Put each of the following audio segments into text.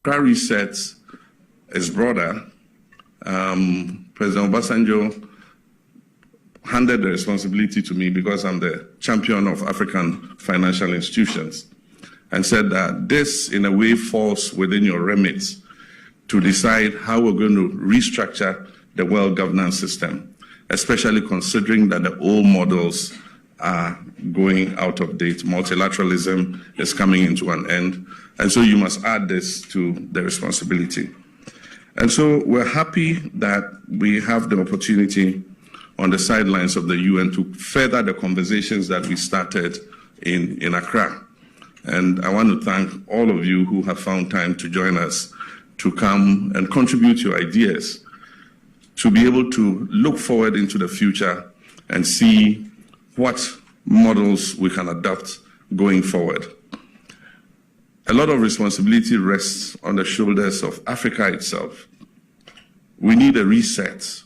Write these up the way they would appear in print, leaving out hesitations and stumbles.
Accra Reset is broader. President Obasanjo handed the responsibility to me because I'm the champion of African financial institutions, and said that this, in a way, falls within your remit to decide how we're going to restructure the world governance system, especially considering that the old models are going out of date. Multilateralism is coming into an end, and so you must add this to the responsibility. And so we're happy that we have the opportunity on the sidelines of the UN to further the conversations that we started in Accra. And I want to thank all of you who have found time to join us to come and contribute your ideas, to be able to look forward into the future and see what models we can adopt going forward. A lot of responsibility rests on the shoulders of Africa itself. We need a reset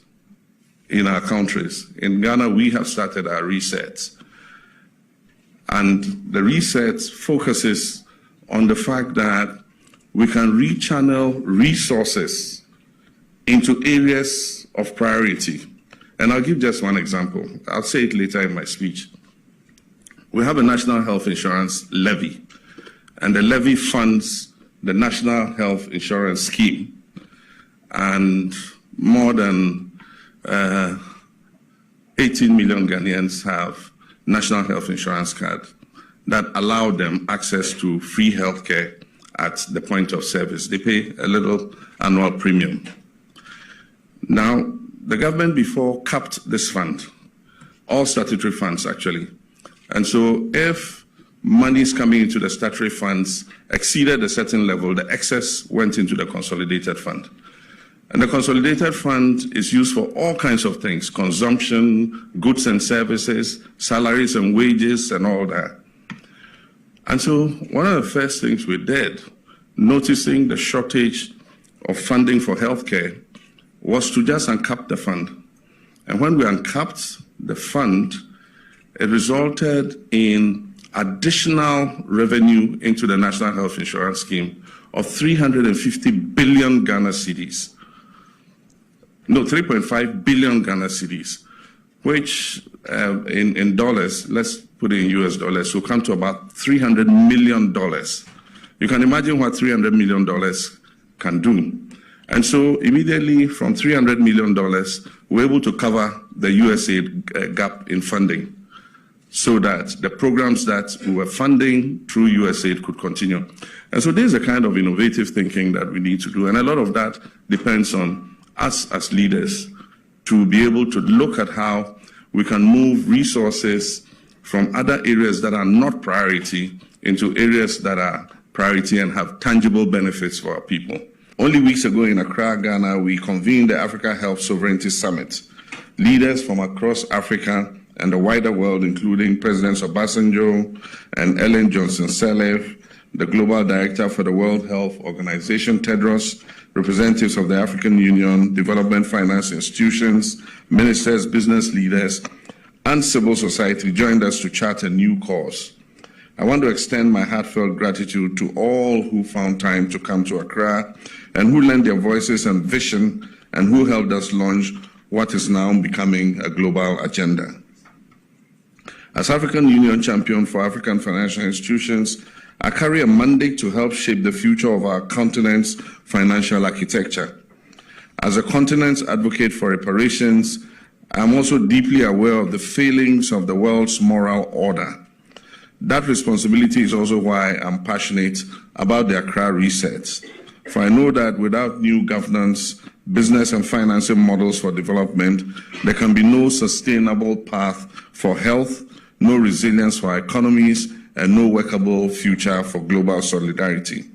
in our countries. In Ghana, we have started our reset. And the reset focuses on the fact that we can rechannel resources into areas of priority. And I'll give just one example. I'll say it later in my speech. We have a national health insurance levy, and the levy funds the National Health Insurance Scheme. And more than 18 million Ghanaians have National Health Insurance card that allow them access to free healthcare at the point of service. They pay a little annual premium. Now, the government before capped this fund, all statutory funds actually. And so if monies coming into the statutory funds exceeded a certain level, the excess went into the consolidated fund. And the consolidated fund is used for all kinds of things: consumption, goods and services, salaries and wages, and all that. And so one of the first things we did, noticing the shortage of funding for healthcare, was to just uncap the fund. And when we uncapped the fund, it resulted in additional revenue into the National Health Insurance Scheme of 350 billion Ghana cedis. No, 3.5 billion Ghana cedis, which in dollars, let's put it in US dollars, will come to about $300 million. You can imagine what $300 million can do. And so immediately from $300 million, we're able to cover the USAID gap in funding, so that the programs that we were funding through USAID could continue. And so there's a kind of innovative thinking that we need to do. And a lot of that depends on us as leaders to be able to look at how we can move resources from other areas that are not priority into areas that are priority and have tangible benefits for our people. Only weeks ago in Accra, Ghana, we convened the Africa Health Sovereignty Summit. Leaders from across Africa and the wider world, including Presidents Obasanjo and Ellen Johnson-Sirleaf, the Global Director for the World Health Organization, Tedros, representatives of the African Union, development finance institutions, ministers, business leaders, and civil society joined us to chart a new course. I want to extend my heartfelt gratitude to all who found time to come to Accra and who lent their voices and vision and who helped us launch what is now becoming a global agenda. As African Union champion for African financial institutions, I carry a mandate to help shape the future of our continent's financial architecture. As a continent's advocate for reparations, I am also deeply aware of the failings of the world's moral order. That responsibility is also why I'm passionate about the Accra Reset. For I know that without new governance, business and financing models for development, there can be no sustainable path for health, no resilience for our economies, and no workable future for global solidarity.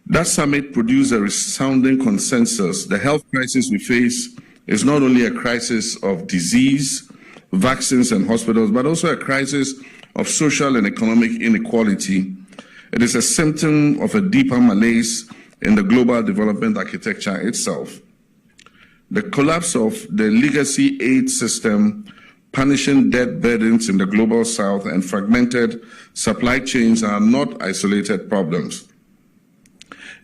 That summit produced a resounding consensus. The health crisis we face is not only a crisis of disease, vaccines, and hospitals, but also a crisis of social and economic inequality. It is a symptom of a deeper malaise in the global development architecture itself. The collapse of the legacy aid system, punishing debt burdens in the global south, and fragmented supply chains are not isolated problems.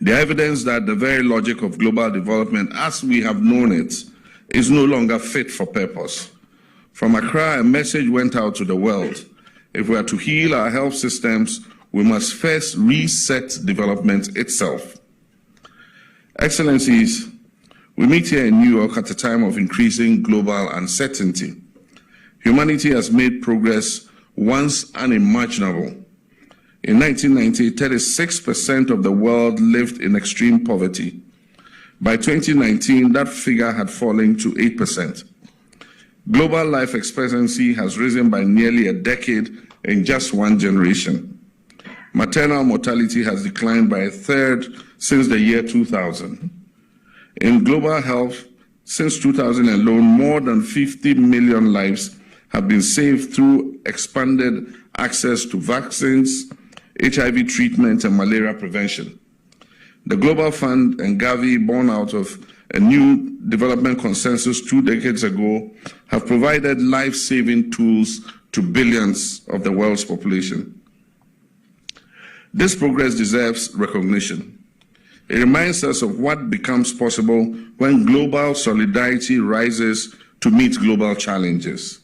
The evidence that the very logic of global development as we have known it is no longer fit for purpose. From Accra, a message went out to the world. If we are to heal our health systems, we must first reset development itself. Excellencies, we meet here in New York at a time of increasing global uncertainty. Humanity has made progress once unimaginable. In 1990, 36% of the world lived in extreme poverty. By 2019, that figure had fallen to 8%. Global life expectancy has risen by nearly a decade in just one generation. Maternal mortality has declined by a third since the year 2000. In global health, since 2000 alone, more than 50 million lives have been saved through expanded access to vaccines, HIV treatment, and malaria prevention. The Global Fund and Gavi, born out of a new development consensus 2 decades ago, have provided life-saving tools to billions of the world's population. This progress deserves recognition. It reminds us of what becomes possible when global solidarity rises to meet global challenges.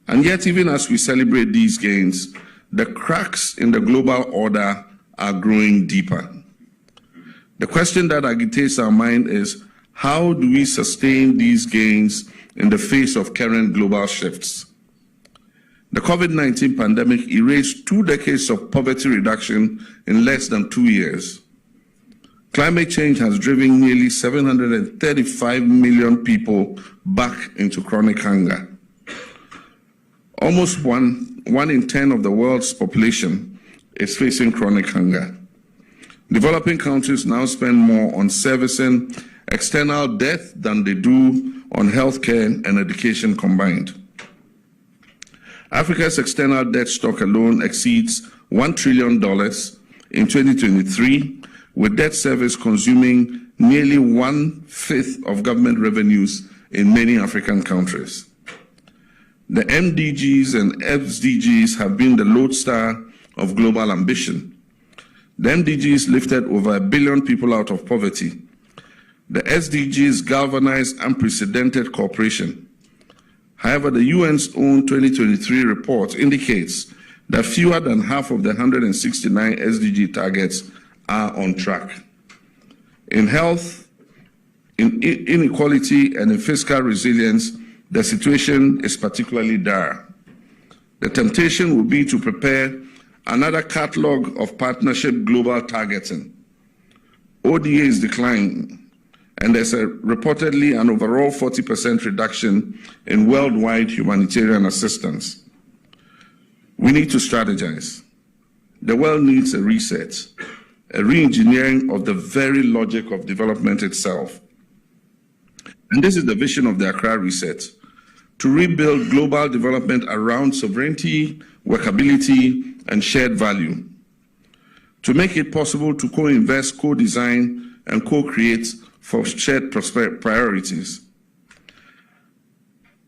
And yet, even as we celebrate these gains, the cracks in the global order are growing deeper. The question that agitates our mind is, how do we sustain these gains in the face of current global shifts? The COVID-19 pandemic erased 2 decades of poverty reduction in less than 2 years. Climate change has driven nearly 735 million people back into chronic hunger. Almost one in 10 of the world's population is facing chronic hunger. Developing countries now spend more on servicing external debt than they do on healthcare and education combined. Africa's external debt stock alone exceeds $1 trillion in 2023, with debt service consuming nearly 1/5 of government revenues in many African countries. The MDGs and SDGs have been the lodestar of global ambition. The MDGs lifted over 1 billion people out of poverty. The SDGs galvanized unprecedented cooperation. However, the UN's own 2023 report indicates that fewer than half of the 169 SDG targets are on track. In health, in inequality, and in fiscal resilience, the situation is particularly dire. The temptation will be to prepare another catalog of partnership global targeting. ODA is declining, and there's reportedly an overall 40% reduction in worldwide humanitarian assistance. We need to strategize. The world needs a reset, a re-engineering of the very logic of development itself. And this is the vision of the Accra Reset, to rebuild global development around sovereignty, workability, and shared value. To make it possible to co-invest, co-design, and co-create for shared priorities.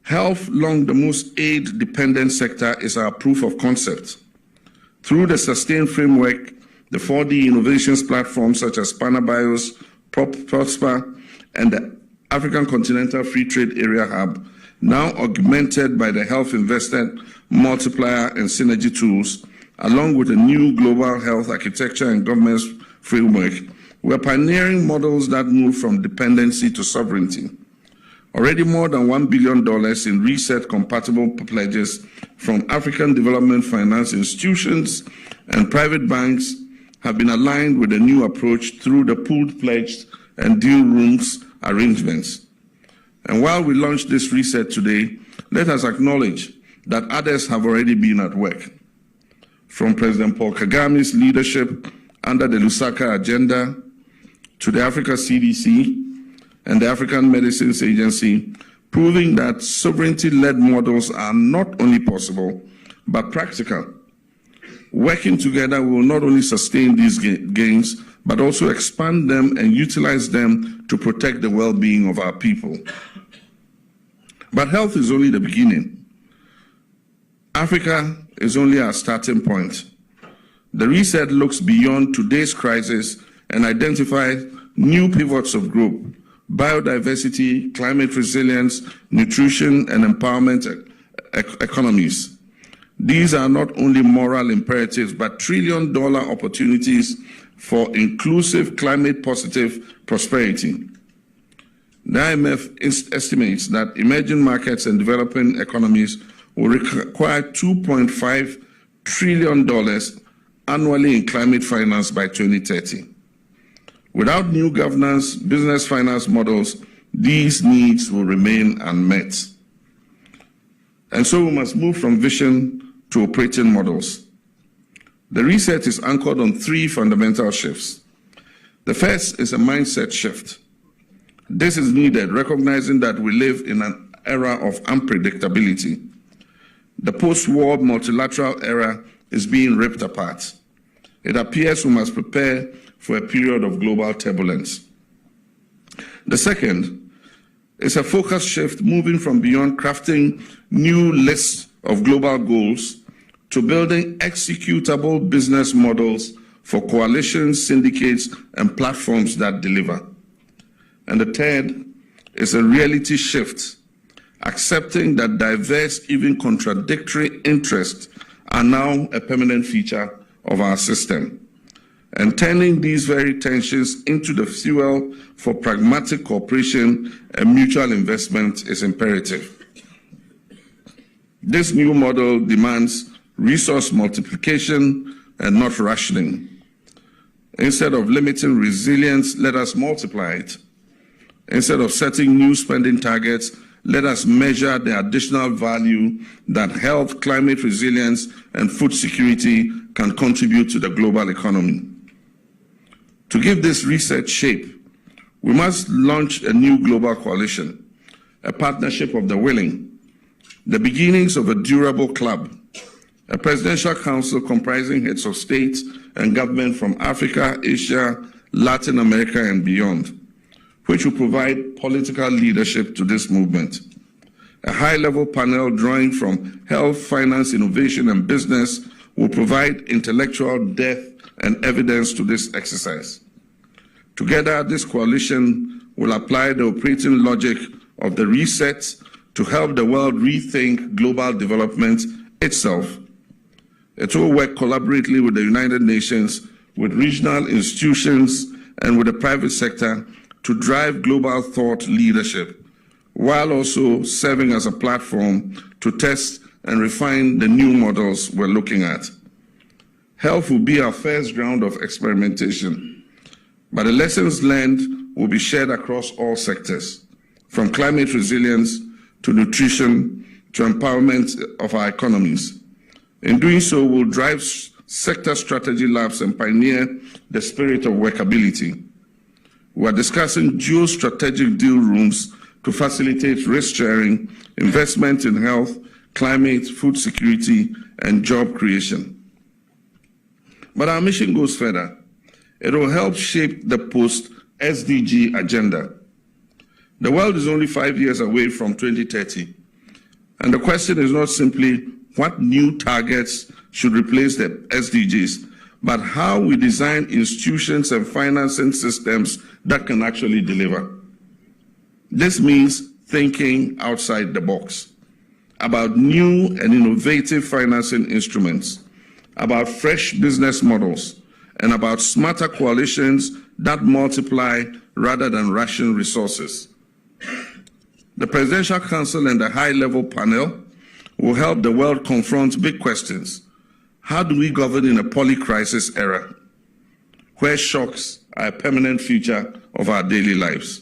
Health, along the most aid-dependent sector, is our proof of concept. Through the sustained framework, the 4D innovations platforms such as Panabios, Prosper, and the African Continental Free Trade Area Hub, now augmented by the Health Investment Multiplier and Synergy tools, along with a new global health architecture and governance framework, we're pioneering models that move from dependency to sovereignty. Already more than $1 billion in reset-compatible pledges from African development finance institutions and private banks have been aligned with a new approach through the pooled pledged and deal rooms arrangements. And while we launch this reset today, let us acknowledge that others have already been at work. From President Paul Kagame's leadership under the Lusaka Agenda to the Africa CDC and the African Medicines Agency, proving that sovereignty-led models are not only possible, but practical. Working together will not only sustain these gains, but also expand them and utilize them to protect the well-being of our people. But health is only the beginning. Africa is only our starting point. The reset looks beyond today's crisis and identify new pivots of growth: biodiversity, climate resilience, nutrition, and empowerment economies. These are not only moral imperatives, but trillion-dollar opportunities for inclusive, climate-positive prosperity. The IMF estimates that emerging markets and developing economies will require $2.5 trillion annually in climate finance by 2030. Without new governance, business finance models, these needs will remain unmet. And so we must move from vision to operating models. The reset is anchored on three fundamental shifts. The first is a mindset shift. This is needed, recognizing that we live in an era of unpredictability. The post-war multilateral era is being ripped apart. It appears we must prepare for a period of global turbulence. The second is a focus shift, moving from beyond crafting new lists of global goals to building executable business models for coalitions, syndicates, and platforms that deliver. And the third is a reality shift, accepting that diverse, even contradictory interests are now a permanent feature of our system. And turning these very tensions into the fuel for pragmatic cooperation and mutual investment is imperative. This new model demands resource multiplication and not rationing. Instead of limiting resilience, let us multiply it. Instead of setting new spending targets, let us measure the additional value that health, climate resilience, and food security can contribute to the global economy. To give this reset shape, we must launch a new global coalition, a partnership of the willing, the beginnings of a durable club, a presidential council comprising heads of state and government from Africa, Asia, Latin America, and beyond, which will provide political leadership to this movement. A high-level panel drawing from health, finance, innovation, and business will provide intellectual depth and evidence to this exercise. Together, this coalition will apply the operating logic of the reset to help the world rethink global development itself. It will work collaboratively with the United Nations, with regional institutions, and with the private sector to drive global thought leadership, while also serving as a platform to test and refine the new models we're looking at. Health will be our first round of experimentation, but the lessons learned will be shared across all sectors, from climate resilience to nutrition to empowerment of our economies. In doing so, we'll drive sector strategy labs and pioneer the spirit of workability. We are discussing geostrategic deal rooms to facilitate risk sharing, investment in health, climate, food security, and job creation. But our mission goes further. It will help shape the post-SDG agenda. The world is only 5 years away from 2030. And the question is not simply what new targets should replace the SDGs, but how we design institutions and financing systems that can actually deliver. This means thinking outside the box, about new and innovative financing instruments, about fresh business models, and about smarter coalitions that multiply rather than ration resources. The Presidential Council and the high-level panel will help the world confront big questions. How do we govern in a poly-crisis era, where shocks are a permanent feature of our daily lives?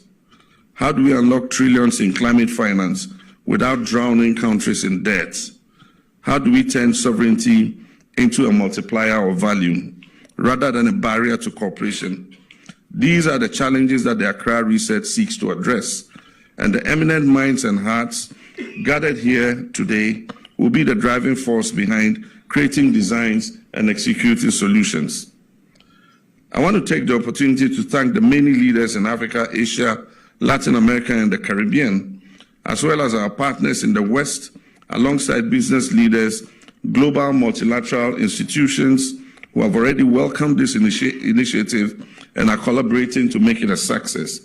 How do we unlock trillions in climate finance without drowning countries in debt? How do we turn sovereignty into a multiplier of value rather than a barrier to cooperation? These are the challenges that the Accra Reset seeks to address, and the eminent minds and hearts gathered here today will be the driving force behind creating designs and executing solutions. I want to take the opportunity to thank the many leaders in Africa, Asia, Latin America, and the Caribbean, as well as our partners in the West, alongside business leaders, global multilateral institutions, who have already welcomed this initiative and are collaborating to make it a success.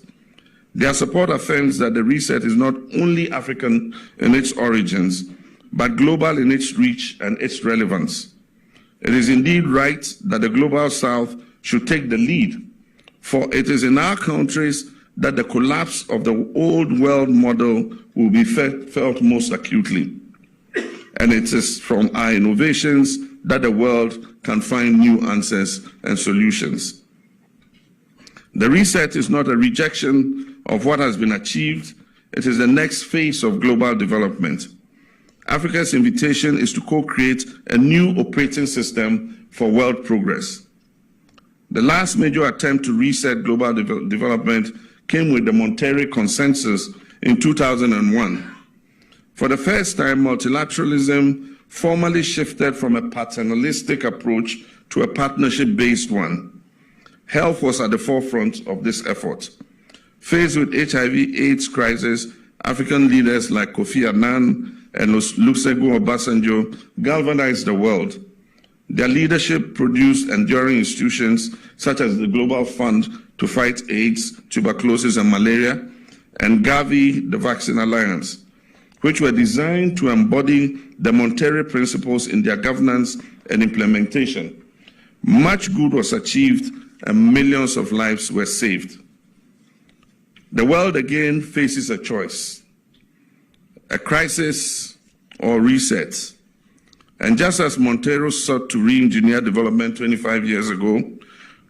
Their support affirms that the reset is not only African in its origins, but global in its reach and its relevance. It is indeed right that the Global South should take the lead, for it is in our countries that the collapse of the old world model will be felt most acutely. And it is from our innovations that the world can find new answers and solutions. The reset is not a rejection of what has been achieved. It is the next phase of global development. Africa's invitation is to co-create a new operating system for world progress. The last major attempt to reset global development came with the Monterrey Consensus in 2001. For the first time, multilateralism formally shifted from a paternalistic approach to a partnership-based one. Health was at the forefront of this effort. Faced with HIV/AIDS crisis, African leaders like Kofi Annan and Olusegun Obasanjo galvanized the world. Their leadership produced enduring institutions such as the Global Fund to fight AIDS, tuberculosis, and malaria, and Gavi, the Vaccine Alliance, which were designed to embody the Monterrey principles in their governance and implementation. Much good was achieved and millions of lives were saved. The world again faces a choice, a crisis or reset. And just as Montero sought to re-engineer development 25 years ago,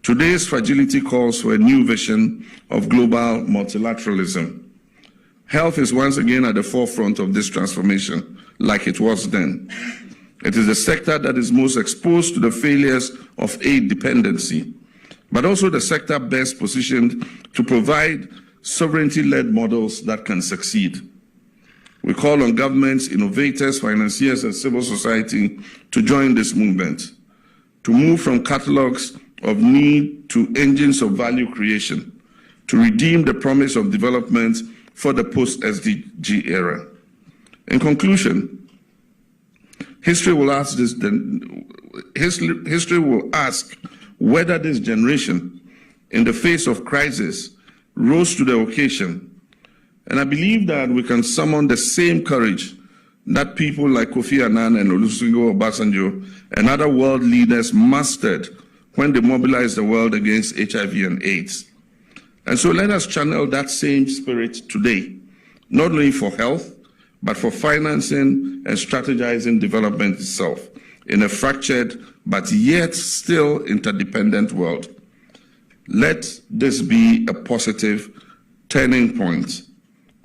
today's fragility calls for a new vision of global multilateralism. Health is once again at the forefront of this transformation, like it was then. It is the sector that is most exposed to the failures of aid dependency, but also the sector best positioned to provide sovereignty-led models that can succeed. We call on governments, innovators, financiers, and civil society to join this movement, to move from catalogs of need to engines of value creation, to redeem the promise of development for the post-SDG era. In conclusion, history will ask whether this generation, in the face of crisis, rose to the occasion. And I believe that we can summon the same courage that people like Kofi Annan and Olusegun Obasanjo and other world leaders mastered when they mobilized the world against HIV and AIDS. And so let us channel that same spirit today, not only for health, but for financing and strategizing development itself in a fractured but yet still interdependent world. Let this be a positive turning point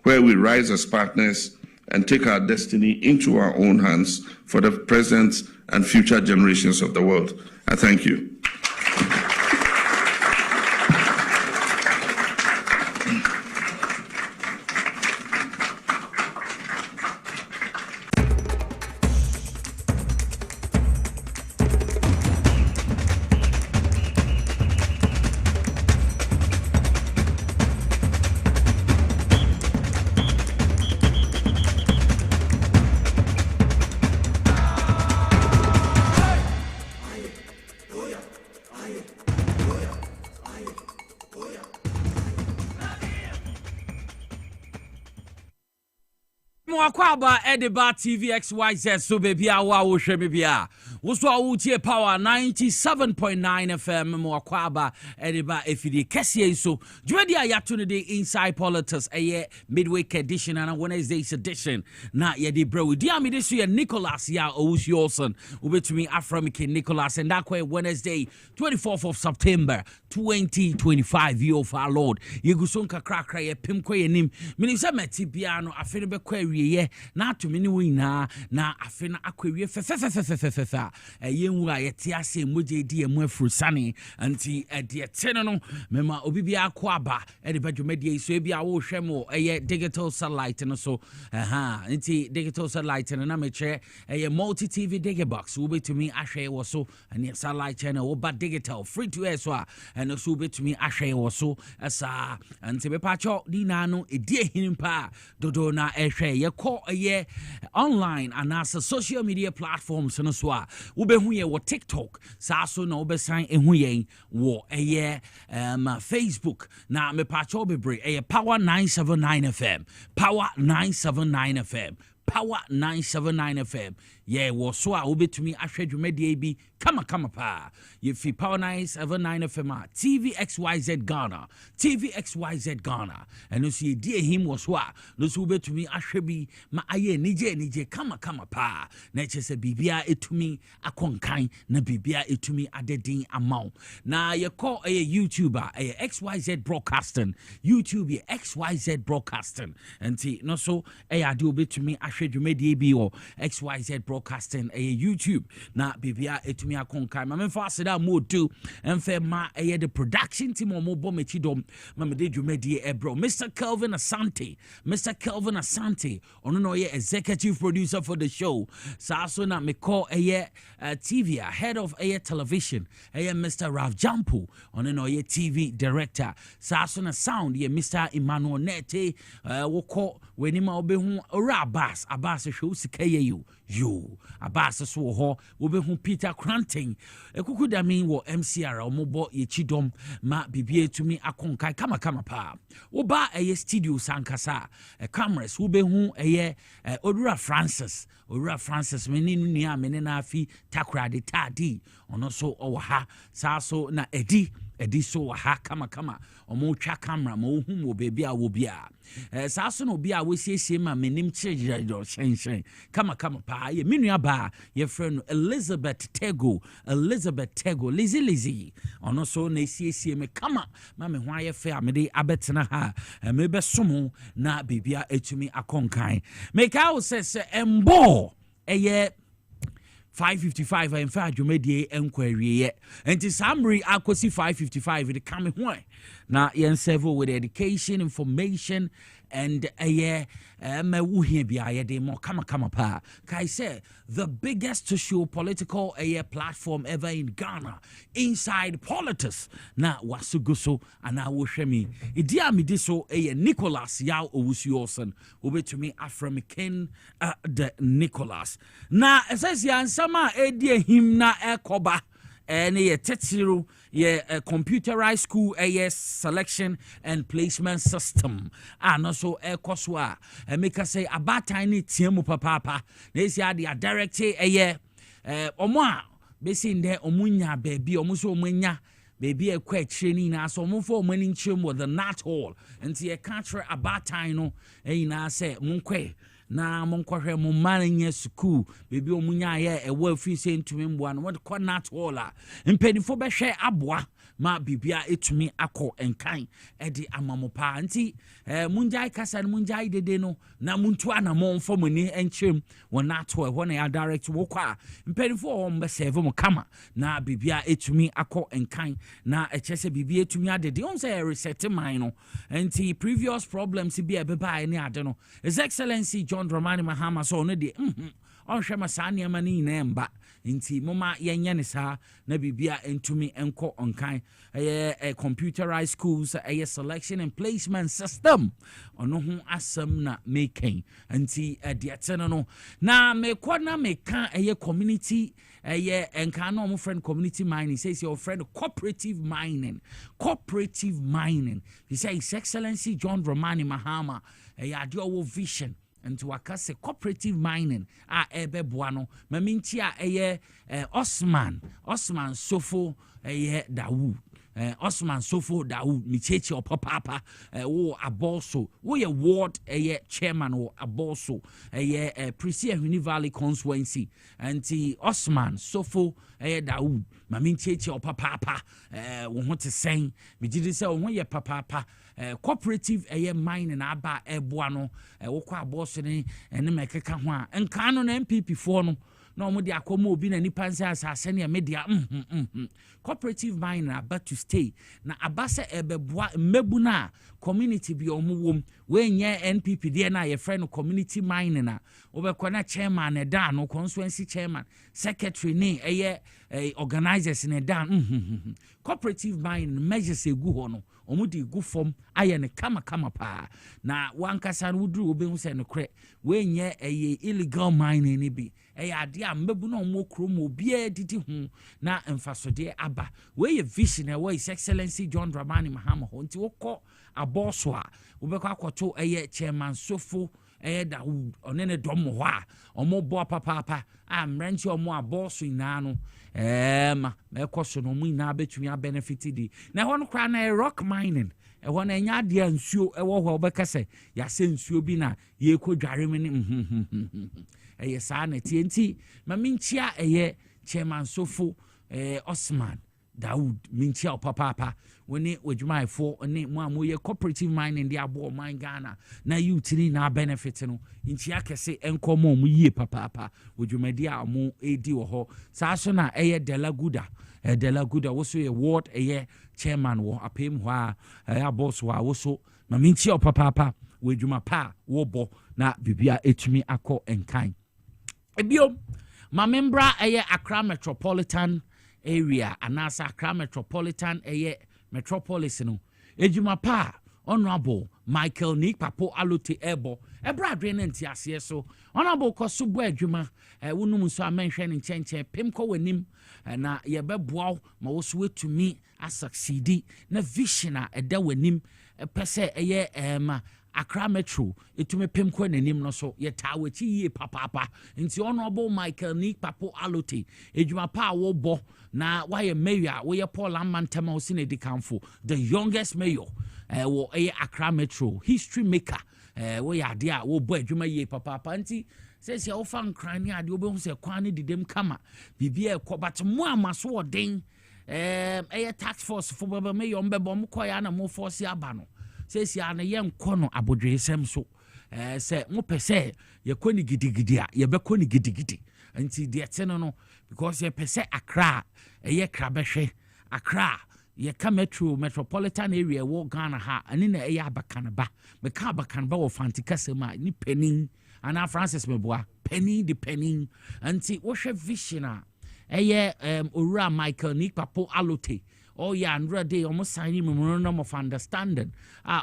where we rise as partners and take our destiny into our own hands for the present and future generations of the world. I thank you. Kwaba Ediba TVXYZ so baby awa wo hwe bia wo so awutie power 97.9 FM mo Kwaba Ediba efidi kese so dwedi ayato ne de inside politics midweek edition and Wednesday's edition na ye de bro di amide so ye Nicholas ya Owusi Olson ubetumi Aframike Nicholas and that Wednesday 24th of September 2025 year of our Lord yeguson kakra ye pimkwa ye nim minisa meti bia no afene be kwa ye na atumi ne wina na afena akwawie fefefefefefa yenwu a yete ase moje di emu afurusane anti de tene no mema obibia akwaba de badwumade so bia wo hwemo digital satellite no so anti digital satellite no na meche multi TV digibox wo betumi ahwe wo so ani satellite channel wo ba digital free to air so and so betumi ahwe wo so asa anti be pacho di na no edi ehinimpa dodo na ehwe call a year online and as a social media platforms no so a wobɛhu yɛ wɔ TikTok saa so na wobɛsan ehu yɛn wɔ a year Facebook na me pacho bebre a Power 979 FM Power 979 FM Power 979 FM. Yeah, was so I to me. I shred you media be come pa. You fi Power 979 FM TVXYZ Ghana. TVXYZ Ghana. And you see dear him was what those who to me I should be my aye nije come pa. Nature say bibia it to me a conkai na bibia it to me a deading amount. Now you call a YouTuber a XYZ broadcasting. YouTube XYZ broadcasting. And see no so I do bit to me I should you media be or XYZ broadcasting a YouTube na bibia etumi akonkai ma me fa seda mo do emfe ma the production team o mo bo mechi dom ma me de dwumadi ebro Mr. Kelvin Asante ono no ye executive producer for the show sa so na me call TV head of television Mr. Ralph Jampo ono no ye TV director sa so na sound ye Mr. Emmanuel Nete wo call wenima obehu ora Abbas show sikaye you Abbas so ho obehu Peter Cranting ekuku da min wo MCR omobo ye chidom ma bibie tumi akonkai kama pa oba studio sankasa cameras obehu Odura Francis meni nua meni na afi takra de tadi ono so owa sa so na Edi so ha kama omo twa camera ma ohum wo baby a wo bia sa so no bia wo siesie ma menim chiro shen kama pa ye menua ba ye friend Elizabeth Tego Lizzy ono so na siesie me kama ma me ho aye fe a me de abetena ha me be somo na bibia etumi akonkan make I says embo 555 in fact you made the enquiry and to summary akosi 555 the coming one now yen several with education information and more kama pa kai say the biggest socio-political platform ever in Ghana inside politics na wasuguso ana wohwemi idia midiso Nicholas Yao Owusuosen obetumi African the Nicholas na esesi ansama edie him na ekoba any tetiro a computerized school selection and placement system and also koswa make us say about tiny tiemu papa they say they are directed omo besin there omunya baby omuso omunya baby a quite training na so mo for money chim with the nat hall and see a country about time no na say munkwe na monkwahwe mo manye school baby omunya ye ewa fi se ntumi mboa no what nat hall a mpedifo be hwe aboa ma bibia etumi akọ enkan edi amamopa anti munjai kasa munjai dede no na muntu anamon fomani enchem wona to ho na ya direct wo kwa mpedifo ho mbe serve mo kama na bibia etumi akọ enkan na echese bibia etumi adede on say reset mine no anti previous problems bi ebeba ni ade no His Excellency John Dramani Mahama so no de on hwema saa niam ani na emba nti moma yenye ne saa na bibia entumi enko onkan a computerized schools selection and placement system ono ho asem na making nti adiatene no na mekwana meka community enka no mo friend community mining says your friend cooperative mining he says His Excellency John Dramani Mahama adio vision and to akase cooperative mining ebeboano maminti Osman Sofo Dawood Osman Sofo Dawood michechi opapa wo aboso wo ye ward chairman wo aboso Prisia Huni Valley constituency anti Osman Sofo Dawood maminchechi opapa wo ho te sen migidi se wo ho ye papa cooperative mining aba eboano wo kwa aboso ne mekeka ho a enka no na MPP4 no na omo de akomo obi na nipa nsa asase na media cooperative mining about to stay na abase ebeboa mmebu na community bi omo wom we nye NPP de na ye friend community mining na obekọ na chairman na da no constituency chairman secretary ni organizers na da cooperative mining measures egu ho no omo de gu form aye ne kama pa na wankasa no wuduru obehu se no kre we nye illegal mining ni bi ade a mbebu na omo krom obi didi hu na mfasode aba we vision we his excellency John Dramani Mahama ho nti wokọ aboso a wobekọ akoto chairman sofo Dawood onene dom ho a omo bo papa a mranchi omo aboso ina no ma ekoso no mu ina betumi a benefit di na ho no kra na rock mining ho na nya de ansuo wo ho obekase ya se nsuo bi na ye kodware me ne saa na TNT ma minchia chairman sofo Osman Dawood minchia papa woni wajumai ne mo amoye cooperative mining de abo man Ghana na youth ni na benefit no nchia kese enkomo mu yie papa wajumadi a mo edi wo ho saa so na Delaguda wo so ward chairman wo apem ho a boss wo so ma minchia papa wajuma pa wo bo na bibia etumi akọ enkan ebiom ma membra Accra metropolitan area anasa Accra metropolitan metropolis no ejuma pa honorable Michael Nikpapo Alote Ebo ebradwe na ntiase so honorable kosubo adwuma wonum so amenhwe ne nchenchen pemko wanim na yebeboa ma wo so wetumi a succeed na vision a eda wanim pese Accra Metro etume pemko nanim no so yeta wachi yie papa nti honorable Michael Nikpapo Alote ejuma pa wo bo na why mayor we Paul Amantama osine di kanfo the youngest mayor wo Accra Metro history maker we ade a wo bo ejuma yie papa nti says ya ofa nkran ni ade obehu se kwan ni didem kama bibia ekobate mo amaso oden tax force fo baba mayor mbebo mo koya na mo force aba no says ya na yen kono abodwesem so se mo pese ye koni gidigidi a ye be koni gidigidi nti de eteno no because ye pese Accra krabehwe Accra ye ka metropolitan area wo Ghana ha ani na abakanaba me ka abakanaba wo fantikasema ni penin ana Francis meboa penin de penin nti wo hwe vision a owura Michael Nikpapo Alote Andra day almost signing memorandum of understanding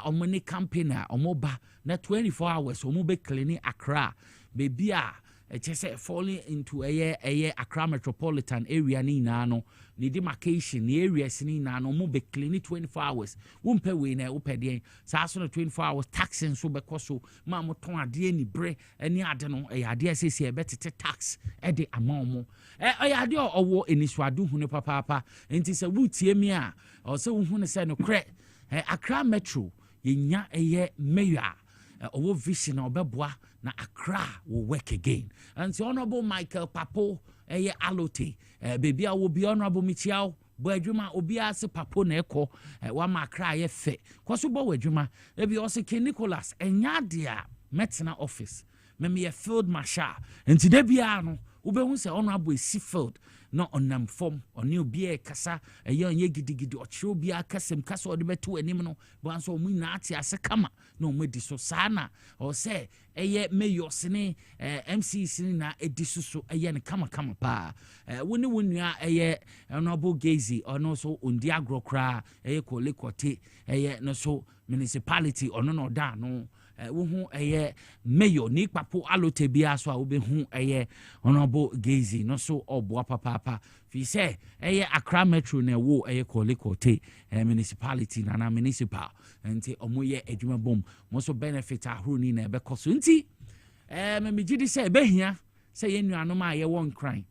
omni campaigner omoba na 24 hours omo be cleaning Accra baby chese falling into Accra metropolitan area ni na no ni demarcation ni areas ni na no omo be cleaning 24 hours wumpe we na upede saa so 24 hours taxing so be koso ma mo ton ade ni bre ani ade no ade asese e betete tax e de amaomo ade owo eniswadu hunu papa enti se wutie mi a o se hu ne se no kre Accra Metro yenya mayor owo vision obeboa na Accra will work again and the honorable Michael Papo Alote baby I will be honorable Michiao Boadwuma obi ase Papo na eko wa ma Accra ye fe kwaso bo wadwuma ebi o se Ken Nicholas enya de a metena office me field marshal enti da bia no ubehu se honorable Seafield no onam form oni obi kasa ye gidigidi ochi obi akasem kasa ode beto anim no banso mu na ate ase kama no medi so sana o se mayor sene MC sene na ediso ne kama pa woni wonua honorable Gazy ono so ondi agrokra kolekote no so municipality ono no da no wo hu mayor Nikpapo Alote bia so a wo be hu honorable Gazy no so oboa papa fi say Accra Metro na wo kolekote municipality na municipal nti omoye adwuma bom mo so benefit ahuru ni na be koso nti me gidi say be hia say yenuanom a ye won kran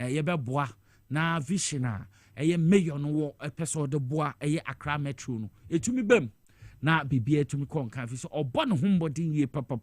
ye be boa na vision a mayor no wo epeso de boa Accra Metro no etumi bem na bibia tumi konka fi so obon humbodin ye papa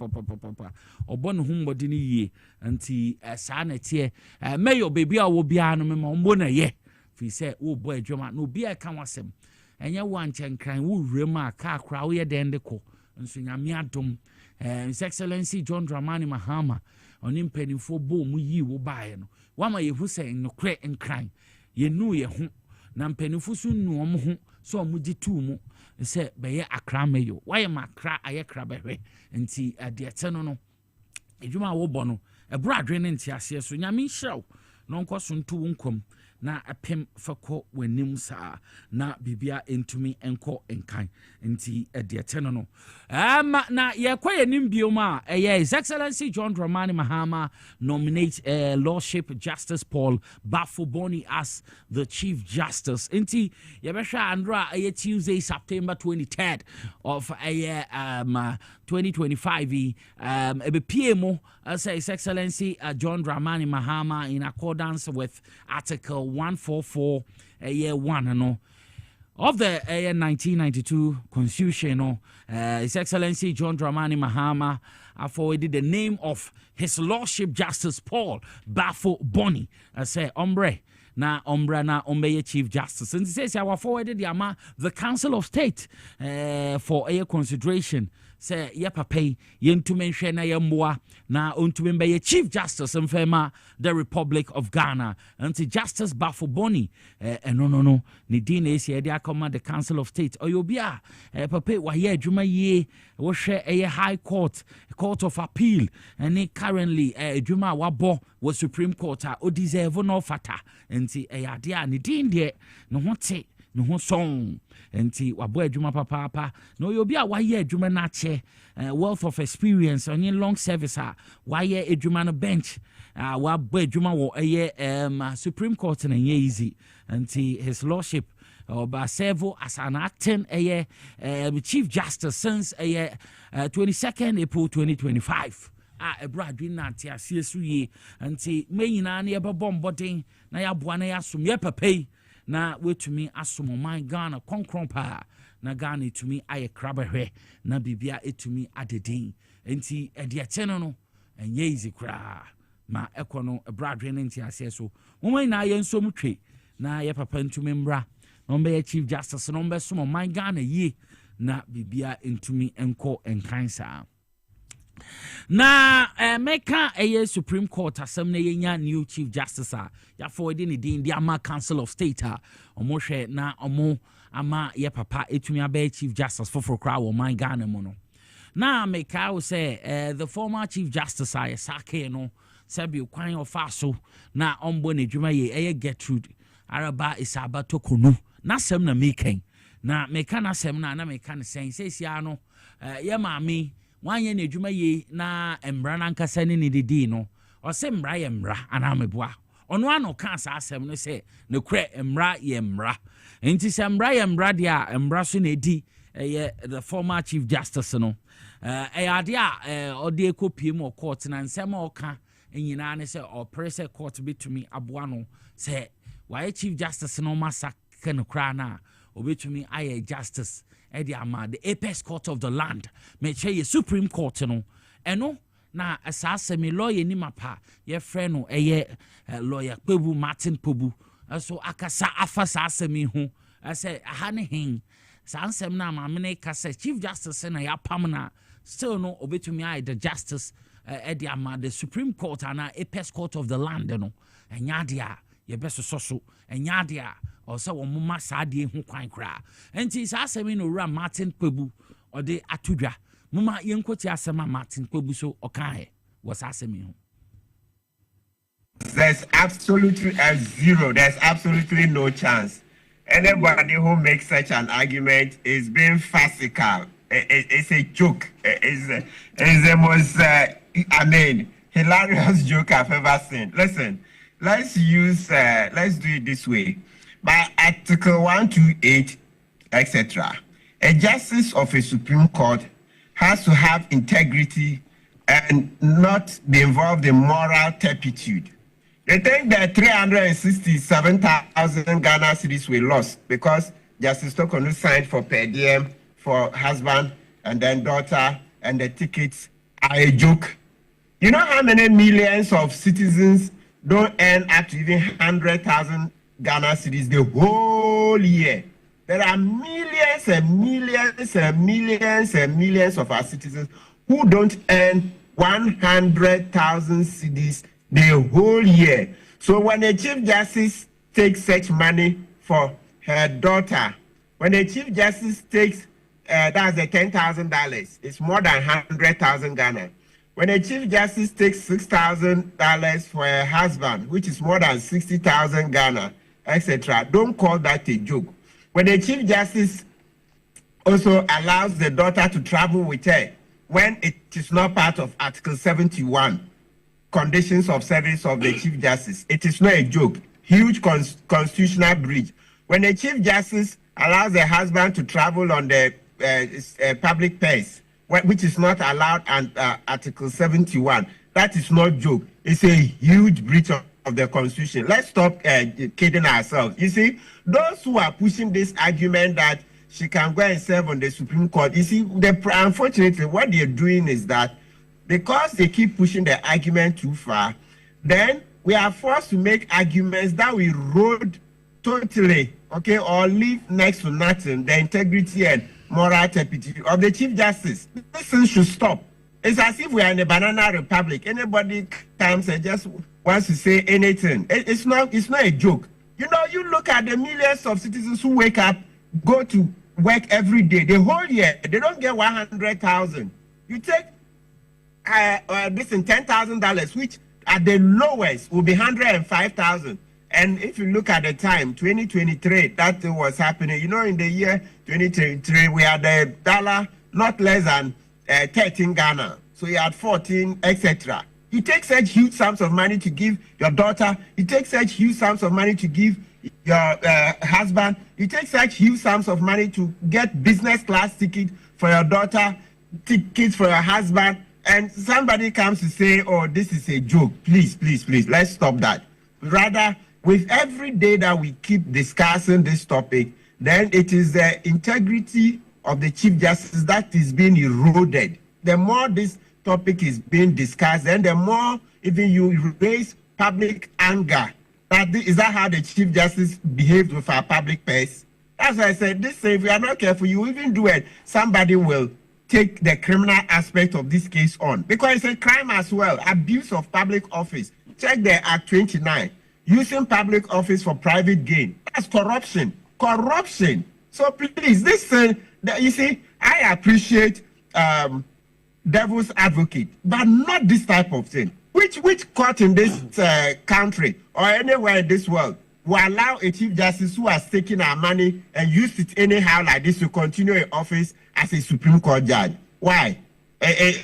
obon humbodin ye anti saa na tie mayor bibia wo bia no me mo na ye fi se wo bo adwuma no bia ka wasem enye wo anchenkran wo wurem a ka akra wo ye den de ko nso nyame adom His Excellency John Dramani Mahama onim penifo bo mu yi wo bae no wama yehu say no kre nkran ye nu ye hu na mpanifu so nu omo hu so omo di tu mu say beye akra meyo why makra aye kra behwe nti ade te no edwuma wo bo no ebro adwe ne nti ase so nyame hyew no nkoso ntu wonkom na apem fako wanim saa na bibia entumi enko enkan nti ade te no na yekoye nimbio ma His Excellency John Dramani Mahama nominate Lordship Justice Paul Bafo-Boni as the Chief Justice nti yebehwa andra Tuesday September 23rd of 2025 ebepie as His Excellency John Dramani Mahama in accordance with Article 144 1 of the 1992 Constitution. His Excellency John Dramani Mahama forwarded the name of His Lordship Justice Paul Bafo-Boni say ombre na ombeye Chief Justice, and he says I forwarded the Council of State for a consideration. Say pay yentume hwe na yemboa na ontume be Chief Justice mfema the Republic of Ghana anti Justice Bafo-Boni no ni din esi e akoma the Council of State oyobia papa wa ye adwuma ye wo hwe High Court of Appeal and currently adwuma wabo was Supreme Court o deserve no fata anti ade a ni din de no hote no ho song enti wabo adwuma papa no yobi a waye adwuma na che wealth of experience on long service waye adwuma no bench wabo adwuma wo Supreme Court na easy enti His Lordship Oba servo as an acting Chief Justice since 22nd April 2025 ebradwi na ante asiesu ye enti menyina na yebobom boden na yaboa na yasum ye papai na wetumi asomo man Ghana konkron pa na Ghana etumi aye krabahwe na bibia etumi adedin enti ede no enye easy kra ma ekono ebradwe ne nti ase so won na ye nsom twe na ye papa ntumi mbra no be Chief Justice no be somo man Ghana ye na bibia entumi enko enkansa na meka Supreme Court asem na yenya new Chief Justice ya forward ni din di ama Council of State omo hwe na omo ama ye papa etumi abe Chief Justice for kra wo man Ghana mo no na meka will say the former Chief Justice Sake no sabi kwan of aso na ombo ne dwuma ye Gertrude Araba Isaba Tokonu na sem na meken na meka na sem na meka ne sense no ye maami wanye ne dwuma ye na embra na nkasa ne didi no o se mbra ye mbra anameboa ono ano ka sa asem no se ne kure mbra ye mbra enti se mbra ye mbra dia mbra so na di the former Chief Justice no ade a ode ekopie mo court na nsem o ka enyina ne se o press court betumi aboa no se why Chief Justice no masa ken kra na obetumi aye justice the apex court of the land me che ye Supreme Court no eno na asase me lawyer ni mapa ye friend no lawyer Pebu Martin Pebu so akasa afasa asemi hu ase ahane hin sansem na ma me kasa Chief Justice na ya pam na still no obetumi aye the justice the Supreme Court and apex court of the land no enya dia ye beso so enya dia or so mama sadie hu kwan kra enti sa asemi no ra Martin Pebu or de atudwa mama yenkoti asema Martin Pebu so okan was asemi hu. There's absolutely zero. There's absolutely no chance. Anybody who makes such an argument is being farcical. It's a joke. It's the most hilarious joke I've ever seen. Listen, let's do it this way. By Article 128, etc., a justice of a Supreme Court has to have integrity and not be involved in moral turpitude. They think that 367,000 Ghana cedis were lost because Justice Tokonu signed for per diem for husband and then daughter, and the tickets are a joke. You know how many millions of citizens don't earn up to even 100,000 Ghana cedis the whole year? There are millions and millions and millions and millions of our citizens who don't earn 100,000 cedis the whole year. So when a Chief Justice takes such money for her daughter, when a Chief Justice takes, that's a $10,000, it's more than 100,000 Ghana. When a Chief Justice takes $6,000 for her husband, which is more than 60,000 Ghana, etc., don't call that a joke. When a Chief Justice also allows the daughter to travel with her when it is not part of Article 71, conditions of service of the Chief Justice, it is not a joke. Huge constitutional breach. When a Chief Justice allows the husband to travel on the public purse, which is not allowed under Article 71, that is not joke. It's a huge breach of the Constitution. Let's stop kidding ourselves. You see, those who are pushing this argument that she can go and serve on the Supreme Court, you see, unfortunately, what they're doing is that because they keep pushing the argument too far, then we are forced to make arguments that we erode totally, okay, or leave next to nothing the integrity and moral turpitude of the Chief Justice. This thing should stop. It's as if we are in a banana republic. Anybody comes and just wants to say anything. It's not a joke. You know, you look at the millions of citizens who wake up, go to work every day, the whole year, they don't get 100,000. You take this in $10,000, which at the lowest will be 105,000. And if you look at the time, 2023, that was happening. You know, in the year 2023, we had the dollar not less than 13 Ghana. So you had 14, etc. You take such huge sums of money to give your daughter. You take such huge sums of money to give your husband. You take such huge sums of money to get business class ticket for your daughter, tickets for your husband. And somebody comes to say, oh, this is a joke. Please, please, please, let's stop that. Rather, with every day that we keep discussing this topic, then it is the integrity of the Chief Justice that is being eroded. The more this topic is being discussed, then the more even you raise public anger. Is that how the Chief Justice behaved with our public purse? That's why I said, this, if we are not careful, you even do it, somebody will take the criminal aspect of this case on. Because it's a crime as well, abuse of public office. Check the Act 29. Using public office for private gain. That's corruption. Corruption. So please, this thing, you see, I appreciate devil's advocate, but not this type of thing. Which court in this country or anywhere in this world will allow a Chief Justice who has taken our money and used it anyhow like this to continue in office as a Supreme Court judge? Why?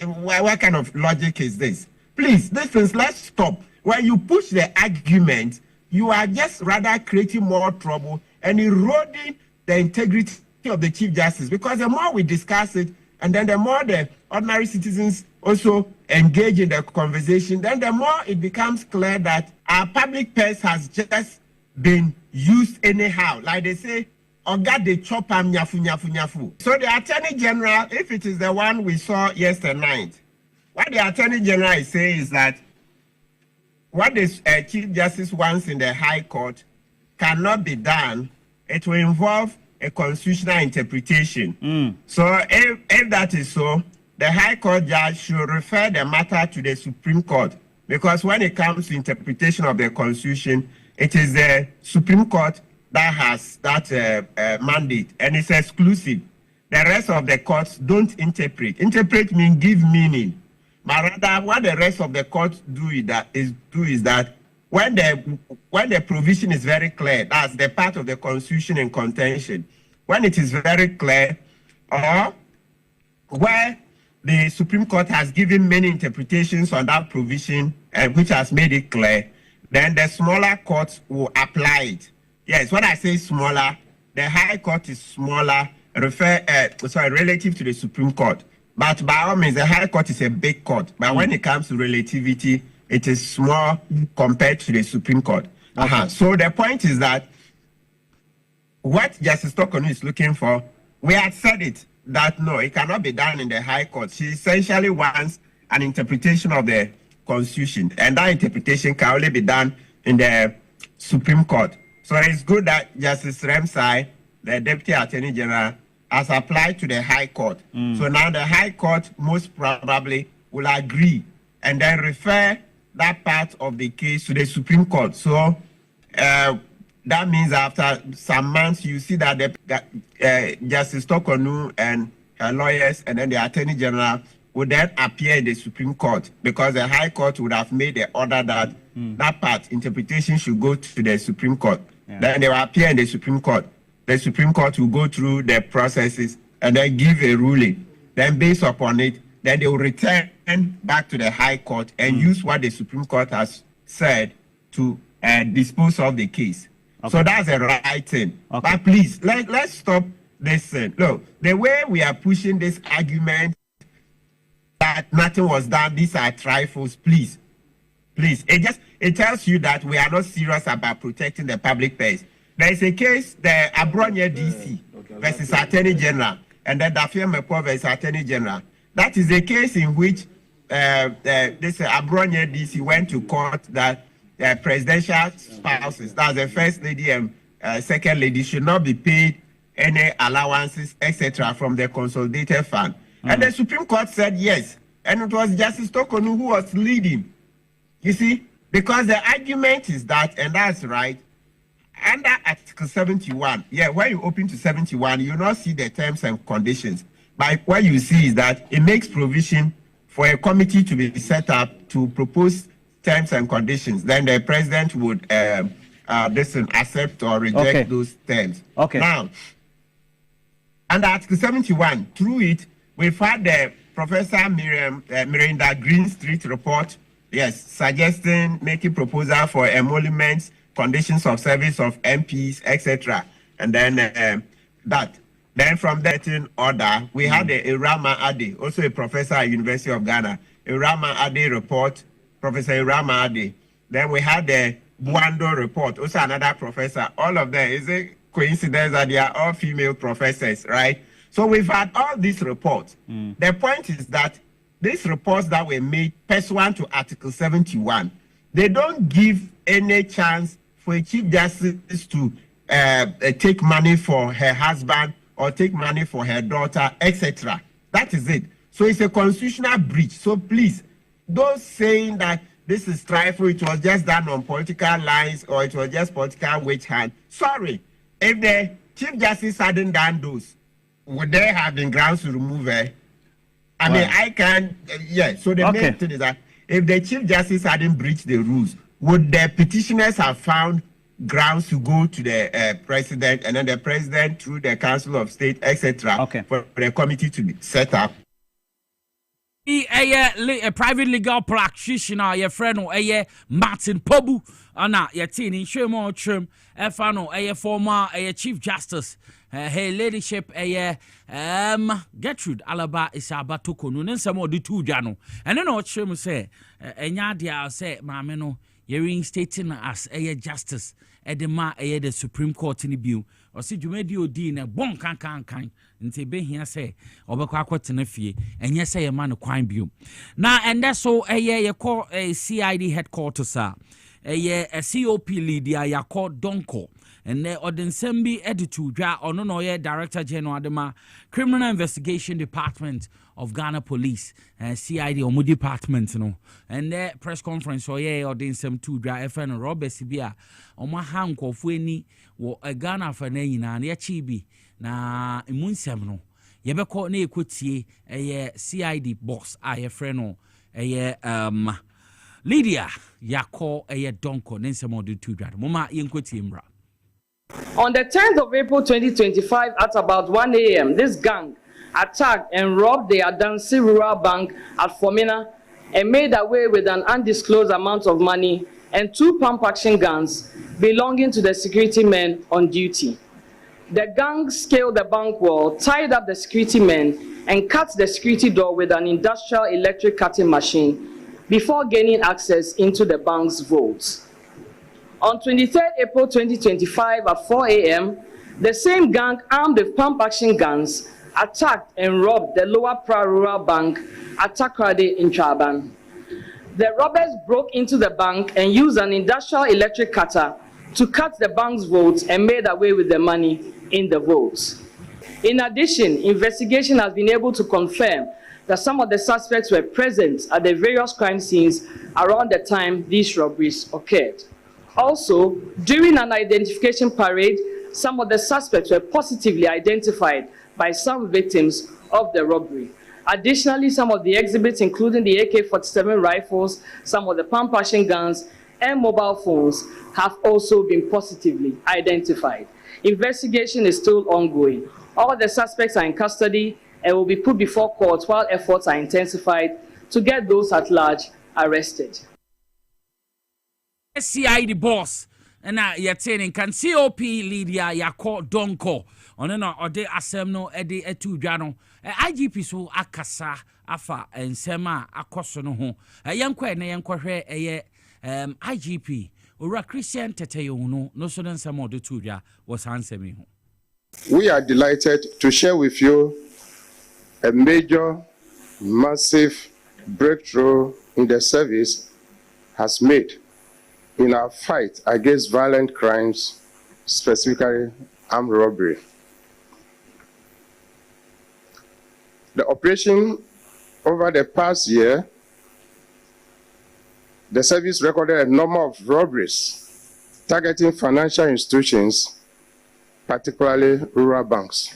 What kind of logic is this? Please, this is, let's stop. When you push the argument, you are just rather creating more trouble and eroding the integrity of the Chief Justice. Because the more we discuss it, and then the more the ordinary citizens also engage in the conversation, then the more it becomes clear that our public purse has just been used anyhow. Like they say, Oga de chop am nyafu nyafu nyafu. So the Attorney General, if it is the one we saw yesterday night, what the Attorney General is saying is that what the Chief Justice wants in the High Court cannot be done. It will involve a constitutional interpretation. So if that is so, the High Court judge should refer the matter to the Supreme Court, because when it comes to interpretation of the Constitution, it is the Supreme Court that has that mandate, and it's exclusive. The rest of the courts don't interpret. Interpret means give meaning. But rather, what the rest of the courts do is that when the provision is very clear, that's the part of the Constitution in contention. When it is very clear, or where the Supreme Court has given many interpretations on that provision, which has made it clear, then the smaller courts will apply it. Yes, when I say smaller, the High Court is smaller, relative to the Supreme Court. But by all means, the High Court is a big court. But when it comes to relativity, it is small compared to the Supreme Court. So the point is that what Justice Tokonu is looking for, we had said it, that no, it cannot be done in the High Court. She essentially wants an interpretation of the Constitution, and that interpretation can only be done in the Supreme Court. So it's good that Justice Remsai, the Deputy Attorney General, has applied to the High Court. So now the High Court most probably will agree and then refer that part of the case to the Supreme Court. So that means after some months, you see that the Justice Tokonu and her lawyers and then the Attorney General would then appear in the Supreme Court, because the High Court would have made the order that that part, interpretation, should go to the Supreme Court. Yeah. Then they will appear in the Supreme Court. The Supreme Court will go through the processes and then give a ruling. Then based upon it, then they will return back to the High Court and use what the Supreme Court has said to dispose of the case. Okay. So that's the right thing. Okay. But please, let's stop this. Look, the way we are pushing this argument that nothing was done, these are trifles, please. It tells you that we are not serious about protecting the public purse. There is a case, the Abronia DC versus Attorney General, and then Dafia Mepo versus Attorney General. That is a case in which this Abronia DC went to court that presidential spouses, that's the first lady and second lady, should not be paid any allowances, etc., from the consolidated fund. And the Supreme Court said yes. And it was Justice Tokonu who was leading. You see, because the argument is that, and that's right, under Article 71, when you open to 71, you not see the terms and conditions. But what you see is that it makes provision for a committee to be set up to propose terms and conditions. Then the president would accept or reject those terms. Okay. Now, under Article 71, through it, we've had the Professor Miranda Greenstreet report, suggesting, making proposal for emoluments, conditions of service of MPs, etc. And then Then from that in order, we had the Irama Ade, also a professor at University of Ghana. Irama Ade report, Professor Irama Ade. Then we had the Buando report, also another professor. All of them, is a coincidence that they are all female professors, right? So we've had all these reports. The point is that these reports that were made pursuant to Article 71, they don't give any chance for a Chief Justice to take money for her husband or take money for her daughter, etc. That is it. So it's a constitutional breach. So please, those saying that this is trifle, it was just done on political lines or it was just political witch hunt. Sorry, if the Chief Justice hadn't done those, would there have been grounds to remove her? I mean, I can, so the main thing is that if the Chief Justice hadn't breached the rules, would the petitioners have found grounds to go to the president, and then the president through the Council of State, etc., for the committee to be set up? A private legal practitioner, your friend, Martin Pobu, Anna, your teen in Sherman Trim, Fano, a former Chief Justice, her ladyship, Gertrude Alaba is about to Konu, and some of the two Jano. And then what Sherman say, and Yadia say, Mameno, you're reinstating as a justice at the Supreme Court in the bill. Or see, you made your dean a bon can and be here say, or Bakwat in a fee, and yes, say a man of crime bill. Now, and that's so you call a CID headquarters, a COP leader, you call Donko. And there or then Sembi attitude, or no, Director General Adema, Criminal Investigation Department of Ghana Police, CID or department, and there press conference or or then some two dry FN Robert Sibia, or my hank of Winnie, or a Ghana for Nana, and Yachibi, na Imunsemno. Yebeko ne kuti a CID boss, a friend, Lydia, Yako, a donko, then some of the two dry. Mama Yankotimbra. On the 10th of April 2025 at about 1 a.m., this gang attacked and robbed the Adansi Rural Bank at Fomina and made away with an undisclosed amount of money and 2 pump-action guns belonging to the security men on duty. The gang scaled the bank wall, tied up the security men, and cut the security door with an industrial electric cutting machine before gaining access into the bank's vaults. On 23rd April 2025 at 4 a.m., the same gang armed with pump-action guns attacked and robbed the Lower Pra Rural Bank at Takrade in Chaban. The robbers broke into the bank and used an industrial electric cutter to cut the bank's vaults and made away with the money in the vaults. In addition, investigation has been able to confirm that some of the suspects were present at the various crime scenes around the time these robberies occurred. Also, during an identification parade, some of the suspects were positively identified by some victims of the robbery. Additionally, some of the exhibits, including the AK-47 rifles, some of the pump-action guns, and mobile phones, have also been positively identified. Investigation is still ongoing. All the suspects are in custody and will be put before court while efforts are intensified to get those at large arrested. CID boss and you're saying can COP Lydia Yako Donko on no or de asem no ede etu dwa IGP so akasa afa ensema akoso no ho yenkwa na yenkwohwe IGP ora Christian Teteyo no so nsema ode tu dwa was answering ho. We are delighted to share with you a major, massive breakthrough in the service has made in our fight against violent crimes, specifically armed robbery. The operation over the past year, the service recorded a number of robberies targeting financial institutions, particularly rural banks.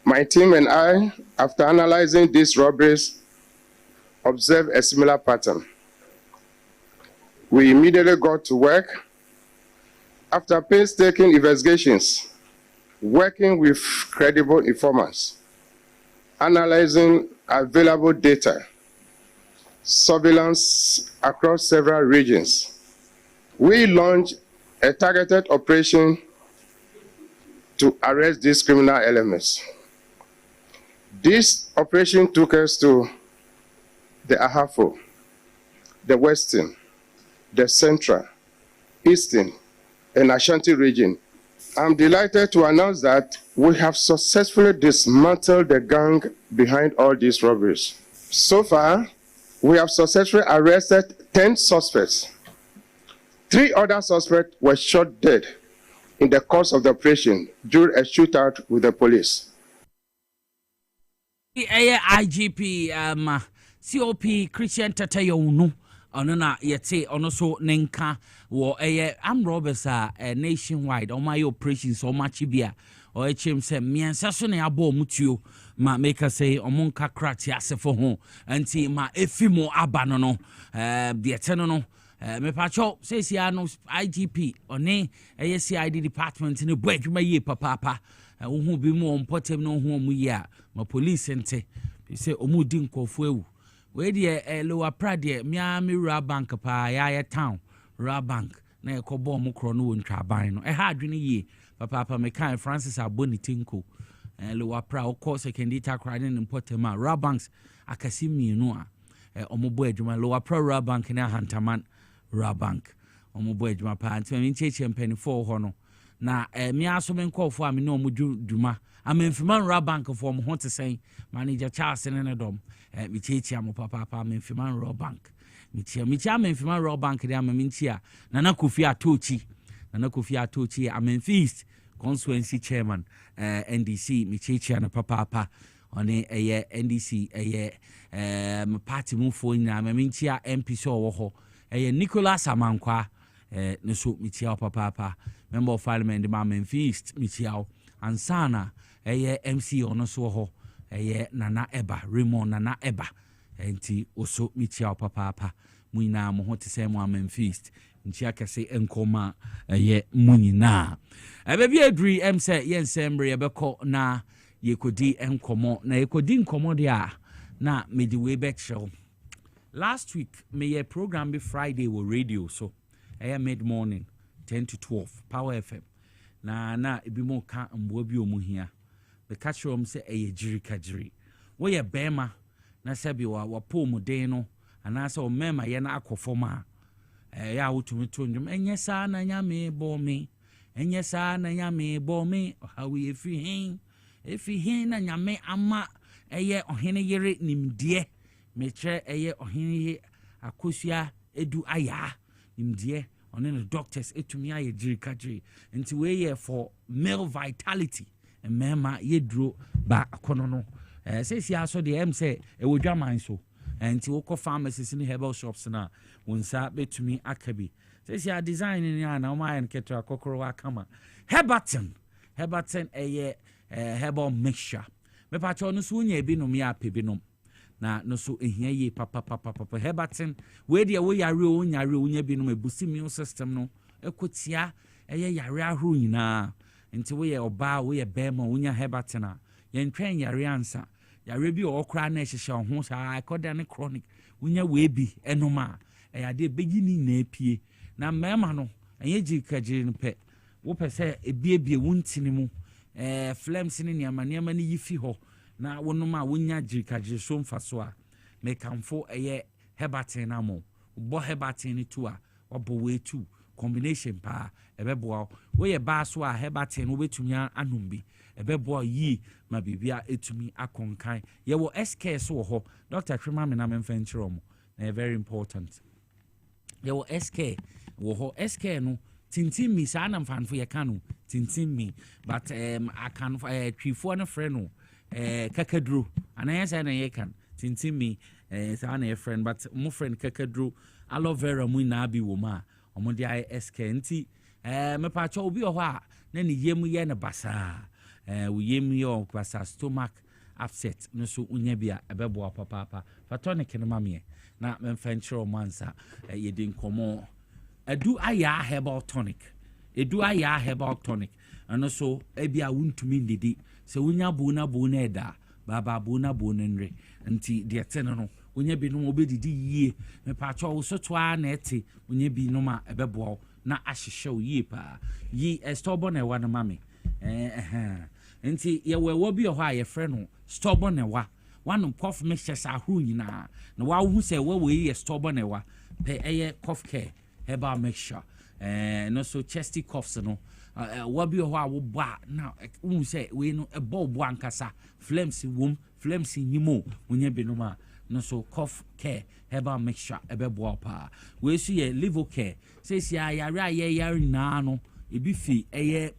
My team and I, after analyzing these robberies, observed a similar pattern. We immediately got to work. After painstaking investigations, working with credible informants, analyzing available data, surveillance across several regions, we launched a targeted operation to arrest these criminal elements. This operation took us to the Ahafo, the Western, the Central, Eastern, and Ashanti region. I'm delighted to announce that we have successfully dismantled the gang behind all these robberies. So far, we have successfully arrested 10 suspects. 3 other suspects were shot dead in the course of the operation during a shootout with the police. IGP COP Christian Teteyo no ono na yete ono so nenka wo armed robbers nationwide on my operations so much bia o echem se miensa so na abo mutuo ma make us say omonka krati asefo ho anti ma efimo aba no de eteno no me pacho say sia no IGP one CID department ne bo adwuma ye papa wo hu bi mu on potem no hu mu ye ma police ente say omudi nkofo ewu we de lower prade miami rural bank pa ya town rural bank na ekobo mo kro no wontwa ban no ha adwene ye papa me kan Francis Abonitinko lower pra o course secondary takra ne potema rural banks akasi mienu a omobo adwuma lower pra rural bank na Hantaman rural bank omobo adwuma pa ntimi ncheche mpanifo ho no na mi aso me nkofo a me no omodu dwuma amemfima rural bank for mo hote sen manager Charles ne dom mi chechi am papa amemfima rural bank mi amemfima rural bank de amemnchia nana Kofi Atochi amemfist constituency chairman NDC mi chechi an papa one NDC party mu fo nyina amemnchia MP so wo ho Nicholas Amankwa ne so mi chia papa member of parliament de amemfist mi chia ansana MC ono so ho Nana Eba Raymond Nana Eba enti oso mitia papa muina mo hote se mo amemfist ntia kase enkoma munina bebi adri se yensembre yebekọ na yekodi enkomo na yekodi nkomo dia na medi way back show last week me program be Friday wo radio so mid morning 10 to 12 Power FM na ebi mo ka mbo bi omuhia the catch room say jiri kajiri wo ye bema na sabi wa po mu den no anasa o mema ye na akofoma ya wotumi to ndwom enye saa na nyame bo me enye saa na nyame bo me hawi efi hin na nyame ama ohene yere nimdie metre ohene ye akosua edu aya nimdie one the doctors etumi aye jiri kajiri nti we ye for male vitality mema yedro ba akono no say si aso de em say e wodwaman so enti wo pharmacies ni herbal shops na wonsa betumi akabi say si a design ni na o ma keto akokoro akama Herbatin herbal mixture me pa cho no so nya ebinom ya pebinom na no so ehia ye papa Herbatin we de wo yare o nya binom ebusi immune system no ekotia eye yare ahoro nyina nti wo ye oba wo ye bema wo nya Herbatin a ye ntwen yare ansa yare bi o kra na ehihye ho sa akoda ne chronic wo nya we bi enoma ade begini na epie na mema no enye jikagire no pe wo pese ebiebie wuntini mu flames ni niama ni yifi ho na wonoma wonya jikagire so mfaso a mekamfo eye Herbatin na mo bo Herbatin ni tu a obo we tu combination pa ebeboa wo ye ba so a Herbatin wo betumi anombi ebeboa yi ma bibia etumi akonkan ye wo SK so ho Dr. Twema me na memfenchiro mo na very important ye wo SK wo ho SK no tintin mi sa na mfanfo ye kanu tintin mi but I can twifo na frɛ no kakaduro anayasa na ye kan tintin mi sa na ye friend but mo friend kakaduro aloe vera mu na bi wo ma omo de SK nti me pa cho obi ho a na ne yemu ye ne basa wo yemu ye basa stomach upset no so unya bia ebebo papa fatonic ne mamie na memfanchiro mansa ye din komo edu aya herbal tonic and so ebia wuntumi ndidi se wunya bona eda baba bona nre nti de tene no wunya bi no obedidi yie me pa cho wo so toa na ete wunya bi no ma ebebo na ahyehye wo yie pa yi stubborn e wa na mame nti ye wewo bi ho a ye frɛ no stubborn e wa one cough mixtures ahuru nyina na wa hu se we ye stubborn e wa pe eye cough care herbal mixture no so chesty coughs no wabi ho a wo ba na hu say we no ebo ankasa flames wom flames nyimo wonya benoma no so cough care herbal mixture ebebo pa we su ye liver care say si yare na no ebi fi eye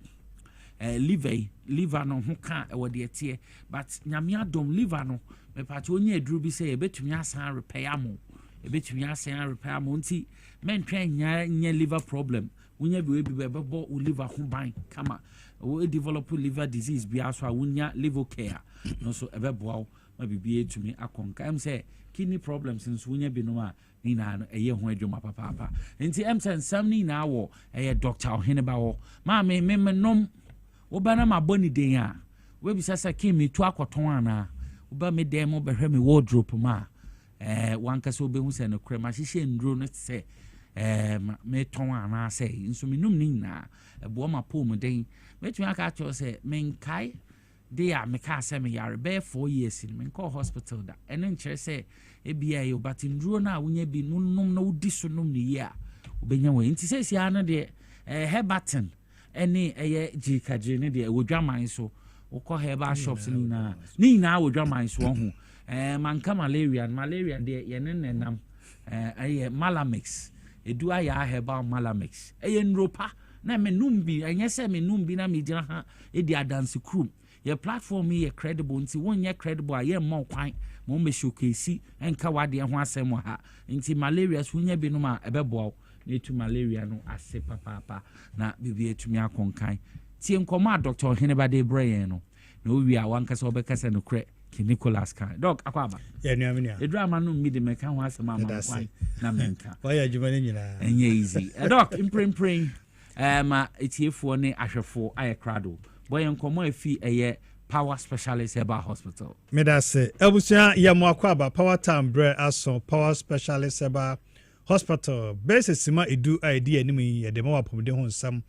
liver no ho ka e wo de tie but nyame adom liver no me pa to onya eduru bi say ebetumi asan repair mo ebetumi asan repair mo nti men twen nya liver problem wonya bi bebo liver ho ban kama we develop liver disease bi aso a wonya liver care no so ebebo ma bibie tumi akonka em say kidney problems nso wonya bi no a ni na no eye ho adwuma papa nti em say nsam ni na wo eye doctor oheneba wo ma me nom wo bana ma boni den a we bi sasa kimi tu akoton ana wo ba me dem mo behwe me wardrobe ma wanka so be hu se no krema hihye ndro no se me ton ana se nso me num ni na ebo ma po mu den me tu aka cho se men kai de a me ka se me yare be 4 years in men call hospital da enen chere se e bia yo but ndro na wonya bi num na wodi so num ni ya obenya we nti se sia no de Herbatin ene eye jikagire ne de wodwaman so wokɔ herbal shops ni na wodwaman so ho manka malaria de yenenenam eye malamix edu aya herbal malamix eye nropa na menum bi enye se menum bi na medira ha e di adanse krum ye platform ye credible nti wonye credible a ye mma kwan mo me showcase enka wade ho asem ha nti malaria so nya bi no ma ebebo na etu malaria no ase papa na bibi etumi akonkan tie nkoma Dr. Heneba de Brain no na owi a wankasa obekasa no kre ki Nicholas kan doc akwaba ya nuamenia edrama no mi de meka ho asema ma kwan na menka why adwuma ne nyina enye easy doc imprint ma etiefo ne ahwefo aye crado boy nkoma afi eye Power Specialist Herbal Hospital medase abusia ya mo akwaba Power Time Bre aso Power Specialist Herbal Hospital base sima edu idea ni mi ye de ma wapomde ho nsam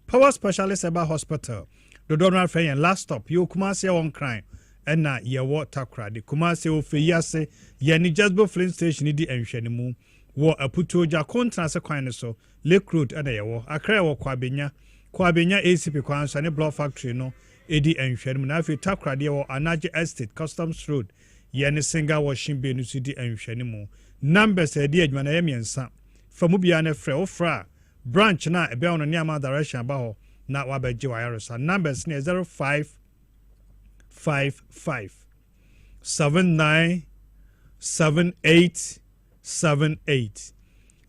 Power Specialist Herbal Hospital do donor friend last stop you Kumasi won crime ena ye wo takra de Kumasi ofeyase ye ni Jasbo Flint Station di enhwene mu wo aputo ja kontra se kwan ne so Lake Road ena ye wo akra wo kwabenya ACP kwan so ne block factory no edi enhwene mu na afi takra de wo Anaje Estate Customs Road ye ni singa washing bay no so di enhwene mu numbers edi adwuma na ye miensa famu bia na frɛ wo fra branch na ebe ono ne ama direction ba ho na wabeje wayaresa numbers ne 05 797878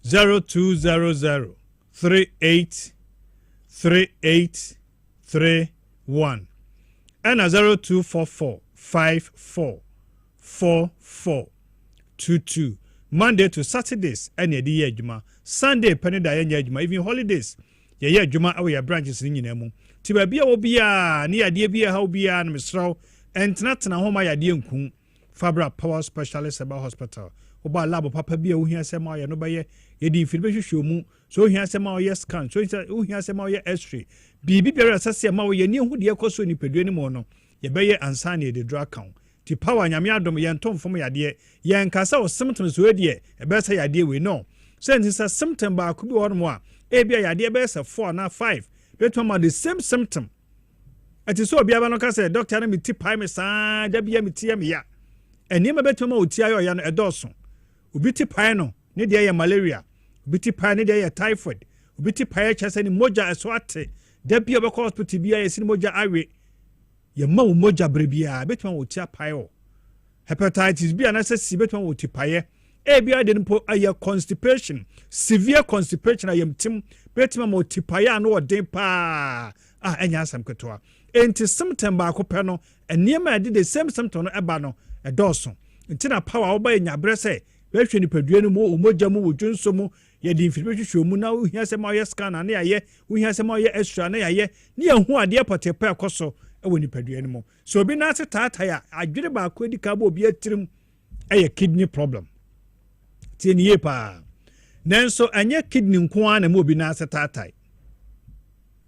0200 383831 and 0244 544422 Monday to Saturdays and ye adwuma Sunday penny da ye adwuma even holidays ye adwuma awe ya branches ni nyina mu ti ba bia wo bia ne ade bia ha wo bia na mesraw entena ho ma yade nku Fabra Power Specialist About Hospital oba lab papa bia wo hia sema ye no ba ye di mfiri be hwehwe mu so hia sema wo ye scan so hia sema wo ye x-ray bibi bia asase ma wo ye ni hu de ekoso ni pedue ni mo no ye be ye ansa na de drug count ti power nyame adom ye ntom fom yade ye nkasa wo symptoms so de e be say yade we no sense say symptom ba ku bi won mo a e bia yade be say 4 na 5 betoma the same symptom ati so bia ba no ka say doctor na mi ti pai me saa da bia mi tie me ya eni ma betoma otia yo ya no edoso obi ti pai no ne de ye malaria obi ti pai ne de ye typhoid obi ti pai chese ni moja eswate da bia be ko hospital bia ye sin moja awe ye ma wo moja brebia betoma otia pai o hepatitis bia na say si betoma oti pai e bia de npo aye constipation severe constipation ayem tim betoma mo oti pai na odin pa enya asam ketoa enti symptom ba ko pe no eniema de the same symptom no eba no edoso enti na power wo ba enya bre se wehwe ni padue no mo omoja mu wodwunso mu ye di mfiri hwehwe mu na ohia se ma ye scan na ye ohia se ma ye extra na ye ni ehu ade potepa ekoso ewo ni padue no mo so obi na ase tata ya adwere ba ko edi ka ba obi atirim eye kidney problem tie ni ye pa nenso anye kidney nko an na mo obi na ase tata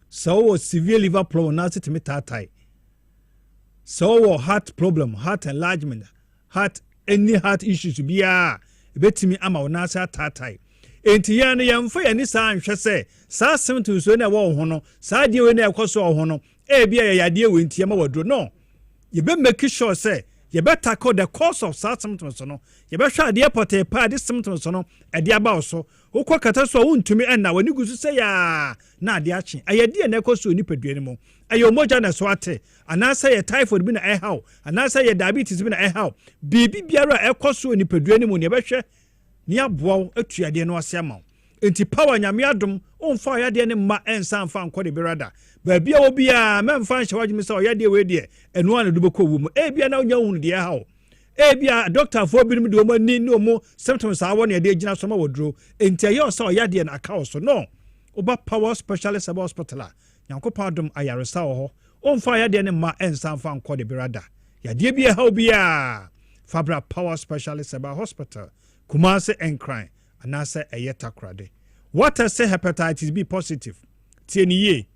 so severe liver problem na ase timi tata so heart problem heart enlargement heart any heart issues bia betimi ama wona asa tatai enti ya no yemfa ya ni sa anhwe se sa symptoms so na wo ho no sa de we na ekoso ho no e bia ya yade we enti ma wadro no ye be make sure say ye be tackle the cause of symptoms no ye be hwa de pote pa de symptoms no e de aba so ukwa kata so wuntumi enna wani gusu se ya na ade achi ayade na ekoso ni padue ni mo ayo moja na so ate anasa ye typhoid bi na how anasa ye diabetes bi na how bibi biara ekoso ni padue ni mo ne be hwe ni aboa atuade no ase ama enti power nyame adom onfa yade ne ma ensa mfa nko de berada ba bia wo bia memfa nhawagimi se oyade we de enu an do beko wo mu e bia na onya hunu de how e bia doctor fo bi mu de o ni no mo symptoms awo ne de gina so ma wodro enti ayo se oyade na aka so no oba Power Specialist About Hospital nyankopɔ adom ayaresa ho onfa yade ne ma ensa mfa nko de berada yade bia how bia Fabra Power Specialist About Hospital Kumase Enkran anase eyetakrade what I say hepatitis B positive tieniye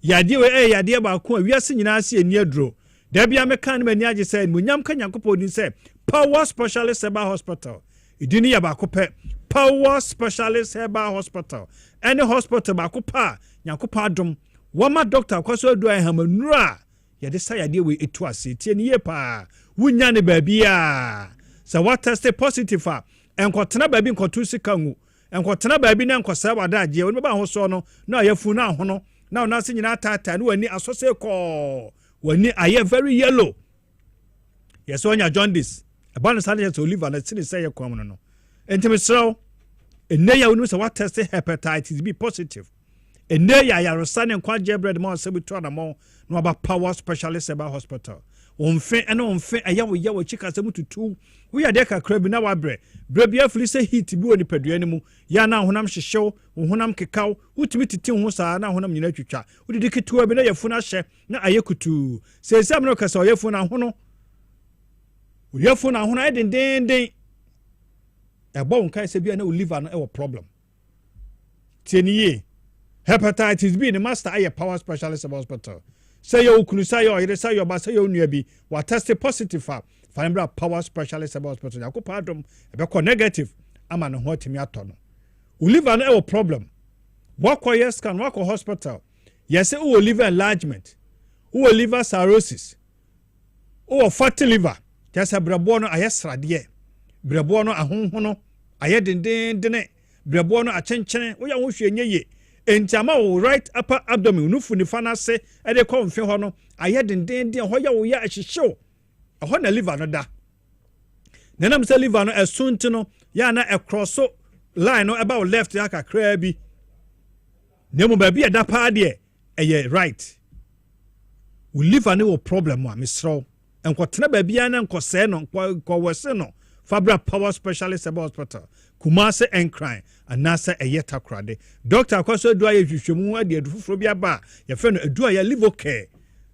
yade we yade ba ko wiase nyina ase eni adro da bia meka ne mani age say munyam ka nyankopɔ ni say Power Specialist About Hospital idini ya ba ko pe Power Specialist About Hospital any hospital ba ko pa nyankopɔ adom wama doctor kwaso adu ahamanura yade say yade we etu ase tieniye pa wunya ne ba bia so what test positive enkotena baabi nkotu sika ngu enkotena baabi na nkosa wadaje woni ba ho so no na ayafu na ho no na ona se nyina tata ne wani asose ko wani aye very yellow yes onya jaundice eba no sale to liver na sini say yakom no entimesraw enne ya woni so what test hepatitis B positive enne ya yarosa ne kwa jebred ma osebutu na mo no aba Power Specialist About Hospital onfe ene onfe ayawo yawo chika se mututu we ade kakra bi na wabre brebia fili se heat bi oni padua ni mu ya na honam hyehyew honam kekaw utimi titi ho saa na honam nyina twitwa udidi ketua bi na yafuna hye na ayekutu se se amno kasa yafuna hono edenden ebo nkai se bia na liver na e problem tieniye hepatitis B ni master aye Power Specialist About Hospital say you kunu say you ire say you ba say you nua bi wa test positive Fabra Power Specialist About Hospital yakopa adom ebe ko negative ama no ho timi ato no u liver no e problem wako yes scan wako hospital yes u liver enlargement u liver cirrhosis u fatty liver just brabo no ayesrade brabo no ahonhono ayedendendene brabo no achenchene wo ya wo hwe nyeye entiama wo right upper abdomen nufu ni fana se e de ko mfe ho no aye denden ho ya wo ya ahyehyew ho na liver no da nenam se liver no esunti no ya na e crosso line no about left ya kakra bi nemu ba bi e da pa de e right we liver no problem wa misro enkotena ba bia na nkose no ko wese no Fabra Power Specialist Hospital Kumase Encrine anasa eyeta krade Dr. Kwaso do aye hwehwemu ade adufufro bia ba ye fe no adu aye liver care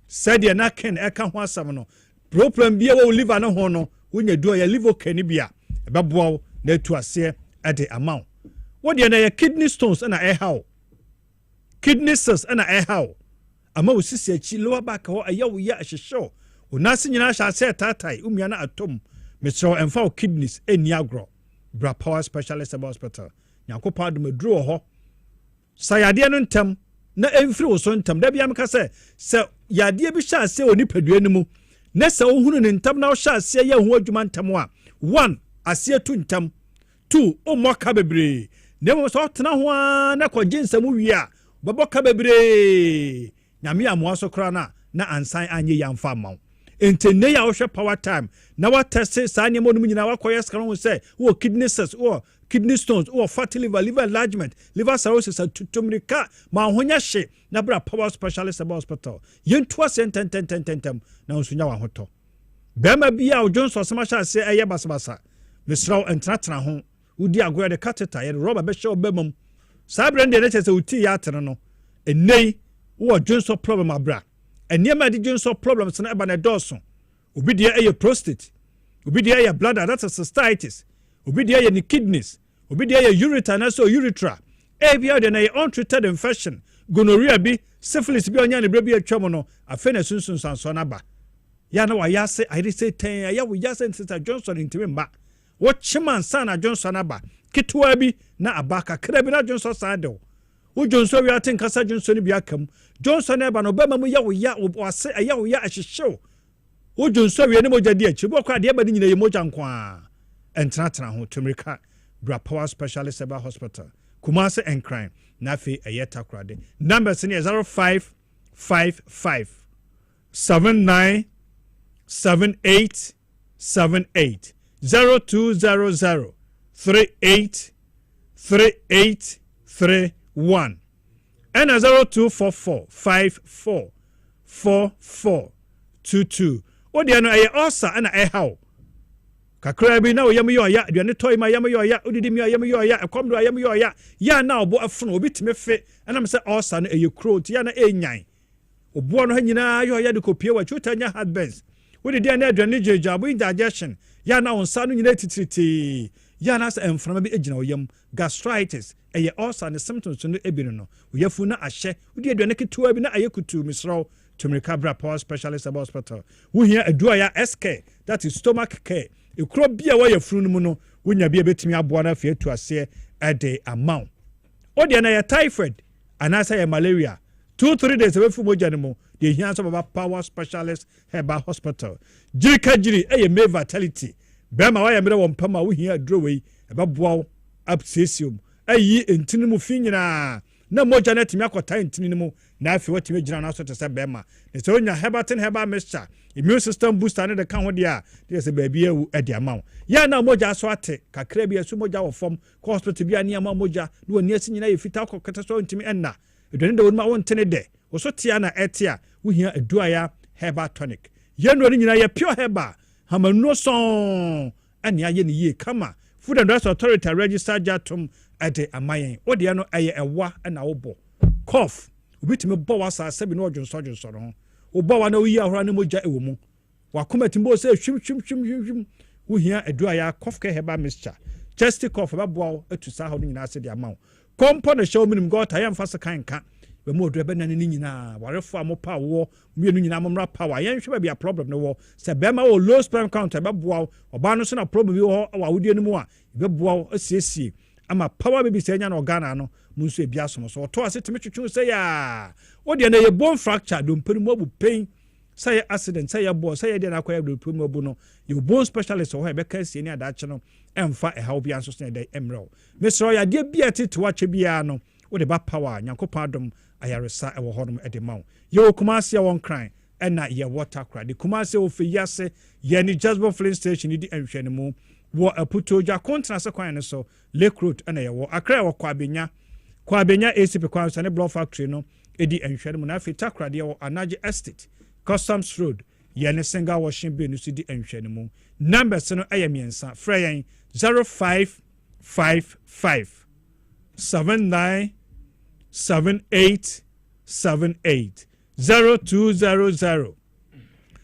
said ye na ken eka ho asam no problem bia wo liver no ho no wonya du aye liver care ni bia ebeboa na atu ase ade amount wo de na ye kidney stones na how kidney cells na how ama wo sisi achi lower back ho aye wo ya ahyehyew onase nyina hya ase tatai umia na atom Mr. Enfao kidneys eniagro bra Power Specialist Hospital nyakopa do medro ho sayade no ntem na emfiri wo so ntem da bia meka se yade bi sha ase oni padua ni mu na se ohunu ne ntem na wo sha ase ye ho adwuma ntem a 1 ase tu ntem 2 o moka bebre ne mo so tena ho na kɔgye nsɛm wi a bɛbɔ bebre nyame amoa so kra na ansan anye yamfa mawo entene ya wohwe power time na wa test sa nyemo no nyina wa koyes kan ho say wo kidney cells wo kidney stones wo fatty liver enlargement liver cirrhosis tutumrika ma honya hye na bra Power Specialist Hospital yentu asententem na onsunya wa hoto bema bia o Johnson smasha se eye basabasa mesraw entratra ho udi agoya de catheter ye rubber be show bemam sa brand de chese uti ya atere no enei wo Johnson problem abra eniema di Johnson problems na eba na doso obi de eye prostate obi de eye bladder that's a cystitis obi de eye ni kidneys obi de eye ureter na so urethra ebia de na untreated infection gonorrhea bi syphilis bi onya ne bra bi atwam no afa na sunsun sanso na ba ya na wa yase I say 10 ya wo yase sister Johnson intime mba wo chiman sana Johnson aba kitwa bi na abaka kra bi na Johnson sado wo Johnson wi atin kasa Johnson bi akam Johnson eba no bema mu ya wo ya wase ya wo ya ahyehyew wo Johnson wi ne moja di achi bo kwa de eba ni nyina ye moja nkwa entratra ho tumrika bra Power Specialist Hospital Kumase Encrine na fe ayeta krade numbers ni 0555 79 78 78 0200 38 38 31 and 0244 54 44 22 odi no aye osa ana how kakra bi na oyam yo ya aduane toy ma yam yo ya odidi mi yam yo ya ekomdo yam yo ya na obo afuno obi time fe ana me se osa no aye crot ya na enyan obo no hanyina yo ya de kopie wa chutanya heartburns odidi na aduane jejabo indigestion ya na onsa no nyina titiriti ya na se emframa bi egina oyam gastritis eye osa ne symptoms no ebinu no oyafu na ahye odi aduane ketua bi na ayekutu misraw tumrika bra Power Specialist Hospital wo hia adua ya SK that is stomach care ekro bia wa yafunu no mu no wonya bia betimi aboa na afia tu ase ade amount odi na ya typhoid anasa ya malaria 2-3 days away from moja mu de hia so baba Power Specialist Hospital jirika jiri eye me vitality bema wa ya mere won pama wo hia aduro wei eba boa absesium ayi entini mu finyina na moja na timi akota entini mu na afi watimi gina na so te se bema ne so nya herbal mixture immune system booster ne de kan ho dia de se ba bia wu ade amount ya na moja so ate kakra bia so moja wo fom ko hospital bia ne ama moja no woni asi nyina ye fita ko kata so ntimi enna edone de wonma won tene de wo so tia na etia wo hia aduaya herbal tonic ye no nyina ye pure herbal hamanu so ane aye ne ye kama Food and Drugs Authority register jatum ade amayen odi no aye ewa na wo cough obitime bo wasa sabi no odwonso no wo wa na oyi ahora ne moja ewo mu wakoma timbo se hwim wo hia adua ya cough care herbal mixture chest cough ba boa atusa ha no nyina ase de amaw kompo na show minim go ta yamfa se kanka be mo odre be na ne nyina warefo amopa wo mienu nyina amomra power yenhwe ba bia problem no wo se be ma wo low sperm count ba boa oba no so na problem bi wo wa wodie no mu a be boa asiesie ama power baby se nya na organa no munso ebia som so to ase teme twetwe se ya odi na ye bone fracture do mpani mu abu pain say accident say bo say de na akwaya do mpani mu abu no you bone specialist o ha be ka sie ni adache no emfa e ha obi anso se de emro mesro ya de bia tete wache bia no wo de ba power nyankopon adom ayaresa ewo honom e de ma wo ye Kumasi a won kran ena ye water cry de Kumasi o fe yase ye ni Jasper filling station di enhwene mu wo aputoja kontra se kwan ne so Lake Road ena ye wo Accra wo Kwabenya ACP kwan so ne block factory no edi enhwene mu na afi takra de wo Anaje Estate Customs Road ye ne single washing bay no so di enhwene mu numbers no ayemiensa freyen 0555 79 78 78 0200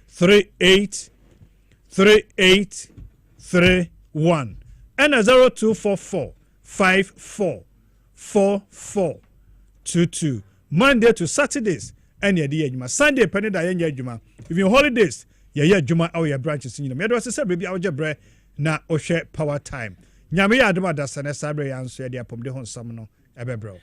38 38 31 and 0244 54 44 22 Monday to Saturdays and ye di Sunday penny da ye adwuma even holidays ye adwuma aw ye branches nyina me do se baby aw jebre na ohwe power time nyame ya adoma da sane sabre ya nso ye di apomde ho nsam no ebebro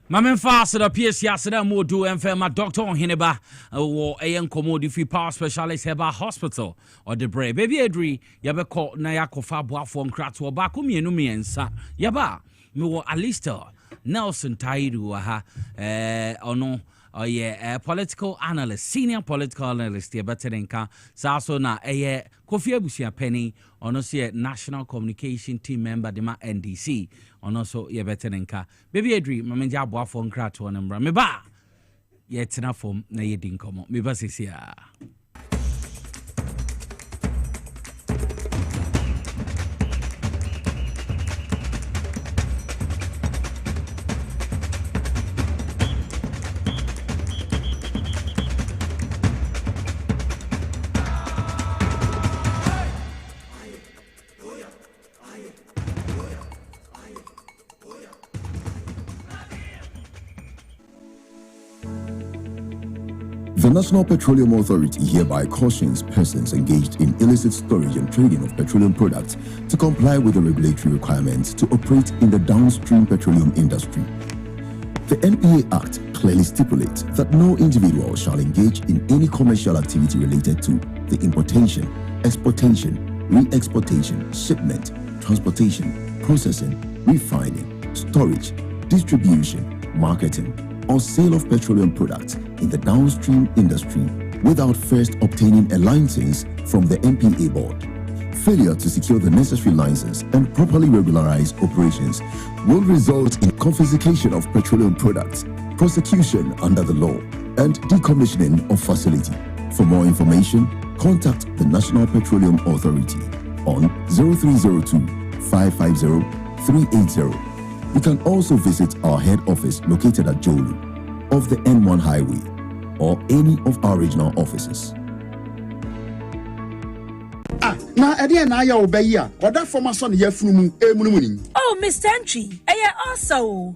Mamen fast the PS Yasada Modu and Fema Doctor Hineba or Ayan Commodi Free Power Specialist Heba Hospital or the Bray Baby Edri Yabako Nayako Fabwa from Kratwa Bakumi and Umiensa Yaba Mo Alistair Nelson Taidu or no. Oh yeah, political analyst, senior political analyst, Yabatenka, Saso na Kofi Abusia Penny, on also national communication team member, Dema NDC, on also Yabatenka. Baby Edri, Mamenja Boafon Krato and Mbra, Meba, yet enough for Nayedin Como, Mebasisia. The National Petroleum Authority hereby cautions persons engaged in illicit storage and trading of petroleum products to comply with the regulatory requirements to operate in the downstream petroleum industry. The NPA Act clearly stipulates that no individual shall engage in any commercial activity related to the importation, exportation, re-exportation, shipment, transportation, processing, refining, storage, distribution, marketing, or sale of petroleum products in the downstream industry without first obtaining a license from the NPA board. Failure to secure the necessary license and properly regularize operations will result in confiscation of petroleum products, prosecution under the law, and decommissioning of facility. For more information, contact the National Petroleum Authority on 0302 550 380. You can also visit our head office located at Jolu of the N1 Highway or any of our regional offices. Na ade na ya obeyi a oda forma so ne yafunu emunumuni. Oh Mr. Entry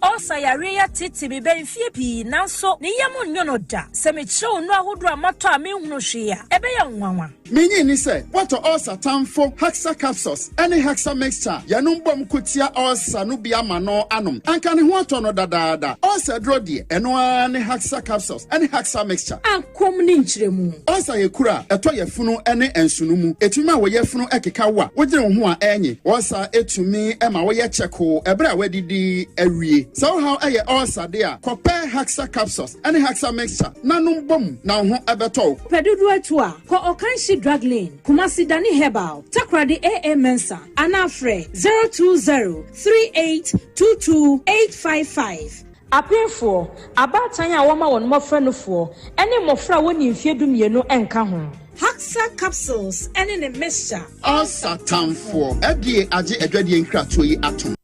also yare ya titi be benfie pi nanso ne yam nyono da se me chew no ahodo amato a me hunu hwe a ebe ya nwanwa. Menyi ni se what ulcer tamfo hexa capsules any hexa mixture yanum bom kotia ulcer no bia ma no anom anka ne ho ato no dadaada ulcer dro de eno ne hexa capsules any hexa mixture ankom ni nchiremu ulcer yekura eto yefunu ene ensunumu etuma wo yefunu ekeka wa wogire wo ho a enye ulcer etumi ema wo ye cheko ebra wadidi awie so how eye ulcer de a kope hexa capsules any hexa mixture nanum bom na ho ebeto pedudu atu a ko okanshi drug lane Kumasi Dani Herbal Takradi AA Mensa Anafre 02038228855 Apefo abatan ya woma won mofra no fo ene mofra woni mfie dumienu enka ho Haxa capsules ene ne mixture ulcer tamfo edie age adwadie nkrato yi atom.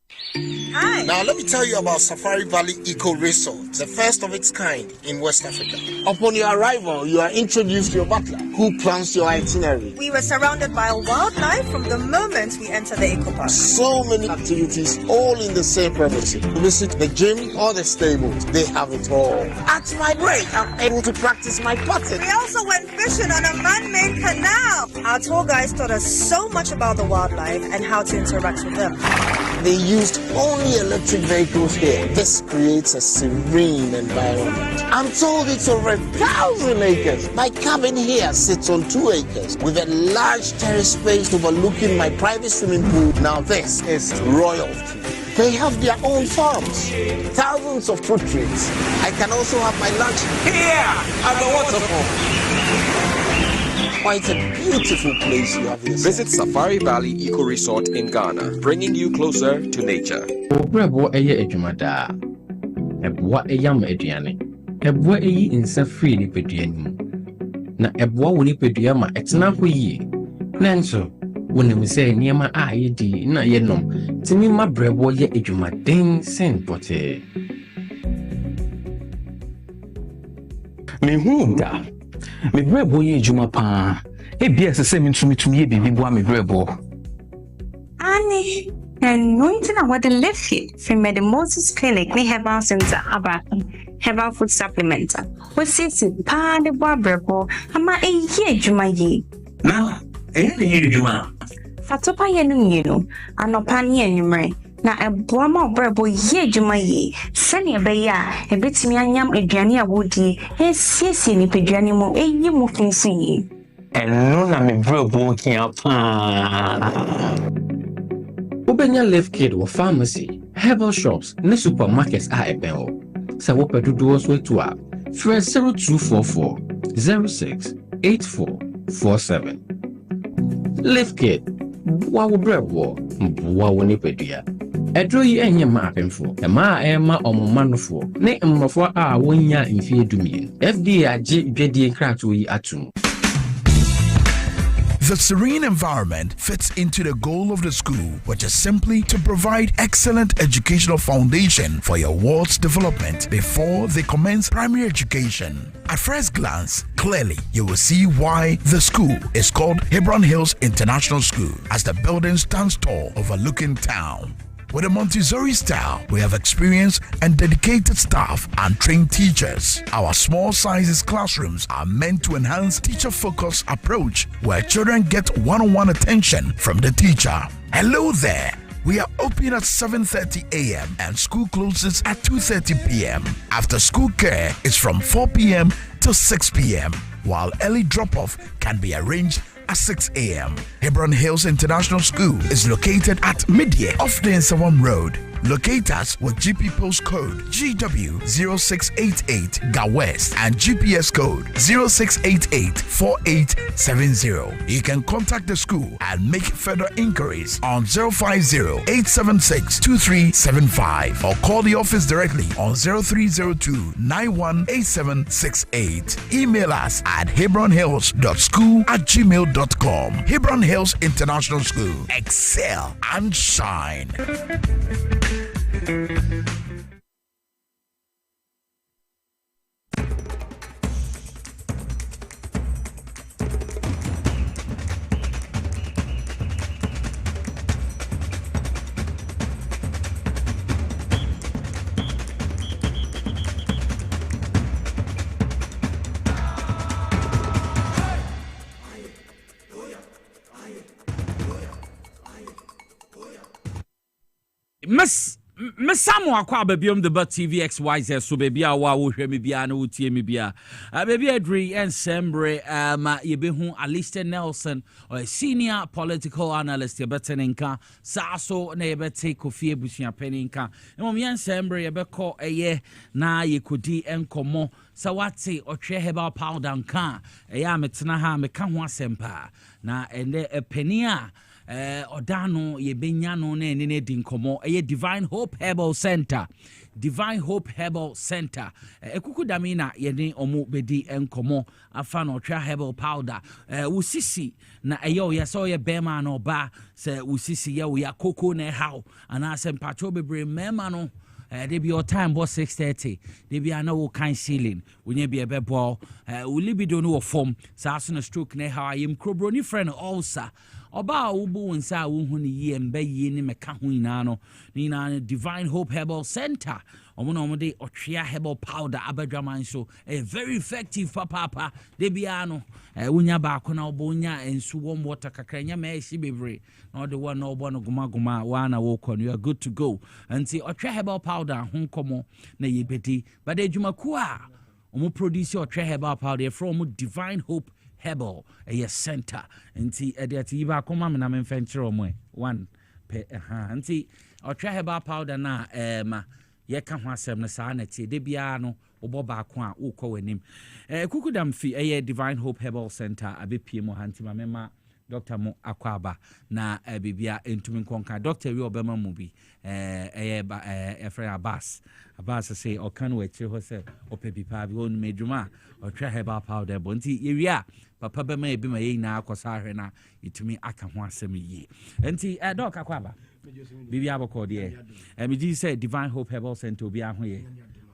Hi. Now let me tell you about Safari Valley Eco Resort, the first of its kind in West Africa. Upon your arrival, you are introduced to your butler, who plans your itinerary. We were surrounded by wildlife from the moment we entered the eco park. So many activities, all in the same premises. Visit the gym or the stables, they have it all. At my break, I'm able to practice my putting. We also went fishing on a man-made canal. Our tour guides taught us so much about the wildlife and how to interact with them. They used only electric vehicles here. This creates a serene environment. I'm told it's over 1,000 acres. My cabin here sits on 2 acres with a large terrace space overlooking my private swimming pool. Now this is royalty. They have their own farms, thousands of fruit trees. I can also have my lunch here at the waterfall. Quite a beautiful place you have here. Visit Safari Valley Eco Resort in Ghana, bringing you closer to nature. Obrebo eye ejumada. Ebwa eyam eduane. Ebwa eyi insa free ni peduane. Na ebwa woni pedua ma etena ho yi. Nanso wonim say niema a yedi na yenom. Timi ma brebo ye ejumaden sen pote. Me hu da. Me brebo ye ejuma pa. Ebia se me ntumi ye bibi bo me brebo. Ani, and nothing about the live here from the Moses Clinic near Herbal Center about Herbal Food Supplement. What says it? Pa the brebo. Ama e ye ejuma ye. Na, ye ejuma. Fatopa ye no, anopa ni enwumre. Na eboa ma obrebo ye ejuma ye. Sane be ya, ebetimi anyam aduane a wodi, esiesie ni peduane mo eyi mo finsi ye. Eno na me brebo kia pa. Obenya Live Kid or pharmacy, herbal shops, ne supermarkets a ebeo. Sa wo pedudo so to up. Fresh 0244 06 8447. Live Kid. Wa wo brebo, wa wo ni pedua. Edro yi enye ma apemfo. E ma ema omomanofo. Ne mmofo a wonya mfie dumie. FDA age dwedie krato yi atum. The serene environment fits into the goal of the school, which is simply to provide excellent educational foundation for your ward's development before they commence primary education. At first glance, clearly you will see why the school is called Hebron Hills International School, as the building stands tall overlooking town. With a Montessori style, we have experienced and dedicated staff and trained teachers. Our small sizes classrooms are meant to enhance teacher-focused approach where children get one-on-one attention from the teacher. Hello there. We are open at 7:30 a.m. and school closes at 2:30 p.m. After school care is from 4 p.m. to 6 p.m., while early drop-off can be arranged at 6 a.m. Hebron Hills International School is located at Midye off the Nsawam Road. Locate us with GP postcode GW0688 GA West and GPS code 06884870. You can contact the school and make further inquiries on 050-876-2375 or call the office directly on 0302-918768. Email us at hebronhills.school@gmail.com. Hebron Hills International School. Excel and shine. Miss Samuel Kwa Babium the But TV XYZ so baby a wa wo hwe me bia na wo tie me bia baby Adri and Sembre ye be hu Alistair Nelson or a senior political analyst ye betenenka saso na ye bete Kofi Ebusua peninka mom yan Sembre ye be call eye na ye kodi enkomo sawate otwe heba powder nka ya metena ha meka ho asempa na ene penia Odano ye benyano ne ne dinkomo eye Divine Hope Herbal Center ekuku damina ye ne omo bedi enkomo afa no twa herbal powder usisi na eyo ye so ye bema no ba se usisi ye wo ya koko na how ana se mpacho bebre mema no they be your time boss 6:30 they be ana wo kan ceiling wonye be bebo wo libido no form sa so na stroke na how ayem krobroni friend also Oba ubu nsa wo ni ye mba ye ni meka ho ina no ni na Divine Hope Herbal Center omo de otwea herbal powder abadwaman so very effective papa de bia no wonya ba ko na obonya ensu warm water kakranya ma eshi bebre na de one na obo no guma wa na wo ko you are good to go anti otwea herbal powder ho komo na ye bedi but adwumaku a omo produce otwea herbal powder from Divine Hope Herbal a center nti ediati ba koma me na me mfenkyere omo one pe anti ɔtwa herbal powder na ma yɛka ho asɛm no saa na tie de bia no wobɔ baako a wokɔ w'anim kukudam fi Divine Hope Herbal Center abɛpie mu hantima mema Dr. Mo Akwaba na bibia entumi nkonka Dr. Wi obema mu bi efre Abbas say okan we chire ho se opebi pa bi won medwuma otwa herbal powder bonti yewia papa bema ebi ma yina akosa ahwe na itumi aka ho asem yi enti Dr. Akwaba bibia bokɔ de me ji say Divine Hope Herbal Center obi ahoye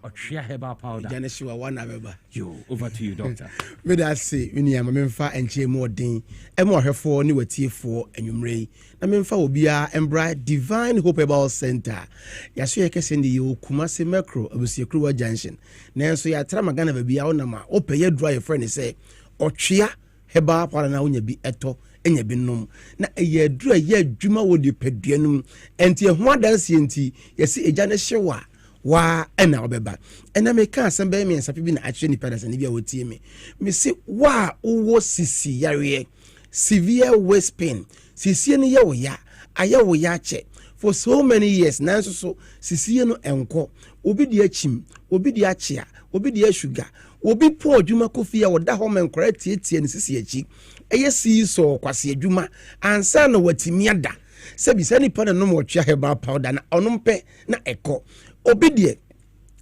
Otria herbal powder. Janeshiwa one abeba. Yo, over to you, doctor. Me that say, we am memfa enche more din. Emo hwefo ni watie for enwumrei. Na memfa obia embra Divine Hope Herbal Center. Yaso yekese ndi yo Kumasi Macro Abusiekruwa Junction. Na enso ya tra magana ba bia onama opeye dry friend say Otria herbal powder na wonya bi eto enya bi nom. Na eye dura ye adwuma wo de peduanum. Enti ho adanse enti yesi ejaneshiwa wa ena obeba ena me ka asem be me nsape bi na akye ni pedasa ni bia wotie me se wa wo sisi yare severe waist pain sisi ne ye wo ya aye wo ya che for so many years nanso so sisi no enko obi di achim obi di achia obi di sugar obi po adwuma kofi ya woda ho men kora tietie ne sisi achi eye si so kwase adwuma ansa na watimi ada sebi sani pa na no mo twa herbal powder na onompe na eko obidie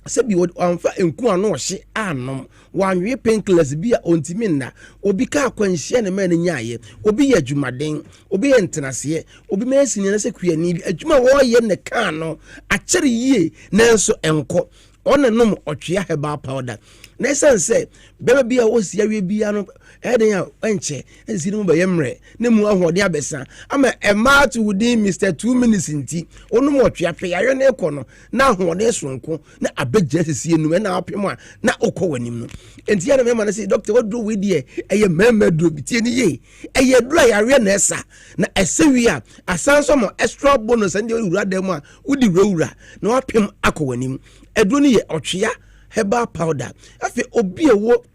sebi anfa enku ano hye anom wanwe painkillers bia ontimi na obi ka akwanhia ne man nyaaye obi ya dwumaden obi ye ntenase obi ma asini na sekuani adwuma wo ye ne ka no akyere yie nanso enko ona nom otwea herbal powder na sense beba bia wo sia we bia no eden ya enche ensini mu bayemre ne mu ahode abesa ama ema to within Mr 2 minutes nti onu mo otwea pe yayo na ekono na ahode sonko na abegye sisi enu na apem a na okọ wanim no enti ya na mema na say doctor wodro we die eye mema dro bitie ni ye eye dro yare na esa na esewi a asanso mo extra bonus ndi wura dem a wudi wura na apem akọ wanim edro ni ye otwea herbal powder afi obi ewo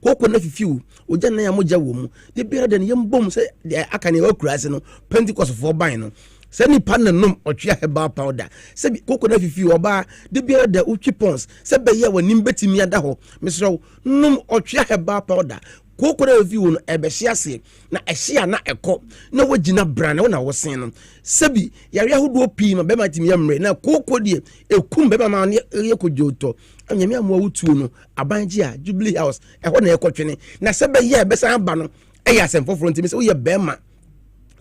koko na fifiu oja na ya moja wo mu de bere de yembom se aka ne wakurase no Pentecost for ban no se ni pan na nom otwea herbal powder se koko na fifiu oba de bere de utwi pons se be ye wanim betimi ada ho mesro nom otwea herbal powder koko na fifiu no ebehye ase na ehye na ekọ na wagina brand na wosen no sebi yare ahodo pii ma be matimi yamre na koko de ekum be ma ne yekojoto anyame amwa wutuo no abanji a Jubilee House eho na ekotwene na sebe ye besa aba no eya asemfoforo ntimi se wo ye bema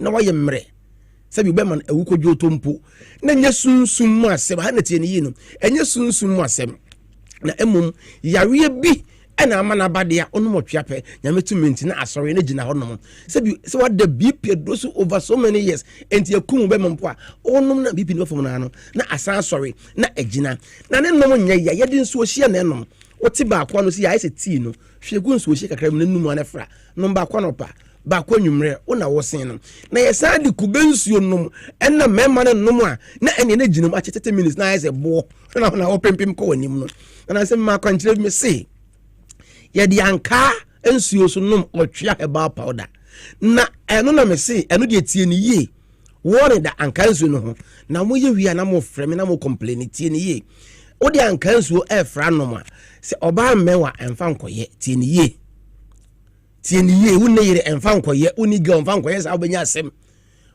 na wo ye mre sebi bema ewukojoto mpo na nya sunsum mu asem ha na tie ne yi no enye sunsum mu asem na emum yare bi ena ama na badia onu twape nyame tumenti na asori na gina honom se what the BP dosu over so many years enti akum be mpo a onum na BP no fom na no na asan asori na agina na ne nom nya ya yede nso ohia na enom oti ba akwa no si ya ise tea no hwegu nso ohia kakra mu nanu na fra no ba akwa no pa ba akwa nwumre ona wosen no na yesa de kubensuo nom ena mema na nom a na ene na ginam a 30 minutes na ise bo na opempem ko wanim no na se ma kwankyere me se yedi anka ensuo so nom otwea herbal powder na eno na me se eno de tie ni ye wore da anka ensuo no ho na mo ye wi na mo freme na mo complain tie ni ye o de anka ensuo e fra nom a se oba mewa emfa nkoye tie ni ye wonne yire emfa nkoye oni ga emfa nkoye sa obenya asem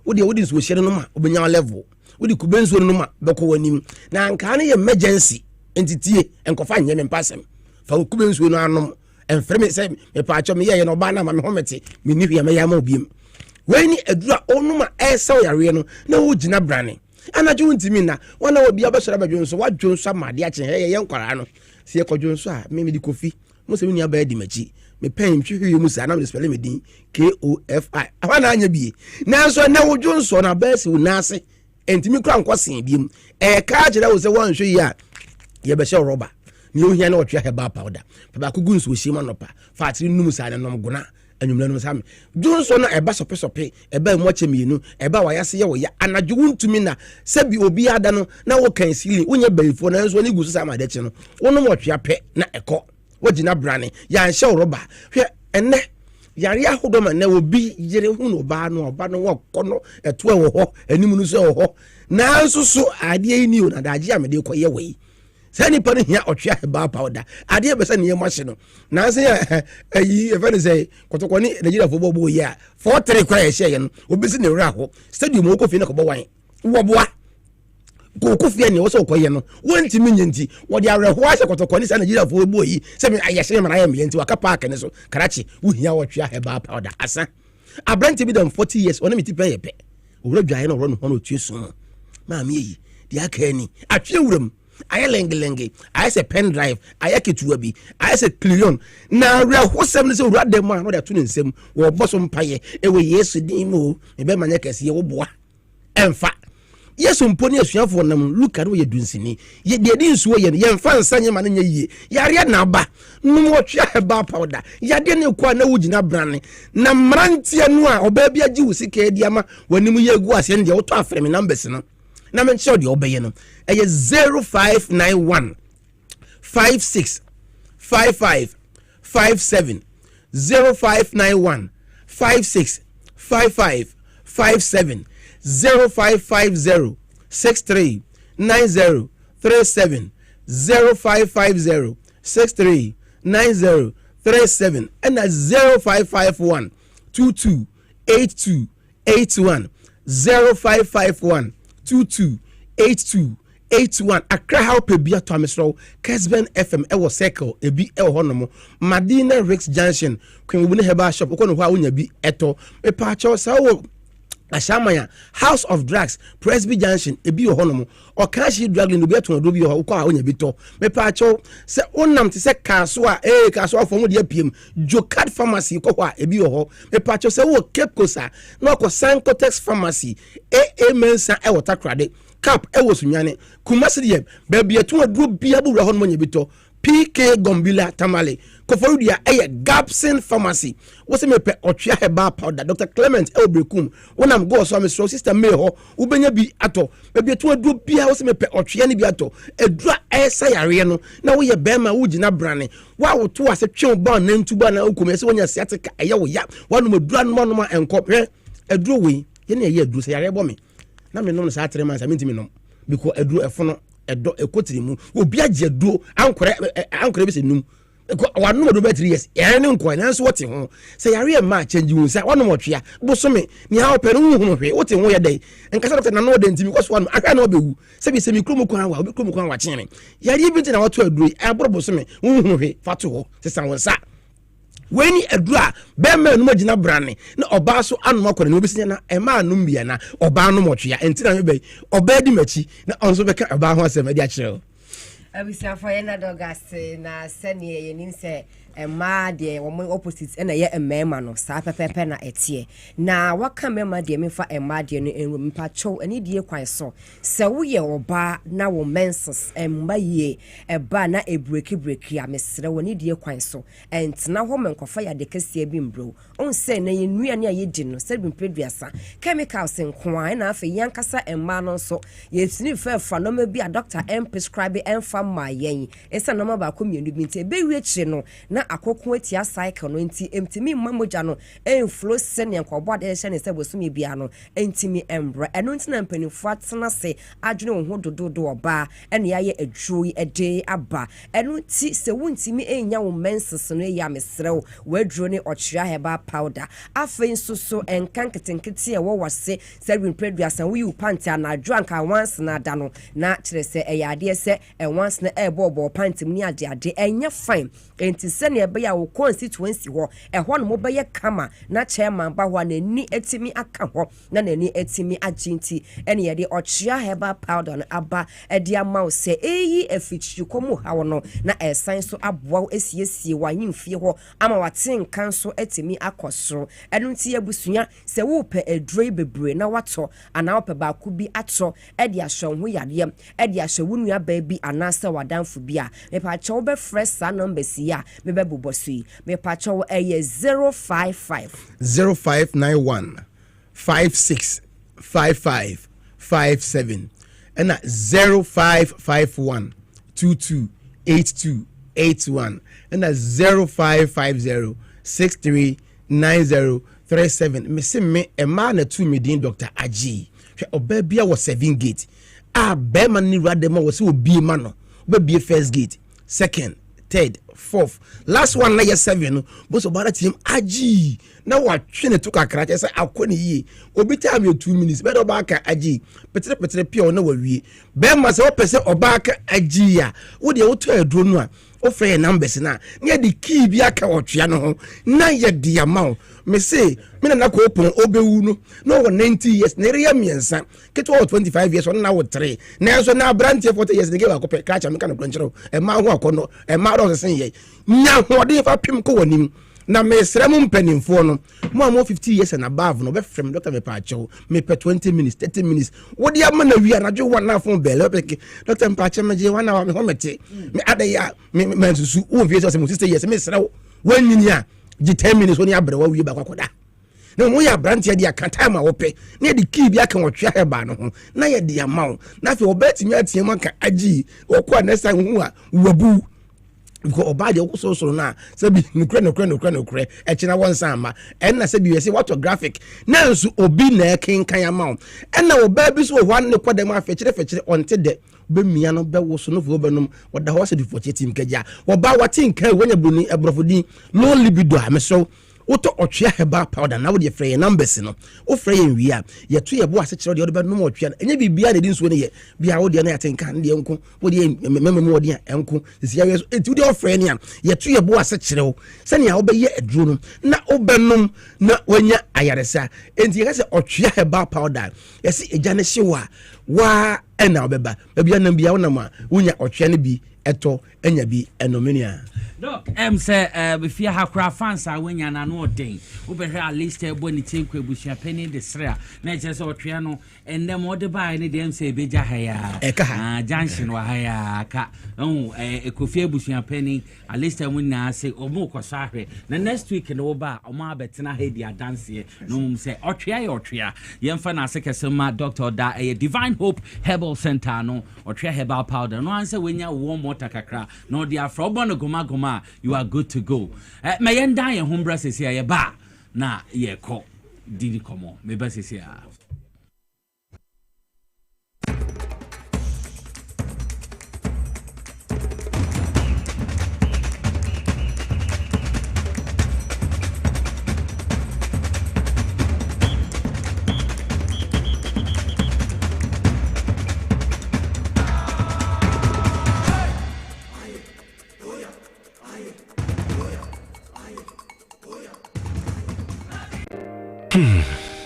o de wodi nsuo hye no ma obenya level wodi kubensuo no ma beko wanim na anka ne ye emergency entitie enkofa nye me mpasem fa kubensuo no anom enfreme say me pa acho me ye no ba na ma me homete me ni hia me ya ma obiem we ni adura onuma esa yare no na wo gina brane anajo ntimi na wana obi abasora badwonso wadwonso amade a che ye nkwara no se ye kodwonso a me di kofi mo se me ni aba di machi me pen twihwe mu sa na me spell me din KOFI awana anya bi na so na wo dwonso na ba se unase entimi kra nkosen biem ka agera wo se won hwe ya ye be she roba ni ohia na otwea herbal powder ba ko gunso ohima no pa fatiri num sa na nom gona anwumla no same dwonso na eba sope eba moche mienu eba wayase ye wo ya anadwo wuntumi na sebi obi ada no na wo kan sili wonye bayifo na nso ni gusu sa ma dache no wonom otwea pe na eko wagina brane ya nhye roba hwe enne yare ahodo ma na obi yere hu no ba no wokɔ no ɛto ɛwɔ hɔ anim no so ɛwɔ hɔ nanso so adeɛ ni o na daagye amede kɔ yɛ wei sɛ nipa no hia ɔtwea heba powder adeɛ bɛsɛ ne yɛma hye no nanso ayi ɛfɛ ne sɛ kɔtɔkɔ ne Nigeria fo bɔbɔ yi a 4-3 kora yɛhyɛ yɛ no obisi ne wura hɔ stadium wɔ kɔfie na kɔbɔ wan wɔboa kɔfie ne wɔsɛ ɔkɔyɛ no wɔntimi nyenti wɔde awerɛho ahyɛ kɔtɔkɔ ne sɛ Nigeria fo bɔbɔ yi sɛ me ayɛhyɛ mana ayɛ mmiɛnti waka park ne so Karachi wohia ɔtwea heba powder asa abrante bi dam 40 years ɔne meti pɛ yɛ pɛ owura dwae na ɔrɔ no hɔ no otue so maame yi de aka ni atwe wuram ayɛ lenge ayɛ sɛ pen drive ayɛ ketewa bi ayɛ sɛ cleon na awurahosɛm no sɛ owura dɛm a na ɔde ato ne nsɛm wɔbɔ so mpayɛ ɛwɔ Yesu din mu ɛbɛma nyɛ kɛseɛ woboa ɛmfa Yesu mpo ne asuafoɔ nam Luka no yɛ dunsini yɛ deɛ di nsuo yɛ no yɛmfa nsa nyɛ ma no nyɛ yie yareɛ na aba nom wɔtwea heba powder yadeɛ ne kɔ a na wogyina brane na mmeranteɛ no a ɔbaa bi agye wo sika adi ama w'anim yɛ gu aseɛ no deɛ wotɔ afrɛ me numbers no na menkyerɛ deɛ ɔbɛyɛ no ɛyɛ 0591 56 55 57 0591 56 55 57 0550 63 90 37 0550 63 90 37 and 0551 22 82 81 0551 22 82 81 Accra how pe bia to amesro Kesben FM e wo circle e bi e ho no mo Madina Rex Junction kwen wo ne heba shop ko no ho a wonya bi eto me pa cho sa wo Ashamaya House of Drugs Presby Junction e bi ho no mo o kashi drug no bi eto do bi ho ko a wonya bi to me pa cho se onam te se kaso a kaso afo mo de apiem Jokad Pharmacy ko ho a e bi ho me pa cho se wo Cape Coast no ko Sankotex Pharmacy Mensa e wo takrade cap e wo sunyane Kumasi de baby eto aduro bia bu wura ho no nya bi to PK Gombila Tamale Koforudia Gabson Pharmacy wose me pe otwea heba powder Dr. Clement Elbrekum wonam go so amesro sister me ho ubenya bi ato baby eto aduro bia wose me pe otwea ne bi ato edura esa yare no na wo ye bema wo gina brane wa wo to ase twen ba na ntuba na okum ese wonya siatika eye wo ya wanu modura no ma enkopre eduro we ye na ye eduro se yare bo me na me no sa 3 months amintimi no because eduro efono edo ekotiri mu obi agye do ankore be se num wanu do be 3 years e ne nko na so wote ho se yare ma change hu se wanu motwea bosome ni ha ope no hu hwe wote ho ye dai enkasa do na no de ntimi because wanu ahwa na obewu se bi se mi kromo kwan wa obi kromo kwan wa kyene yare bi nti na wato aduro abro bosome hu hwe fato ho se san wonsa weni adura be ma no magina brane na oba so anu akore na obisi na e ma anu mbia na oba anu motwea enti na me be oba di machi na onso be ka oba ho asem adi a kyerɛ abisa for na dogase na sene ye nim se ma de wo opposite na ye emema no sa pepepe na etie na waka mema de mefa ma de no enwumpa chow ani die kwan so se wo ye oba na wo menses emba ye eba na ebreki a mesre wo ni die kwan so entna ho menkofa ya de kase bi mbro on se na ye nuane a ye di no se bi mpeduasa chemicals nkoa na afa yankasa emma no so ye tini fa no ma bi a doctor prescribe emfa ma yen esa no ma ba ko mienu bi nte be wi chi no na akoko atia cycle no nti emtimi mamoja no enflow sene nkobo ade hye ne se bosumi bia no entimi embra eno nti na mpanifo atena se adwene ho dododo oba ene yaye adwoi ede aba eno nti se wontimi enya wo menses no ya mesrew wadro ne ochia heba powder afen so enkanketenkete e wo wase serving producer wi upante anadwo anka once na da no na kire se eyade se once na ebobo pantim ni ade enya fine enti se ne be ya wo constituency ho ho no be ye kama na chairman ba ho na ni etimi aka ho na ni etimi aginti ene ye de ochia heba powder no aba e de ama se eyi afichi komu ha wo no na esan so aboa esiesie wanyimfie ho ama waten kan so etimi akosoro enu nti abusunya se wo pe edrei bebre na wato ana wo pe ba ku bi ato e de ahwe ho yade e de ahwe wonu aba bi anase wadanfo bi a me pa che wo be fresh sa number si a me be bobosu me pa che wo eye 055 0591 56 55 57 and 0551 22 82 81 and 0550 63 9037 me se me a man a 2 million Dr. Aji Obebia was 7 gate Bema ni radema was so be mano be first gate second third fourth last one na 7 both about team Aji na wa twene to kakra che say akoni yi obi time you 2 minutes be do ba ka Aji petre pia na wa wie Bema se o pese obaka Aji ya wo de wo to aduro no a offer numbers na near the key bi aka otwea no ho na ye de amount me say me na ko opon obewu no 90 years na area miensa keto 25 years on na wo 3 na so na branch 40 years ne ge ba ko pe kacha me kan kronchero e ma ho akono e ma do sen ye nya ho de fa pim ko wanim na me srem mpanimfo no mo 50 years and above no be frem doctor me pa acho me pe 20 minutes 30 minutes wo de am na wi anajo one na phone bell be doctor me pa acho me je one hour me ho mete me adaya me mansusu wo fi so me 60 years me srem wanyini a ji 10 minutes woni abrewa wi ba kwakoda na mo ya branch ya dia kan time a wo pe na de key bi aka wotwe heba no ho na ye de amount na fe obeti mi atie mo ka Aji wo kwa next time hu a wabu ko obade wo so na sabi nukre e china won sama en na sabi we say what graphic na nso obi na kenkan amount en na obabi so ho an ne kodam afechire onte de be mia no be wo so no fo benum wada ho se di foche team kaja wo ba watin kan wonya broni ebrofodi no libido ameso woto otwea heba powder na wo de frey numbers no wo frey wi a ye to ye bo ase kire de be no otwea enye bibia de nso ne ye bia wo de na yatenka de enko wo de memem wo de enko sia ye enti wo de frey ne a ye to ye bo ase kire wo se ne a wo be ye aduro no na wo benum na wanya ayaresa enti ye se otwea heba powder ye se eja ne hyewa wa ena obeba bia na bia wo na ma wonya otwea ne bi eto enya bi enomenia look say if you have craft fans are when you no den we be at least boni tenko ebusia penny de srea na je say otwea no and them all the buy ni dem say beja haya junction wa haya ka ekofi ebusia penny at least when na say omo kwaso ahwe na next week no ba omo abetena he dia dance no say otwea yemfa na sekesema Dr. Da Divine Hope Herbal Center no otwea herbal powder no answer when you warm water kakra no dia frobon goma you are good to go. Me yenda ye hombra sesi ye ba na ye ko didi komo me ba sesi ya.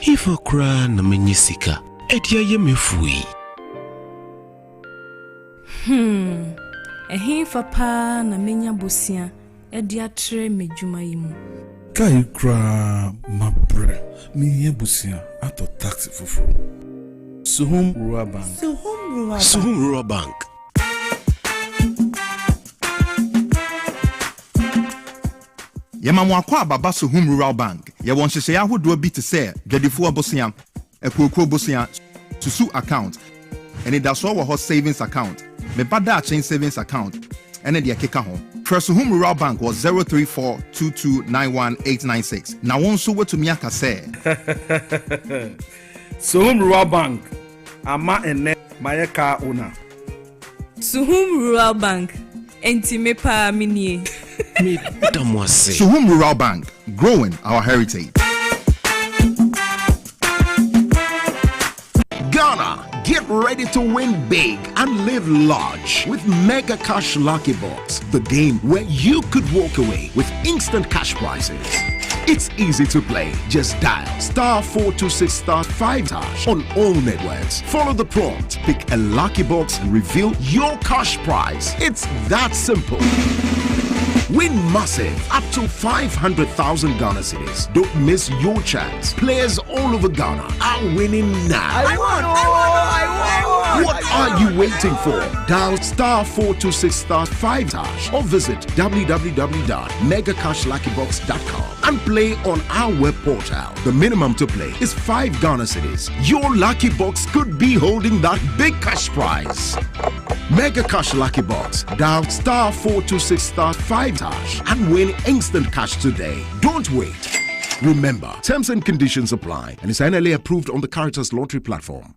If I cry na menyisika, edia ye mefui. Ehinfa pa na menya bosia, edia tre medwuma yimu. Kai cry mabre, me busia ato taxi fufu. Suhum Rural Bank. Suhum Rural Bank. Yemamwa kwa baba Suhum Rural Bank. Ye won hye ya hodo bi te se dwadefo abosia, ekoko bosia, susu account. Ene da so wo savings account. Me bada chain savings account. Ene de keka ho. Suhum Rural Bank was 03422919896. Na won so wetumi aka se. Suhum Rural Bank. Ama ene mayeka ona. Suhum Rural Bank. Enti me pa minie. Suhum Rural Bank, growing our heritage. Ghana, get ready to win big and live large with Mega Cash Lucky Box, the game where you could walk away with instant cash prizes. It's easy to play. Just dial *426*5# on all networks. Follow the prompt, pick a lucky box and reveal your cash prize. It's that simple. Win massive, up to 500,000 Ghana cedis. Don't miss your chance. Players all over Ghana are winning now. I won! What are you waiting for? Dial *426*5# or visit www.megacashluckybox.com and play on our web portal. The minimum to play is 5 Ghana cedis. Your lucky box could be holding that big cash prize. Mega Cash Lucky Box. Dial *426*5# and win instant cash today. Don't wait. Remember, terms and conditions apply and is NLA approved on the Caritas Lottery platform.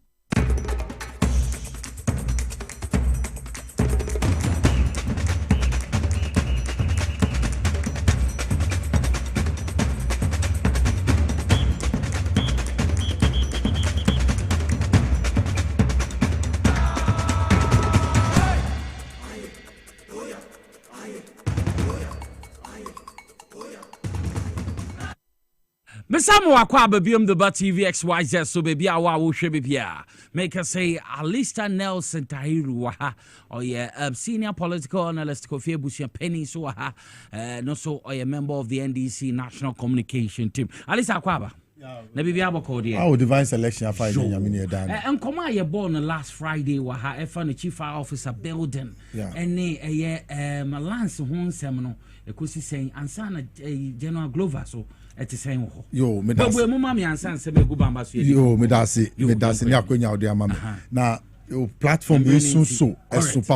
Mesamo akwa babium the Bat TV XYZ so baby awa wo hwe bibia. Make us say Alista Nelson Tahiru wa or senior political analyst Kofi Ebusia Penny so no so or member of the NDC National Communication Team. Alista akwaba. Na bibia aboko de. Our divine selection afa nyamini edan. And come on, you born last Friday wa ha the chief fire officer building. And Lance Honsem no ekosi saying ansana General Glover so Yo, me that's ni akonya odi amame. Na your platform is so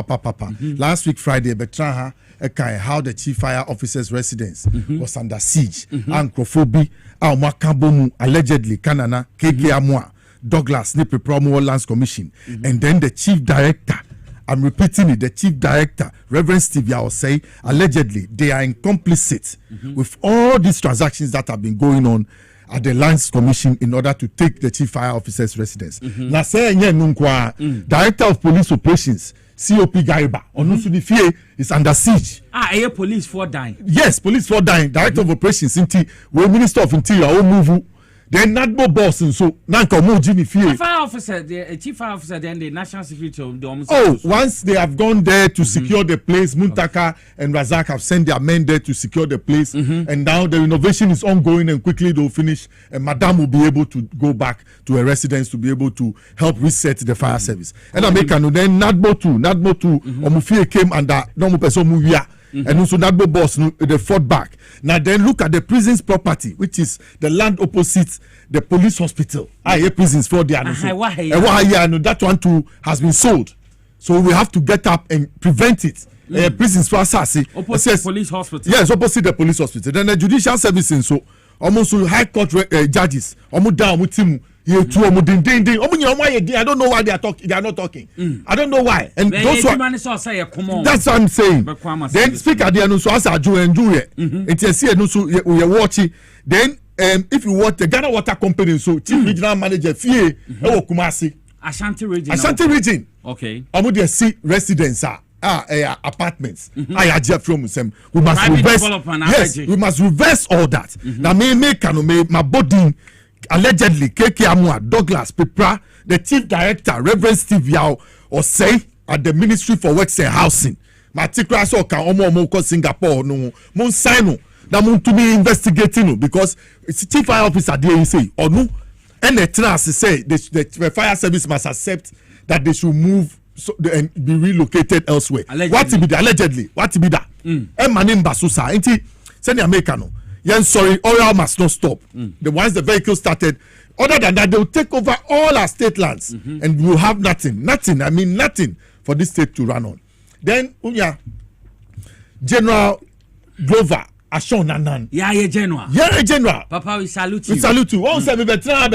papa. Last week Friday betra ha how the chief fire officer's residence was under siege. Ankrofobi Makambomu allegedly Kanana KK Amwa Douglas Nipe Promo Lands Commission and then the chief director, I'm repeating it, the chief director, Reverend Steve Yao say, allegedly, they are complicit with all these transactions that have been going on at the Lands Commission in order to take the chief fire officer's residence. Now, say, Director of Police Operations, COP Gaiba, Onusudifie is under siege. Police for dying. Yes, police for dying. Director of Operations, Minister of Interior, move. Then Nadbo boss and so Nanka Mojini Fie. Fire officer, the chief fire officer, then the national security of the once they have gone there to secure the place, Muntaka and Razak have sent their men there to secure the place, and now the renovation is ongoing and quickly they'll finish. And Madame will be able to go back to her residence to be able to help reset the fire service. And American then Nadbo 2, Omufie came under normal person Muvia. And also Nadbo boss they fought back. Now then look at the prison's property, which is the land opposite the police hospital. Prisons for the that one too has been sold. So we have to get up and prevent it. Prisons for Assassi. Opposite the police hospital. Yes, opposite the police hospital. Then the judicial services so almost high court judges. I don't know why they are talking. They are not talking. I don't know why. And those that's what I'm saying. Then speaker they are so as I do enjoy it. We watch it. Then if you watch the Ghana Water Company, so chief regional manager Fie Kumasi. Ashanti region. Okay. Amudia see residents apartments. We must reverse. We must reverse all that. Now me my body. Allegedly, KK Amwa, Douglas Pipra, the chief director, Reverend Steve Yao, or say at the Ministry for Works and Housing. Matikra so can omo Singapore no mon sign that mun to be investigating because it's chief fire officer there say or no and the trans say the fire service must accept that they should move and be relocated elsewhere. Allegedly. What to be that? Manim Basusa, ain't he? Send the Americano. Yes, sorry, oil must not stop. Once the vehicle started, other than that, they will take over all our state lands and we'll have nothing for this state to run on. Then, General Glover, Ashon Nanan. General. Papa, we salute you. We salute you. One say we veteran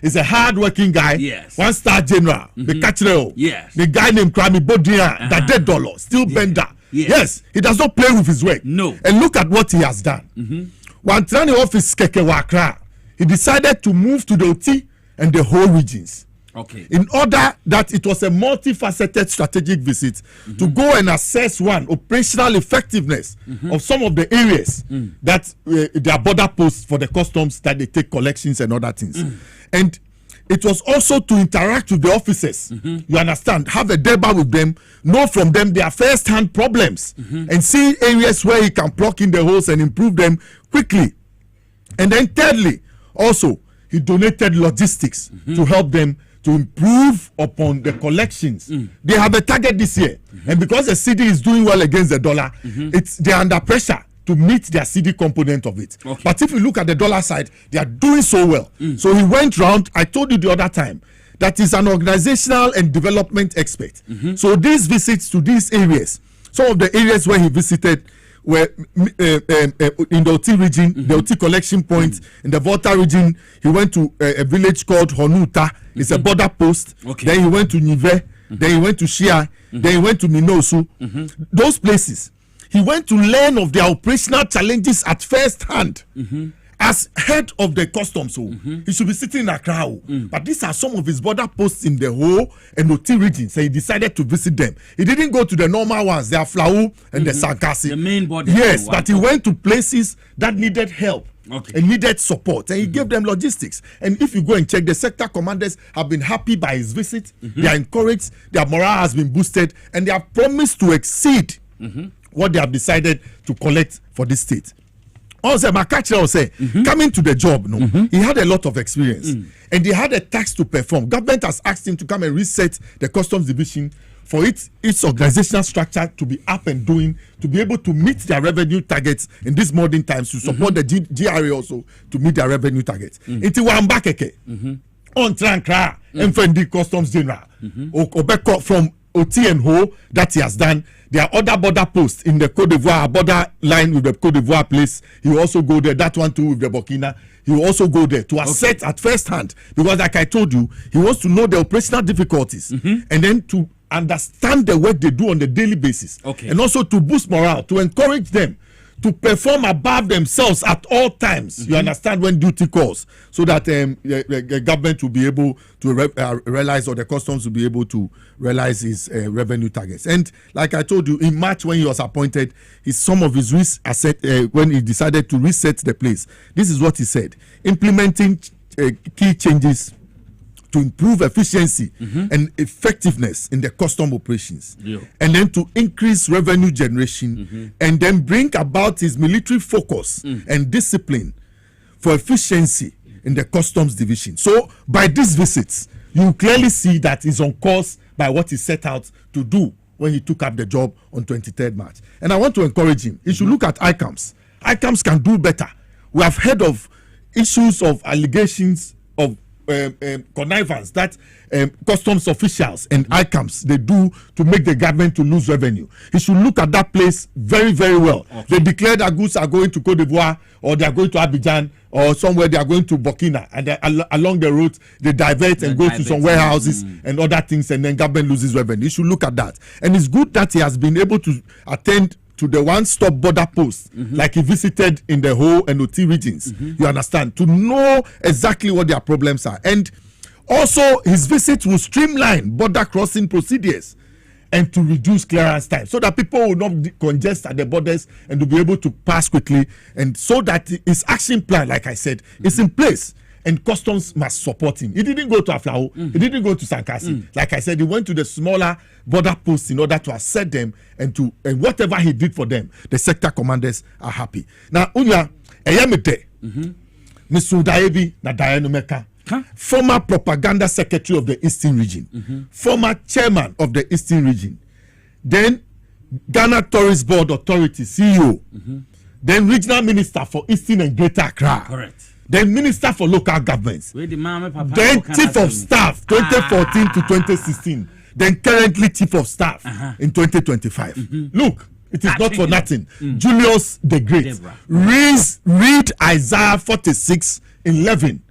is a hard-working guy. Yes. One-star general. The catcher. Yes. The guy named Kwame Bodia, that dead dollar, still bender. Yes, he does not play with his work. No. And look at what he has done. When Trani office Keke Wakra, he decided to move to the OT and the whole regions. Okay. In order that it was a multifaceted strategic visit to go and assess operational effectiveness of some of the areas that their border posts for the customs that they take collections and other things. And it was also to interact with the officers. You understand? Have a debate with them, know from them their first-hand problems, and see areas where he can plug in the holes and improve them quickly. And then thirdly, also, he donated logistics to help them to improve upon the collections. They have a target this year. And because the city is doing well against the dollar, they're under pressure to meet their CD component of it. Okay. But if you look at the dollar side, they are doing so well. So he went round, I told you the other time, that is an organizational and development expert. So these visits to these areas, some of the areas where he visited were in the Oti region, the Oti collection point. In the Volta region, he went to a village called Honuta. It's a border post. Then he went to Nive. Then he went to Shia. Then he went to Minosu. Those places. He went to learn of their operational challenges at first hand. As head of the customs, he should be sitting in Accra. But these are some of his border posts in the whole and Oti region. So he decided to visit them. He didn't go to the normal ones. They are Flau and the Sankasi. The main border. Yes, but he went to places that needed help. And needed support, and he gave them logistics. And if you go and check, the sector commanders have been happy by his visit. They are encouraged, their morale has been boosted, and they have promised to exceed what they have decided to collect for this state. Also, Makachi say, coming to the job, he had a lot of experience, and they had a task to perform. Government has asked him to come and reset the customs division for its organizational structure to be up and doing, to be able to meet their revenue targets in these modern times, to support the GRA also to meet their revenue targets. Into one back on Trankra, MFND Customs General, Obeko from Oti and Ho that he has done. There are other border posts in the Côte d'Ivoire, border line with the Côte d'Ivoire place. He will also go there, that one too with the Burkina. He will also go there to assess at first hand, because like I told you, he wants to know the operational difficulties and then to understand the work they do on a daily basis, and also to boost morale, to encourage them to perform above themselves at all times. You understand, when duty calls, so that the government will be able to realize, or the customs will be able to realize his revenue targets. And like I told you, in March when he was appointed, some of his when he decided to reset the place, this is what he said: implementing key changes to improve efficiency and effectiveness in the custom operations, and then to increase revenue generation, and then bring about his military focus and discipline for efficiency in the customs division. So by these visits, you clearly see that he's on course by what he set out to do when he took up the job on 23rd March. And I want to encourage him. He should look at ICAMS. ICAMS can do better. We have heard of issues of allegations of connivance that customs officials and ICAMS they do to make the government to lose revenue. He should look at that place very, very well. They declare that goods are going to Côte d'Ivoire, or they are going to Abidjan, or somewhere they are going to Burkina, and along the route they divert and go to some warehouses and other things, and then government loses revenue. He should look at that. And it's good that he has been able to attend to the one-stop border post, like he visited in the whole NOT regions, you understand, to know exactly what their problems are. And also, his visit will streamline border crossing procedures and to reduce clearance time, so that people will not congest at the borders and to be able to pass quickly, and so that his action plan, like I said, is in place. And customs must support him. He didn't go to Aflao. He didn't go to Sankasi. Like I said, he went to the smaller border posts in order to assert them, and whatever he did for them, the sector commanders are happy. Now, Unya, Eyamete, Mr. Daebi na Dayanumeka, former propaganda secretary of the Eastern Region, former chairman of the Eastern Region, then Ghana Tourist Board Authority CEO, then regional minister for Eastern and Greater Accra. Correct. Then Minister for Local Governments, then Chief of Staff 2014 to 2016, then currently Chief of Staff in 2025. Look, it is not for nothing. Julius the Great. Read Isaiah 46:11.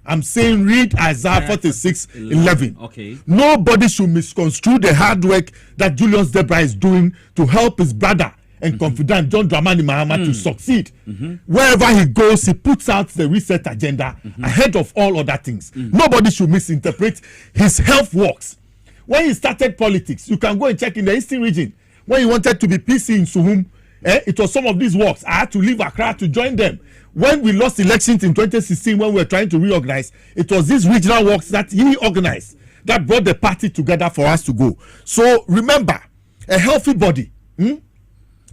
I'm saying read Isaiah 46:11. Nobody should misconstrue the hard work that Julius Debra is doing to help his brother and confidant John Dramani Mahama to succeed. Wherever he goes, he puts out the reset agenda ahead of all other things. Nobody should misinterpret his health works. When he started politics, you can go and check in the Eastern Region. When he wanted to be PC in Suhum, it was some of these works. I had to leave Accra to join them. When we lost elections in 2016, when we were trying to reorganize, it was these regional works that he organized that brought the party together for us to go. So remember, a healthy body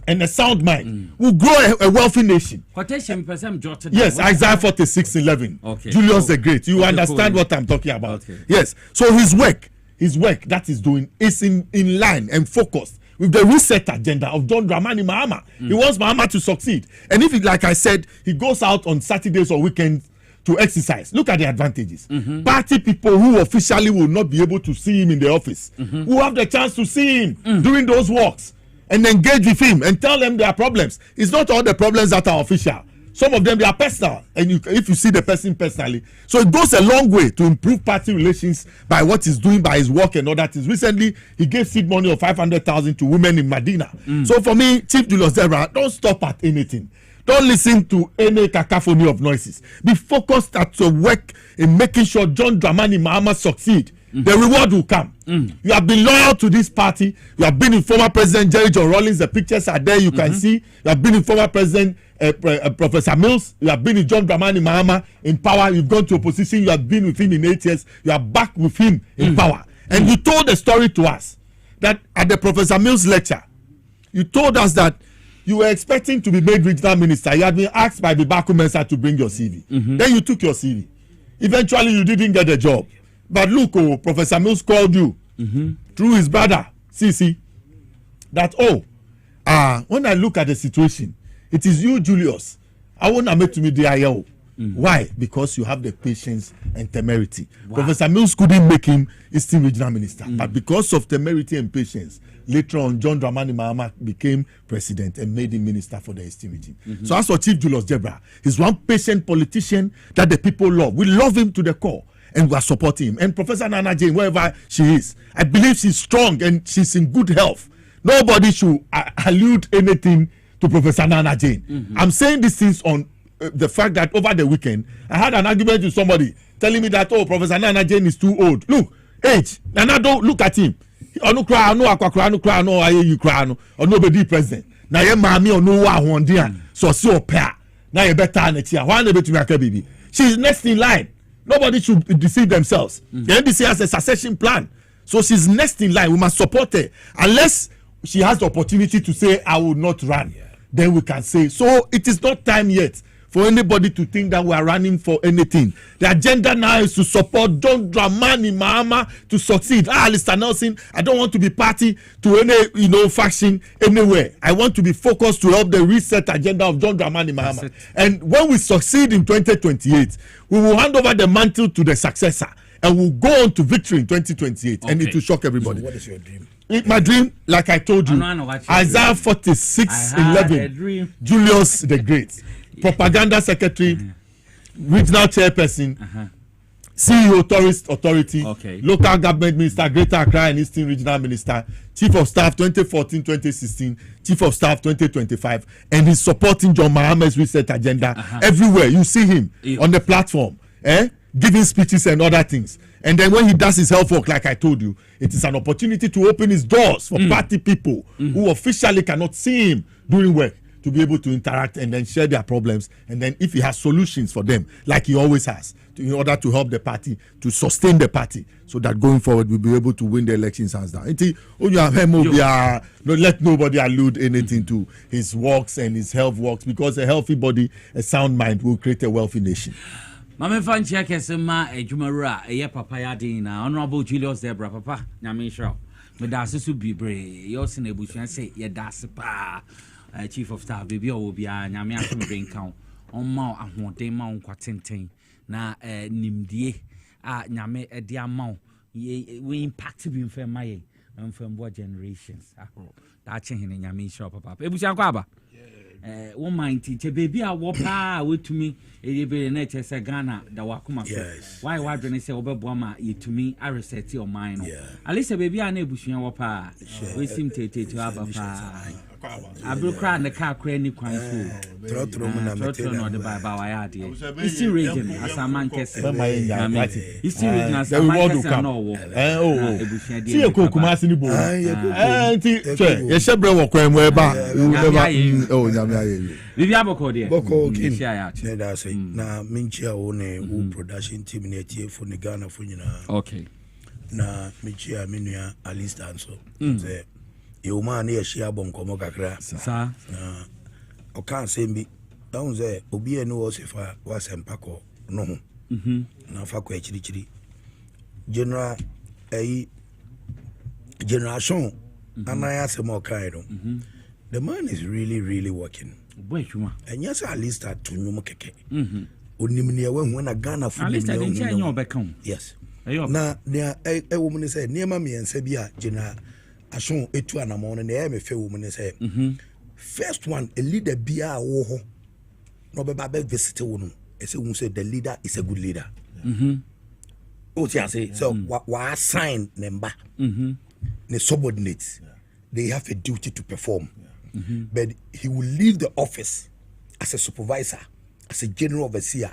and a sound mind will grow a wealthy nation. Yes, Isaiah 46:11. Julius the Great. You understand what I'm talking about? Yes. So his work that he's doing is in line and focused with the reset agenda of John Dramani Mahama. He wants Mahama to succeed. And if, like I said, he goes out on Saturdays or weekends to exercise, look at the advantages. Party people who officially will not be able to see him in the office will have the chance to see him doing those works. and engage with him and tell them their problems. It's not all the problems that are official. Some of them, they are personal, and if you see the person personally. So it goes a long way to improve party relations by what he's doing, by his work and all that. Recently, he gave seed money of 500,000 to women in Medina. So for me, Chief Julius Zebra, don't stop at anything. Don't listen to any cacophony of noises. Be focused at your work in making sure John Dramani Mahama succeed. The reward will come. You have been loyal to this party. You have been in former President Jerry John Rawlings. The pictures are there. You can see. You have been in former President Professor Mills. You have been in John Dramani Mahama in power. You've gone to opposition. You have been with him in 8 years. You are back with him in power. And you told the story to us that at the Professor Mills lecture, you told us that you were expecting to be made regional minister. You had been asked by Bibaku Mensah to bring your CV. Then you took your CV. Eventually, you didn't get the job. But look, Professor Mills called you through his brother, CC, that, when I look at the situation, it is you, Julius. I want to make to me the IO. Why? Because you have the patience and temerity. Professor Mills couldn't make him Eastern Regional Minister. But because of temerity and patience, later on, John Dramani Mahama became president and made him minister for the Eastern region. So as for Chief Julius Zebra, he's one patient politician that the people love. We love him to the core. And we are supporting him. And Professor Nana Jane, wherever she is, I believe she's strong and she's in good health. Nobody should allude anything to Professor Nana Jane. I'm saying these things on the fact that over the weekend, I had an argument with somebody telling me that, Professor Nana Jane is too old. Look, age. Nana, don't look at him. No cry, no aqua, no cry, no you cry, no, or nobody present. Now, your mommy or no one, dear. So pair. Now, you better than it here. Why not to make a baby? She's next in line. Nobody should deceive themselves. The NDC has a succession plan. So she's next in line. We must support her. Unless she has the opportunity to say, I will not run, then we can say. So it is not time yet for anybody to think that we are running for anything. The agenda now is to support John Dramani Mahama to succeed. Alistair Nelson, I don't want to be party to any faction anywhere. I want to be focused to help the reset agenda of John Dramani Mahama. And when we succeed in 2028, we will hand over the mantle to the successor and we'll go on to victory in 2028. And it will shock everybody. So what is your dream? My dream, like I told you, Isaiah 46:11, Julius the Great, propaganda secretary, regional chairperson, CEO tourist authority, local government minister, Greater Accra and Eastern regional minister, chief of staff 2014-2016, chief of staff 2025, and he's supporting John Mahama's reset agenda everywhere. You see him on the platform, giving speeches and other things. And then when he does his health work, like I told you, it is an opportunity to open his doors for party people who officially cannot see him doing work, to be able to interact and then share their problems. And then if he has solutions for them, like he always has, in order to help the party, to sustain the party, so that going forward we'll be able to win the elections hands down. Let nobody allude anything to his works and his health works, because a healthy body, a sound mind will create a wealthy nation. Mama Fanchi Kesema, a Jumara, a Papa Yadina, Honorable Julius Zebra, Papa, Yamisha, Medasusu Bibre, Yosin Ebushan say, Yadasipa, Chief of Staff, Baby, will be a Yamian brain count on Mount and Monte Mount Quatintain, na Nimdie, Yame, a dear Mount, we impacted him for my and from what generations. That's in Yamisha, Papa, Ebushan Quaba. One mind teacher, baby, I walk out to me. It be a nature say Ghana, the Wakuma. Why when I say Obama, you to me, I reset your mind. At least a baby, I know Bushian Wapa. We seem to have a pa. I will cry in the car, cranny crime food. Trotron or the Bible. Eastern region, as a man can say, Eastern region, as a man can say, no. See a cook, Massimo. Yes, Shebra walk when we're back. Boko na minchia one production team ne tie for the Ghana for nyina. Na minchia minua Alistair so. Say you man here share bonkomo kakra. Sa. Na o kan say bi down say obi enu o sefa was empako no. Na fa ko chiri general generation anaya se mo kai no. The man is really working. And yes, at least at Tunyum Keke. Unimnia when a Ghana for yes. Now, there a woman said, near Mammy and Sebia, Jenna aso etu anamon na me fe wo mu ne say first one a leader bia wo ho no be ba visit wo no e say who say the leader is a good leader what you say so wa assign number the subordinates they have a duty to perform but he will leave the office as a supervisor, as a general overseer,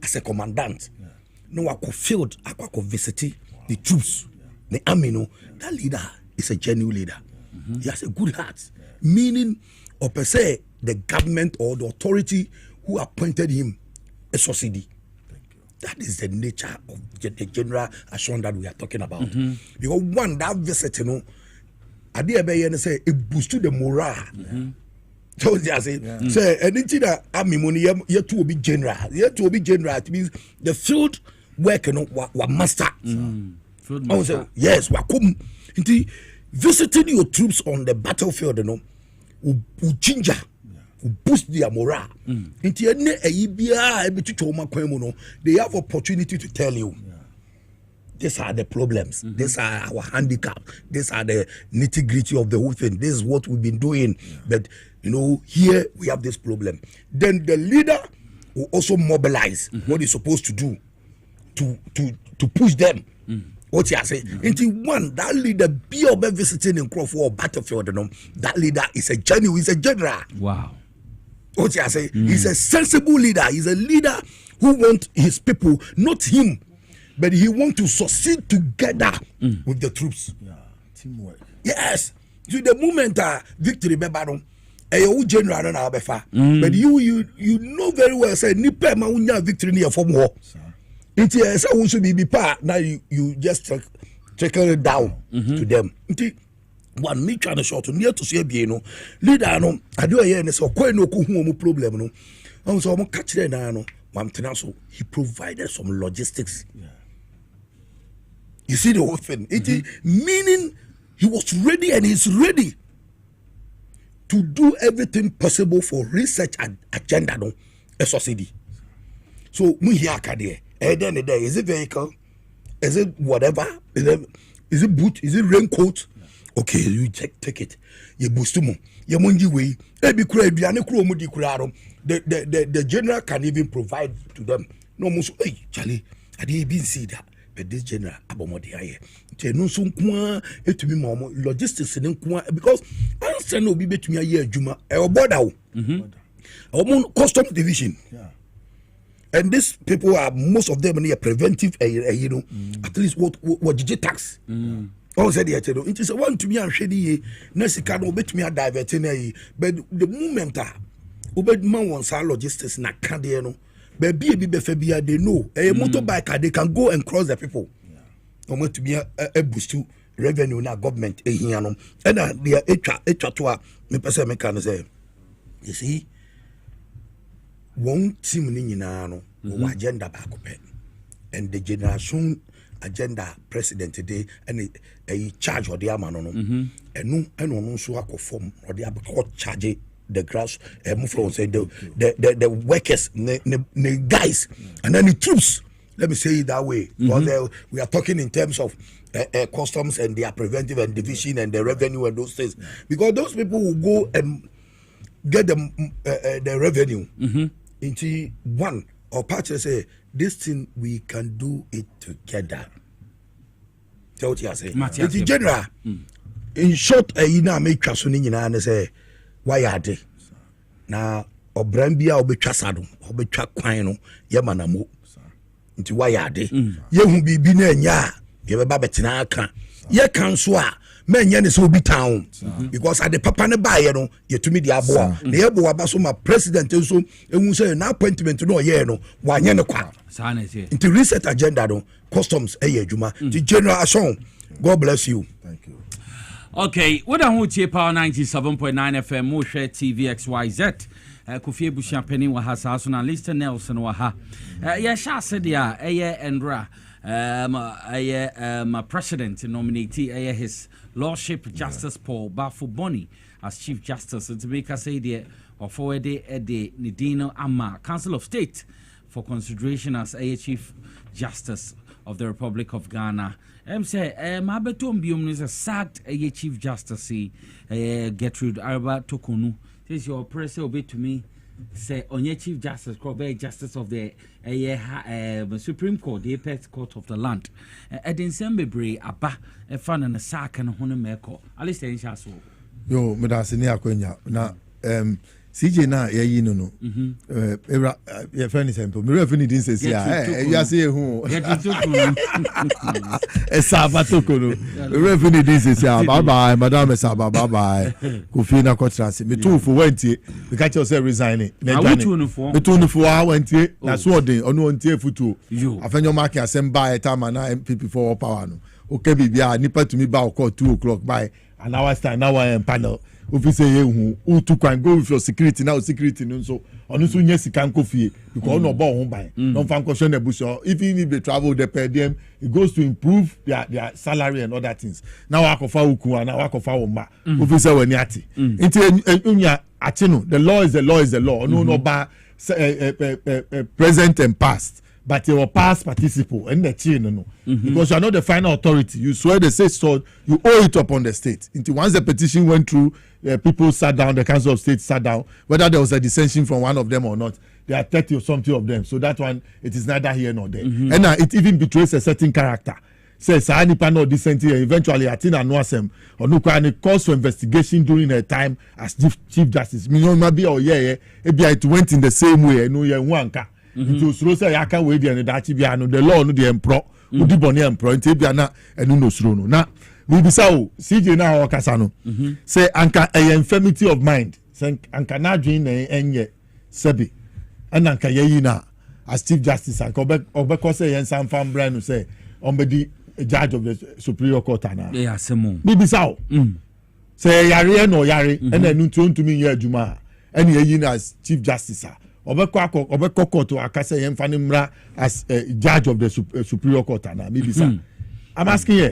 as a commandant. No, I could field, I could visit the troops, the army. No, that leader is a genuine leader. He has a good heart, meaning, or per se, the government or the authority who appointed him a subsidy. That is the nature of the general assurance that we are talking about. Because one, that visit, you know, I did say it boosted the morale. So they say anything that army money yet to be general. Yet to be general, it means the field work, you know, wa master. Yes, wa come into visiting your troops on the battlefield, you know, will ginger, will boost their morale. Into they have opportunity to tell you. These are the problems. These are our handicap. These are the nitty-gritty of the whole thing. This is what we've been doing. But, you know, here we have this problem. Then the leader will also mobilize what he's supposed to do to push them. What you say? Into one, that leader be over visiting in Crawford or battlefield. You know, that leader is a genuine, he's a general. Wow. What you say? He's a sensible leader. He's a leader who wants his people, not him. But he wants to succeed together with the troops. Yeah, teamwork. Yes. To the moment victory bebaron, a general na befa. But you know very well say nipa ma unya victory near from war. It is a should be part now you just trickle it down to them. One me trying to short near to see be no leader no I do a year so quite no problem no. So I'm catch there now no. So he provided some logistics. Yeah. You see the whole thing. It is meaning he was ready and he's ready to do everything possible for research and agenda no SOCD. So we here kadie. Then is it vehicle? Is it whatever? Is it boot? Is it raincoat? Okay, you take it. You boost mo. You monji way. Ebi kura eduane kura omudi kura ro. The general can even provide to them. No musu. Hey, Charlie, I didn't even see that. But this general abomodi aye. No so nko etumi ma logistics ne nko because answer no bi betumi aye adwuma e border o. Customs division. Yeah. And these people are most of them near preventive you know at least what did tax. All said it is a one to me and shady Nessica no bet me a diverting but the moment obed man wants our logistics na candiano. But be they know a motorbike they can go and cross the people. No to be a boost to revenue na government and they are to me person me can say you see one team ni no agenda back and the generation agenda president today and a charge or the amano and no so form or the charge the grass say the workers the guys and then the troops, let me say it that way because we are talking in terms of customs and their preventive and division and the revenue and those things because those people will go and get the revenue into one or party say this thing we can do it together. So what you say in general in short you know make trasuni and say why are they now obrambia obetwa sado obetwa kwan no ye manamo nti why are they ye hu bibi na anya ye beba betina aka ye kan so a manya ne so obi town because at the papa ne bae no ye tumi di aboa na ye bo aba so ma president so ehun say na appointment no ye no wanye ne kwa nti reset agenda no customs adwuma the general ason God bless you. Thank you. Okay, what I want to power 97.9 FM, Moshe TVXYZ. Kofi Busha Penny wa hasaso na Lister Nelson wa ha. Ya sha said ya Endra my president nominee his lordship Justice Paul Bafo Boni as Chief Justice to make us say there or forward the Nidino Ama Council of State for consideration as Chief Justice of the Republic of Ghana. Say, Mabetom Bium is a sacked a Chief Justice, Gertrude Arba Tokunu. Says your press obey to me. Say on your Chief Justice, Justice of the Supreme Court, the apex court of the land. Edin Sembebre, Abba, a fan and a sack and a honomeko. Alice in Shasso. Yo, Medasini Aquenya. Now, CJ na ye no era your friend is simple me referee didn't say you say who Sabatoko no referee didn't say bye bye madam Saba bye bye Kofi na contract me too for went me catch yourself resigning me too for went na so odin onu ontie futu afenyo mark assemble time na MPP for power no okay bibia nipa to me ba call 2 o'clock by an hour time now I am panel officer who to can go with your security now security no so onu so nya sika nkofie because no bo ho ban no fan question the bush even if they travel the per diem it goes to improve their salary and other things now akofa uku and akofa woma officer wani ati nti unya achino the law is the law no ba present and past but your past participle and the chain no because you are not the final authority. You swear the state so you owe it upon the state. Until once the petition went through, people sat down, the Council of State sat down, whether there was a dissension from one of them or not, there are 30 or something of them. So that one, it is neither here nor there. And it even betrays a certain character. Says any panel dissent eventually Atina Nwasem or no cause for investigation during her time as Chief Justice. Maybe it went in the same way. No, you wanka. It was Rosa Yaka Wadi and the Dachibiano, the law, no, the emperor. Udi boni employ nti bia na enu no suro no na we bisa o CJ na o kasa no say anka a infirmity of mind say anka na dwen na enye sebi and anka yeyi na as Chief Justice anka obeko say yen san fan brand no say ombedi judge of the Superior Court na yeah semo we bisa o say yare no yare and enu ntumi ye adwuma and yeyi na as Chief Justice obeko court to akase yen fani mra as judge of the Superior Court na maybe sir I'm asking you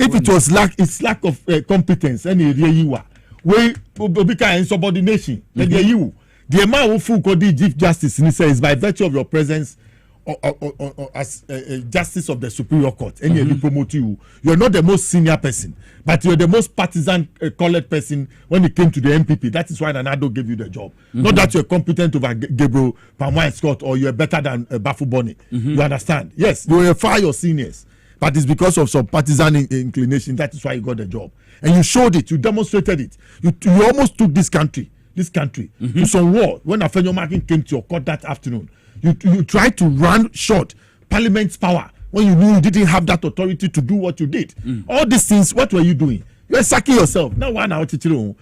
if it was lack of competence and you are we obika insubordination then you the man who full the Chief Justice ni say is by virtue of your presence or as justice of the Superior Court and you promote you are not the most senior person but you're the most partisan colored person when it came to the MPP. That is why Nanado gave you the job. Not that you're competent over Gabriel Pamwa Scott or you're better than Bafu Boni. You understand? Yes, you were far your seniors, but it's because of some partisan inclination. That is why you got the job, and you showed it. You demonstrated it. You almost took this country to some war. When Afenyo Markin came to your court that afternoon, you tried to run short Parliament's power. When you knew you didn't have that authority to do what you did. All these things, what were you doing? You were sacking yourself. Now one hour until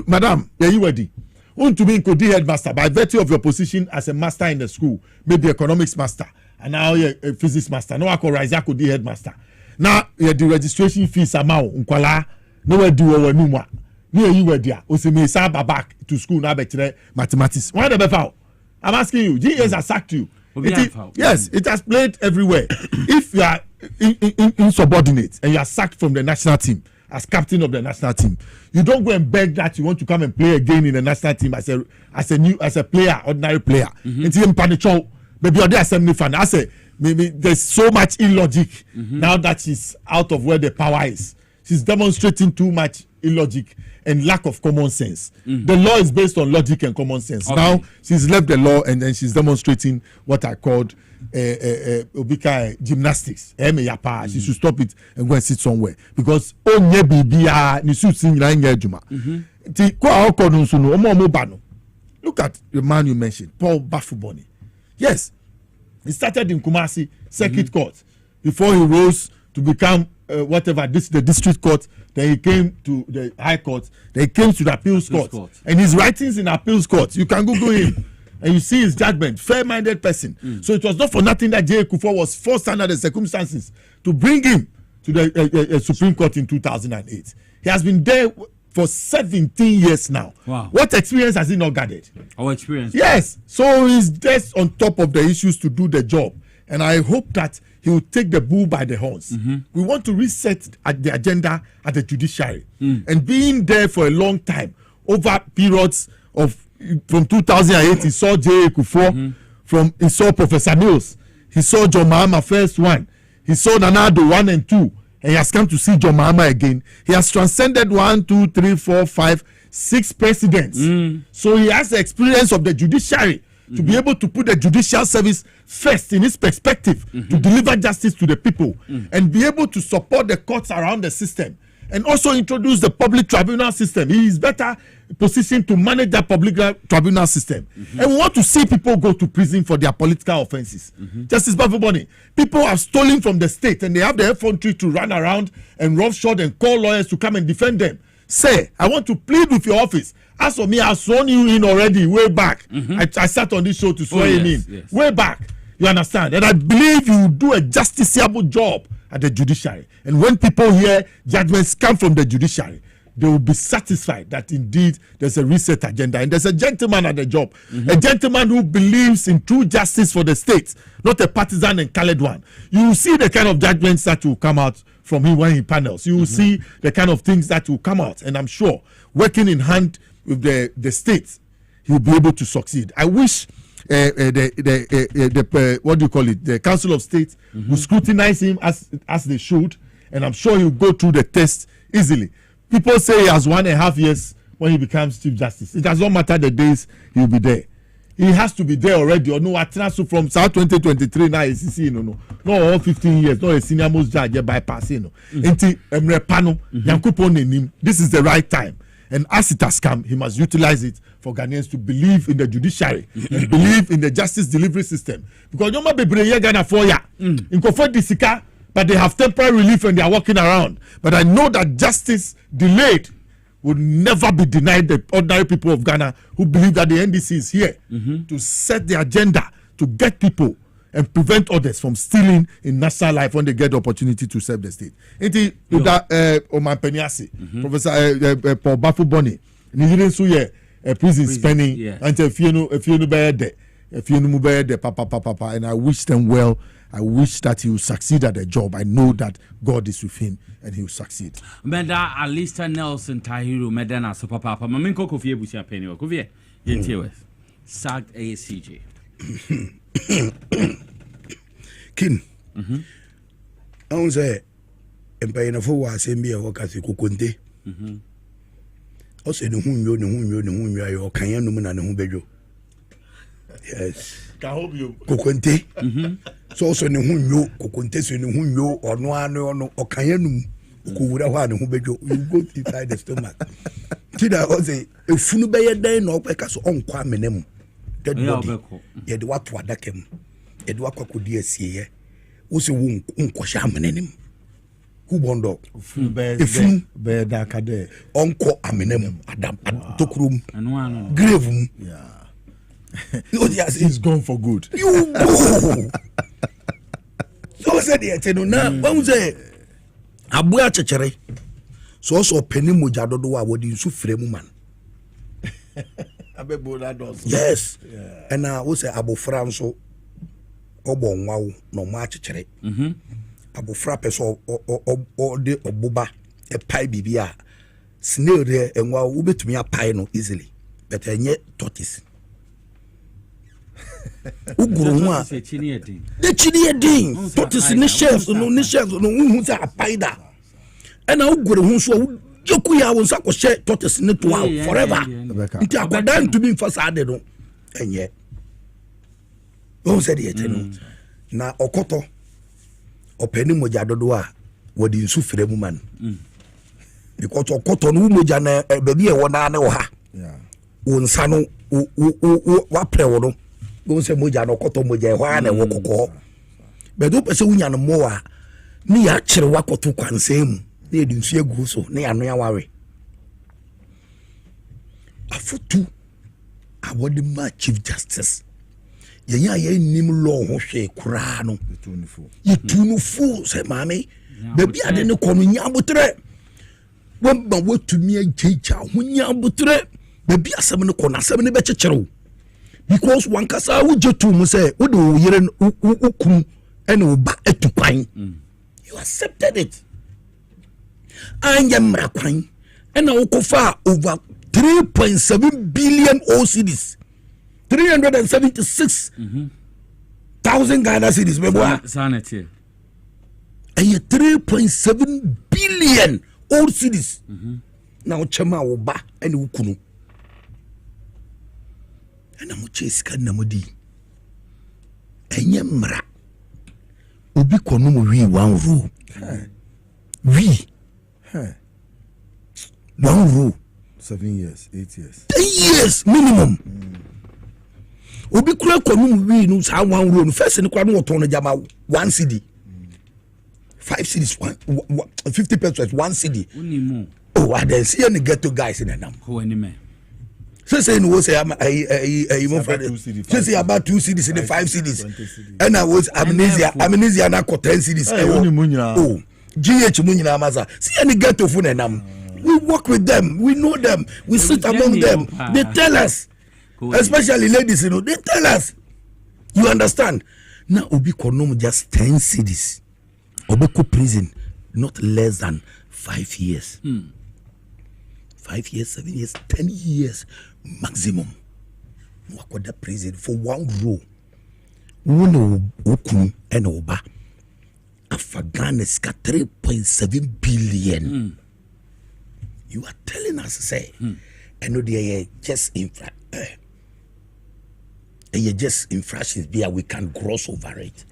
madam, you ready? Want to be a headmaster by virtue of your position as a master in the school, maybe economics master, and now you're a physics master. No, I could rise, I could be headmaster. Now the registration fees are now unkwala, nowhere do over numa. You were there. Osime Saba back to school now, mathematics. Why the befoul? I'm asking you, GS has sacked you. Yes, it has played everywhere. If you are insubordinate and you are sacked from the national team as captain of the national team, you don't go and beg that you want to come and play again in the national team as a player, ordinary player. It's even panicho. Maybe you're the assembly fan. I say maybe there's so much illogic now that she's out of where the power is. She's demonstrating too much illogic and lack of common sense. The law is based on logic and common sense. Okay. Now she's left the law and then she's demonstrating what I called obika gymnastics. She should stop it and go and sit somewhere because onye bibia ni suit sing na nya adwuma. Ti kwa okono nso no omo ba no. Look at the man you mentioned, Paul Bafuboni. Yes, he started in Kumasi Circuit Court before he rose to become the district court. Then he came to the High Court. Then he came to the Appeals Court. And his writings in Appeals Court, you can Google him and you see his judgment. Fair-minded person. So it was not for nothing that J. Kufuor was forced under the circumstances to bring him to the Supreme Court in 2008. He has been there for 17 years now. Wow. What experience has he not gathered? Our experience. Yes. So he's just on top of the issues to do the job. And I hope that he will take the bull by the horns. We want to reset the agenda at the judiciary. And being there for a long time, over periods of, from 2008, he saw J. Kufuor, he saw Professor Mills, he saw John Mahama first one, He saw Nanado 1 and 2, and he has come to see John Mahama again. He has transcended 1, 2, 3, 4, 5, 6 presidents. So he has the experience of the judiciary to be able to put the judicial service first in his perspective to deliver justice to the people and be able to support the courts around the system and also introduce the public tribunal system. He is better positioned to manage that public tribunal system. And we want to see people go to prison for their political offenses. Justice Bafuboni, people have stolen from the state and they have the effrontery to run around and roughshod and call lawyers to come and defend them. Say, I want to plead with your office. As for me, I've sworn you in already way back. I sat on this show to swear him in. Yes. Way back. You understand? And I believe you do a justiciable job at the judiciary. And when people hear judgments come from the judiciary, they will be satisfied that indeed there's a reset agenda. And there's a gentleman at the job. A gentleman who believes in true justice for the state, not a partisan and colored one. You will see the kind of judgments that will come out from him when he panels. You will see the kind of things that will come out. And I'm sure, working in hand with the state, he will be able to succeed. I wish what do you call it? The Council of State will scrutinize him as they should, and I'm sure he'll go through the test easily. People say he has 1.5 years when he becomes Chief Justice. It does not matter the days he'll be there. He has to be there already. Or no, Atrasu from South 2023 now is no all 15 years. No, a senior most judge bypassing. This is the right time. And as it has come, he must utilize it for Ghanaians to believe in the judiciary and believe in the justice delivery system. Because no matter Ghana for ya, in comfort disika, but they have temporary relief and they are walking around. But I know that justice delayed would never be denied the ordinary people of Ghana who believe that the NDC is here to set the agenda to get people and prevent others from stealing in national life when they get the opportunity to serve the state. Iti Oman Penyasi, Professor Paul Bafuboni, ni yire so ye prison spending until if you know papa, and I wish them well. I wish that he will succeed at the job. I know that God is with him and he will succeed. Meda Alistair Nelson Tahiru Medana so papa maminko kofie busia penny o kofie yentiwe sacked ACJ. Kin. On say empire na fo wa asembia wo kasi kokonte. O se ne hunyo ayo kan yanu na ne hu bedwo. Yes. Kokonte. So ne hunyo kokonte so ne hunyo ono ano okan yanu ko wura ho ane hu bedwo. You go inside the stomach. Tida o say efunu beye dan na opeka so onko amenem. Dead body. Ye de watu adakem. Ye de wakakodi asie. Wo se wo nko sha amenem. Who bondo? Efunu be da kade. Onko amenem adam tokrum. Grave. Yeah. He's gone for good. You go. So said the na when say abua chechere so penny moja dodo wa wodi nsu fremu man. Yes. Yeah. And we say abofra nso obo nwawo no ma chechere. Abofra peso o de obuba e pai bibia snail there enwa wo betumi apai no easily but enye tortoise. Uguru nwa the chini edin tortoise ni chefs no hu say apai da and uguru hu so yoku ya won sako she tortoise ni to forever nti akwadan to be fasade no enye o said it no na okoto openi moja dodo a wodi nsu fremu man because okoto no moja na baby e wona na wo ha wonsa no wa prewo no go se moja no okoto moja e hwa na wo kokko be do pese wunya no mo a ni ya kire wakoto kwansem na edi nsu egu so na ya no ya ware afutu awodi ma chief justice yenya ye nim law ho hwe kura no yetunufu se mame baby ade ne kono nya botre wamba wotumi ajeja ho nya botre baby asem ne kono asem ne be chechero because one kasa wo jetu mu say wo de wo yere ukun ene wo ba etukwan you accepted it anya mrakwan ena wo kofa over 3.7 billion OCDs 376,000 Ghana cedis, me boy. 3.7 billion old cities. Now chama oba and ukunu. And I'm chase kanamodi. Enye mra. Obi kono we one rule. We. One rule. 7 years, 8 years. 10 years minimum. Obi kura kono we no sa one rule. First ni kwa no oton jama 1 cedi. 5 cities, 50 pesos, 1 cedi. Oh, I didn't see any ghetto guys in them. Who any man? Say no say I'm say about 2 cities in the 5 cities. And I was amnesia na 10 cities. Oh, GH munyina maza. See any ghetto phone and we work with them, we know them, we sit among them. They tell us, especially ladies, they tell us. You understand? Now Obi Konom just 10 cities. Obeko prison not less than 5 years. 5 years, 7 years, 10 years maximum. Wakoda prison for one row. Uno okun and oba. Afghanis got 3.7 billion. You are telling us, say, and no, they just infractions be we can gross over it.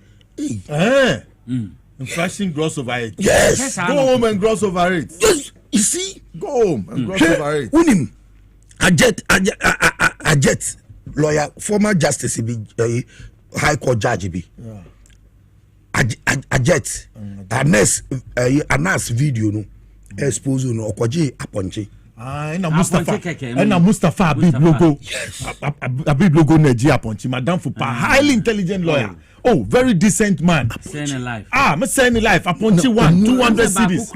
Inflation gross over it. Yes. Go home and gross over it. Yes. You see? Go home and gross over it. Unim. A jet lawyer, former justice be high court judge be. A jet. A nice video no. Expose no okoji aponche. Na Mustafa Abib logo. Yes. Abib logo Nigeria aponche. Madam Fupa, highly intelligent lawyer. Oh, very decent man. Saying life. I'm saying life. Aponchi 200 cities.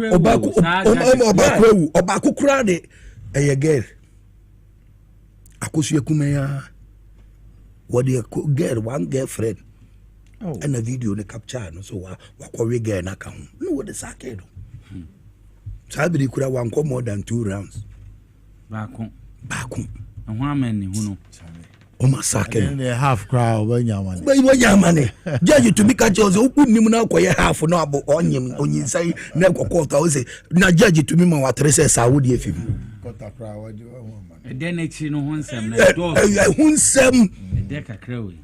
Obaku kura de girl. Akosu ekumeya. What the girl, one girlfriend. Oh. And a video they capture no so wakori girl na kan. No what the sake do. Sabiri kura wan come more than 2 rounds. Baku. And one man ni huno. Omasake. The half crowd when yaman. But when yaman. Judge to be catch us open him now kwa half no abo onyin say na kokota o say na judge to me ma watrese Saudi efim. Kota crowd you man. E den echi no hunsem na do. Hunsem. E de kakra we.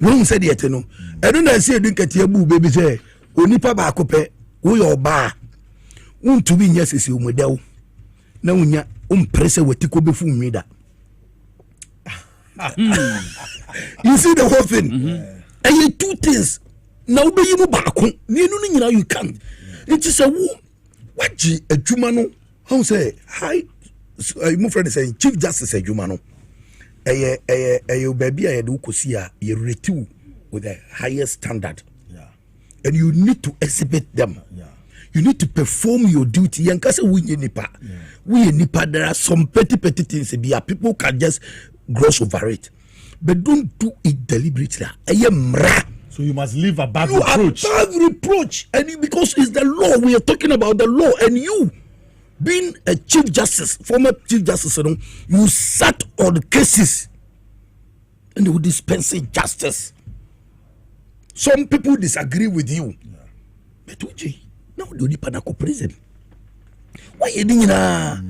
Won say de no. E do na say edin katia bu baby say onipa ba akopɛ wo yo ba. Won to be nyasese omodew. Na unya umprese wetiko befu nwida. You see the whole thing. And you 2 things. Now be you back. You can't. It is a woo. What G a Jumano? How say hi? My friend is saying Chief Justice a Jumano. A baby I do kusia you retu with the highest standard. Yeah. And you need to exhibit them. Yeah. You need to perform your duty. Yankasa we nipa. We nipa there are some petty things. People can just gross over it, but don't do it deliberately. So you must live above reproach. Above reproach, and because it's the law. We are talking about the law, and you, being a chief justice, former chief justice, you sat on the cases, and they will dispense justice. Some people disagree with you, but now they need to prison. Why you doing that?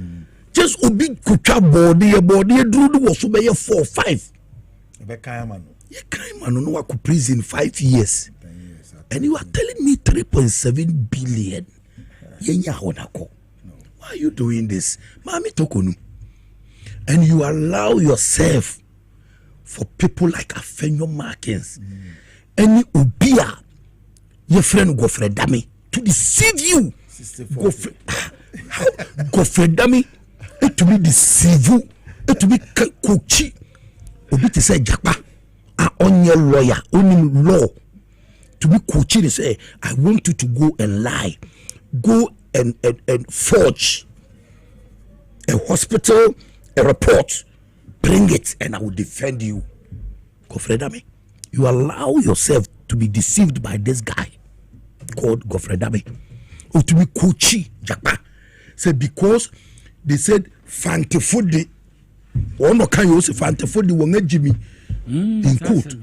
Just obi kucha body drudu was be 4 or 5. Be kayamano. Ye kayamano no wa ku prison 5 years. And you are telling me 3.7 billion. Yenya honako. Why are you doing this? Mami tokonu. And you allow yourself for people like Afenyo Markins. Any ubia your friend Godfrey Dami to deceive you. Godfrey Dami to be deceive you, to be coachy, obi to say japa, on your lawyer, on law, to be coachy to say, I want you to go and lie, go and forge a hospital, a report, bring it, and I will defend you. Godfrey Dami, you allow yourself to be deceived by this guy called Godfrey Dami, or to be coachy japa. Say because they said Fantefodi. One can you say Fantefodi won't Jimmy in court.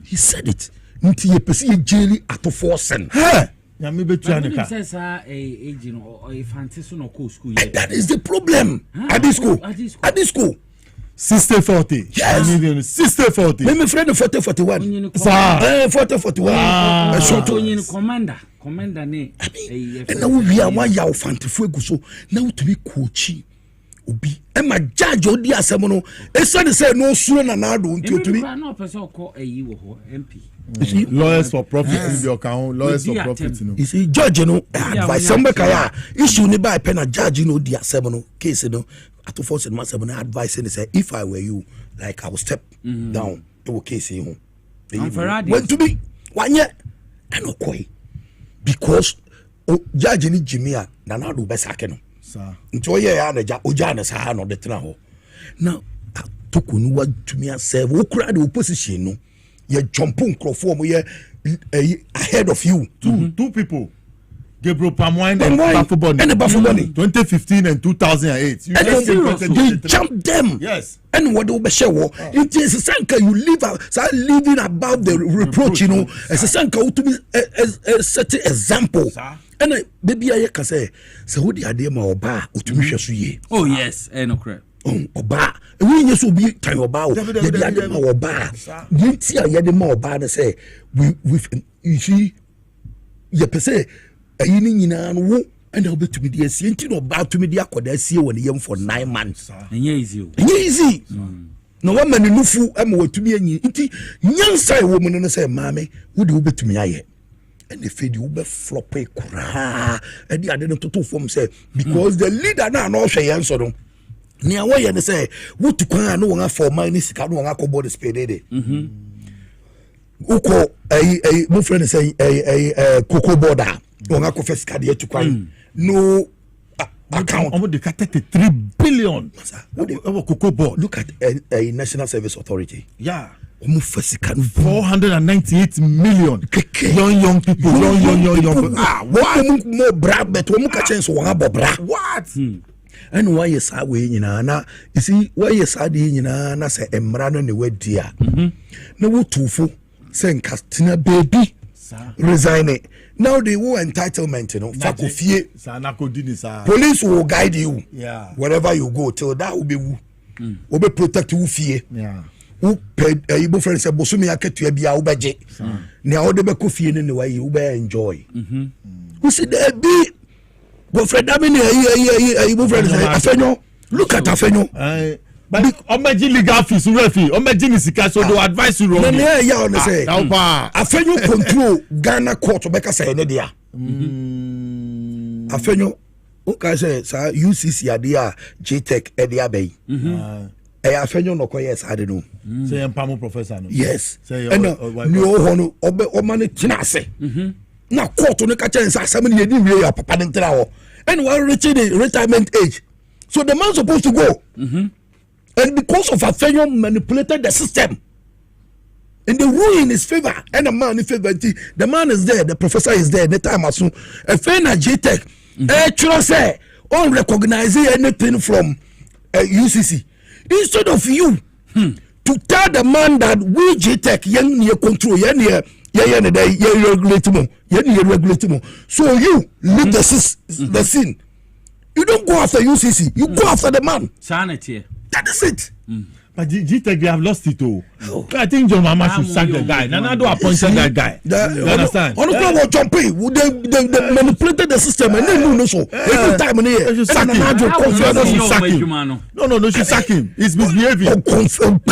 He said it. Nti ye pesi jelly at 4 cents. Ya me be try But says age or a fantasy no school. And that is the problem at this school. At this school. 60-40. Yes. 60-40. My friend 40-41. Sir. 40-41. Commander ne. And now we are one yaw fantifuego so now to be coaching. Obi. And my judge odi asemono. Esa say no sure na na do nti to me. No person call MP. Lawyers for profit in your account. Lawyers for profit. You see, judge, advice. Somebody kaya issue ni by pen a judge, di asemono case, at force and master advice and say, if I were you, like I will step down. It will case you. When to be 1 year, I know koi because judge ni Jimia na do best akeno. Nto ye ya na ja oja na sa no de tena ho. Now atokunu wa tumi serve wo kura de opposition no. You jump on crofo ye ahead of you. Two people. Gabriel Pamoine and Bafuboni. 2015 and 2008. You jump them. Yes. And what do be show? It is a sanka you live start living above the reproach, as a sanka to be a certain example. And baby I can say, so who the idea ma oba utumisha. Oh yes, no crap. Oba we need to be time oba the idea ma oba you see ya de ma oba na say we you see ya pese ayini nyina no and oba to me dey see nti no oba to me dey akoda sie won yam for 9 months easy no one man nufu am watumi anyi nti nyansa wo mu no say maame wo de obetumi aye and the feed you be flop kura and the ade no toto form say because the leader na no hwe yen so no ni awo ye ne say wo tu kwan no won for man ni sika no won akobɔ the speed dey uko mo friend say cocoa border won akɔ sika dey tu kwan no account almost the 33 billion cocoa board. Look at a National Service Authority. Yeah. 498 million young people. More bra but we muka chance won abo bra. What? And why is that way nyina na you see why is that nyina na say emra no ne wadia. Na wo tufo say nkastina baby resign it. Now they will entitlement, fakofie. Police will guide you. Yeah. Wherever you go till that will be will be protect you fie. Yeah. Who paid a friend said Bosumi aketu bia ubeje. Ni all the be fie in the way you be enjoy. Who said there be boyfriend amini Igbo friend say Afenyo. Look at Afenyo. But omeji legal fees refi omeji ni sika so do advice you wrong. Yeah, on say. Afenyo control Ghana court obeka say ne dia. Afenyo okay say sa UCC adia JTech edia bay. Afenyo no koye sa de no. Say empamo professor no. Yes. And no hono obe o mane tina ase. Na court no ka chance asem ne yedi wie ya papa den tira ho. And we reaching the retirement age. So the man supposed to go. And because of Afenyo manipulated the system, and the rule in his favor, and the man in favor, the man is there, the professor is there, the time as soon. Afenyo JTech, say, on recognizing anything from UCC, instead of you to tell the man that we JTech, young near control, young near, regulate more. So you leave the scene. You don't go after UCC, you go after the man. Sanity. That is it. But GTech, they have lost it all. I think John Mama should sack the guy. Nanado appointed that guy. You understand? On the floor of jumping, they manipulated the system and they know so. Every time in here, should sack him. No, they should sack him. He's misbehaving. You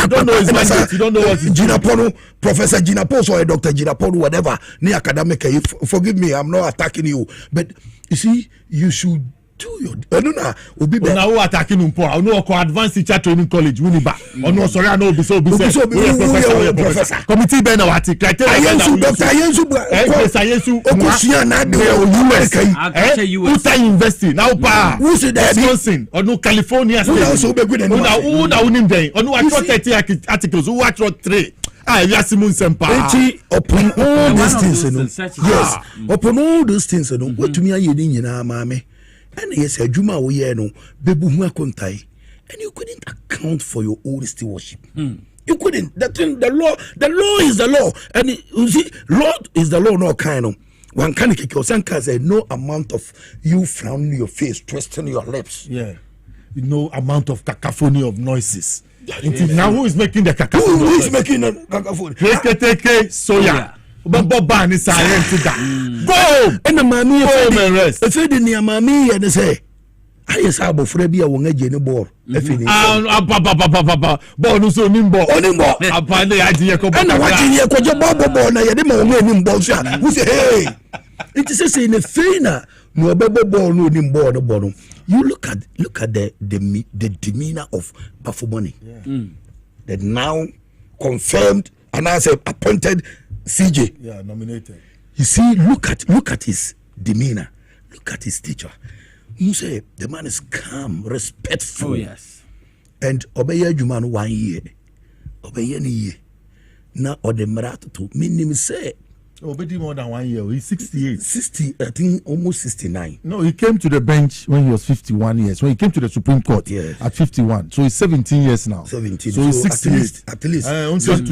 don't know his mandate. You don't know what he's Ginapono, Professor Ginapono or Dr. Ginapono, whatever. Ni academic. Forgive me, I'm not attacking you. But you see, you should do your now who attacking him poor no ko advanced teacher training college Winneba no sorry I know be so professor committee be na what criteria Ayensu Dr. Ayensu Okusia na de US investing now pa who say that Wisconsin or no California state who na unim den or no watch 30 articles who watch 3 Yasimun Sempa. Upon all these things, yes, upon all those things, what to me are you doing, mame? And yes, a Juma no Bebu Makontai, and you couldn't account for your own stewardship. You couldn't. The law is the law, and you see, law is the law, no kind of. one can say no amount of you frowning your face, twisting your lips. Yeah. No amount of cacophony of noises. Now who is making the cacophony? Who is making the cacophony? Soya. Boba is silent. Go! And the mammy and rest. If you didn't mammy and say, I is able for a beer when I get a ball. Bonus on Nimbo. Upon the idea. And I watch you because your bubble born. I didn't know who say, hey, it is in a feina. No bubble born, no nimbo the bottom. You look at the demeanor of Bafumoni. That now confirmed and I said appointed CJ. Yeah, nominated. You see, look at his demeanor. Look at his stature. You say the man is calm, respectful. Oh yes. And obey Juman 1 year. Obey any year. Now or the Marato to mean say. Obedi more than 1 year. He's 68. 60, I think almost 69. No, he came to the bench when he was 51 years. When he came to the Supreme Court at 51. So he's 17 years now. 17. So he's 68. At least.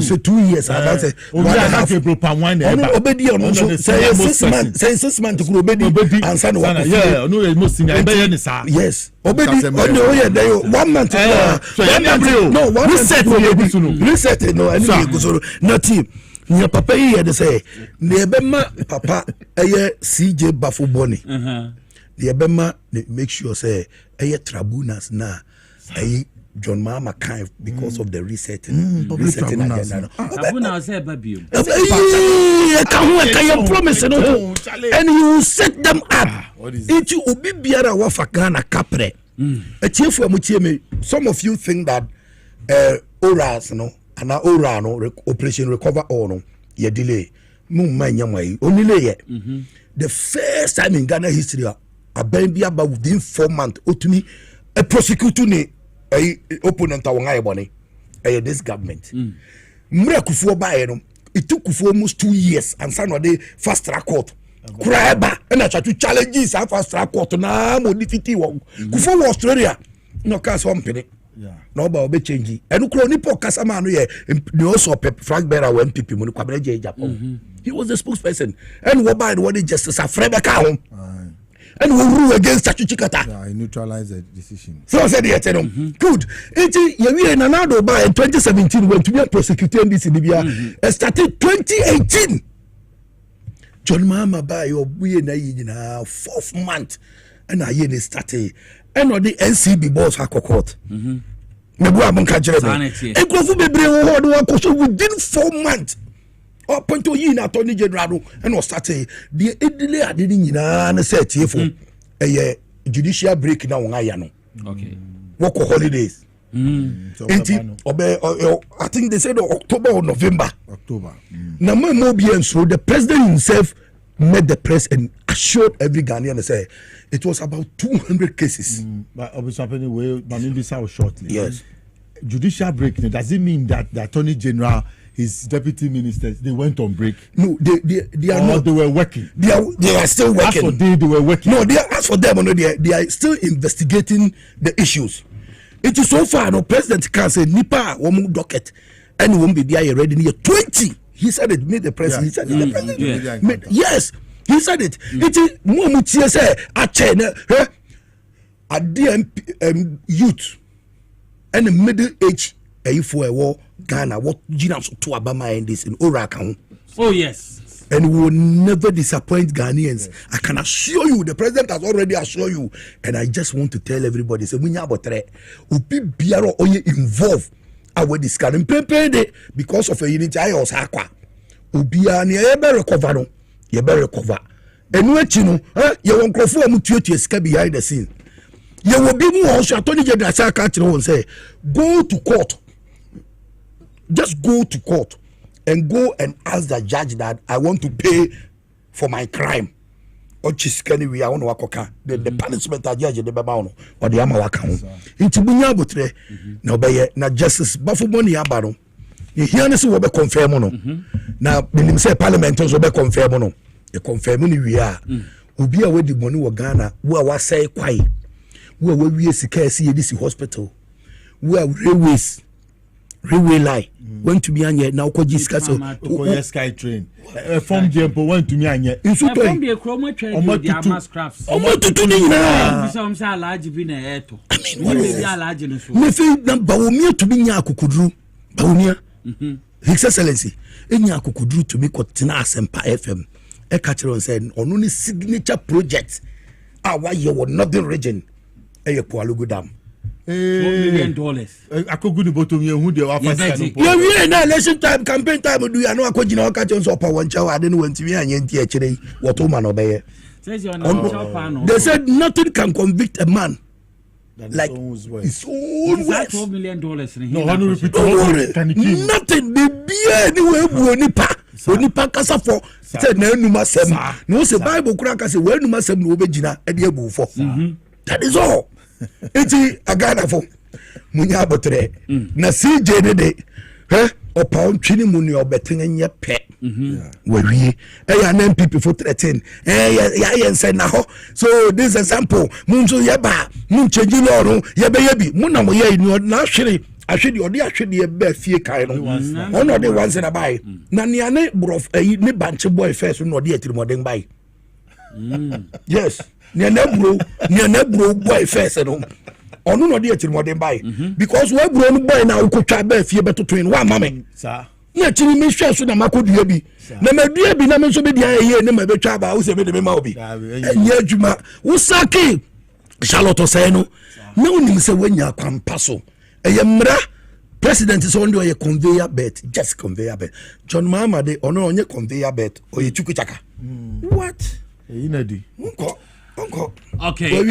So 2 years. I say. Obedi on say 6 months. Say 6 months to Obedi and son. Yeah, no, most senior. Yes. Obedi. Oh, 1 month. No, 1 month. Reset. No, anyway, go so no team. Your papa here say nebema papa CJ Bafuboni. Nebema make sure say tribunals na John Mama kind because of the resetting agenda. Tribunals say babio. Can promise and you set them up. It you obi biara wa fakana kapre. Some of you think that oras no and ora no operation recover all no ye delay only the first time in Ghana history a baby about within 4 months otumi a prosecutor ni opponent awon boni this government mra kufuo bae no it took for almost 2 years and some of the fast track court kraba and I try to challenges fast track court na modifiti wo kufuo Australia no case company. Yeah. No ba obe change. Enu kro ni po kasama no ye the also flag bearer when people mu kwabere je Japan. He was the spokesperson. And what by the one justice Afreba ka home. And we rule against Chachikata. Yeah, I neutralize the decision. So I said yeah, tell them. Good. Enti ye na na do by in 2017 when to be prosecuted this in Libya. Started 2018. John Mama by your we na yina 4th month and I ye started. And on the NCB boss ha court. Mebu abonka jerebe. Ekrofu bebre wo ho do akoso within 4 months. Point to yi na Attorney General and was started the edile adini nyina na say tiefo judicial break na won aya no. Okay. Work holidays. I think they said October or November. October. Na mo bi enso the president himself met the press and assured every Ghanaian and say it was about 200 cases. But obviously, maybe so shortly. Yes. Judicial break does it mean that the Attorney General, his deputy ministers, they went on break? No, they are not. They were working. They are still working. As for they were working. No, as for them, they are still investigating the issues. It is so far no president can say nipa womu docket and won't be there ready near 20. He said it made the press. He said it. The president yes. He said it. It is more much say a chain a DM youth and the middle age for a war Ghana what Jinam to Abama in this in Oraka. Oh yes. And we will never disappoint Ghanaians. Yes. I can assure you, the president has already assured you, and I just want to tell everybody: say we have a threat. Upi biaro oye involved. I will discard because of a unity. I also aqua. Ubia ni ebe recover no. You better recover. And what you know, you won't go for to escape behind the scene. You will be more Attorney General and say, go to court. Just go to court and go and ask the judge that I want to pay for my crime. Or chiskani we want to work the punishment that judge the babano or the amawaka. Into bunyabutre no be na justice bafumoni abano. You hear this will be confirmed no. Now minim say parliament will be confirmed no. You confirm we are. Obi a we the money wa Ghana wo wa say kwai. Wo we sika see this hospital. Wo railways railway line went to me anye na ko discuss ko sky train from the empo went to me anye insu to from the kromo train the amas crafts omotutu ni na some say alaji bi na eto what is the alaji no so me fi na bawomia to bi nya akukuduru bawomia his excellency enya akukuduru to me ko tena asempa fm e ka kire on say onu ni signature project wa ye wo northern region e ye Poalugu dam $4 million. Akogu ni bottom ye hu de wa fast you we na election time campaign time do ya no akogina o ka che so pa woncha wa de no wantimi anye nti e kire what o man obeye they said nothing can convict a man like his own words. $12 million. No, how do you repeat? Nothing. The beer anyway wonipa. Wonipa kasa for say na enuma sem. No say Bible kura kasa we enuma sem no obegina e de abu for. That is all. Eti agana for munya abotre. Na CJ ne de opa ontwini mu ne obeten nye pe. Wawie ya na MPP for 13 ya say na ho. So this example munzo yeba mun change law yeba yebi mun na mo ye ni na hwere ahwede odi ahwede ye ba fie kai no ono de once na bai na ne ane brof ne banche boy first no de atirimodem bai yes ne na bro boy first no ono no de atirimodem bai because we bro no boy na ukotwa ba fie betoto en wa mame sa na chiri me hwe so na makodua bi na madua bi na me so be dia ye ne ma betwa ba wo se me de me ma obi enye adwuma wo saki Charlotte say no na unim se wanya kwampa so eyemra president is only a conveyor belt just conveyor belt John Mahama de ono onye conveyor belt oye chukuchaka what inadi unko okay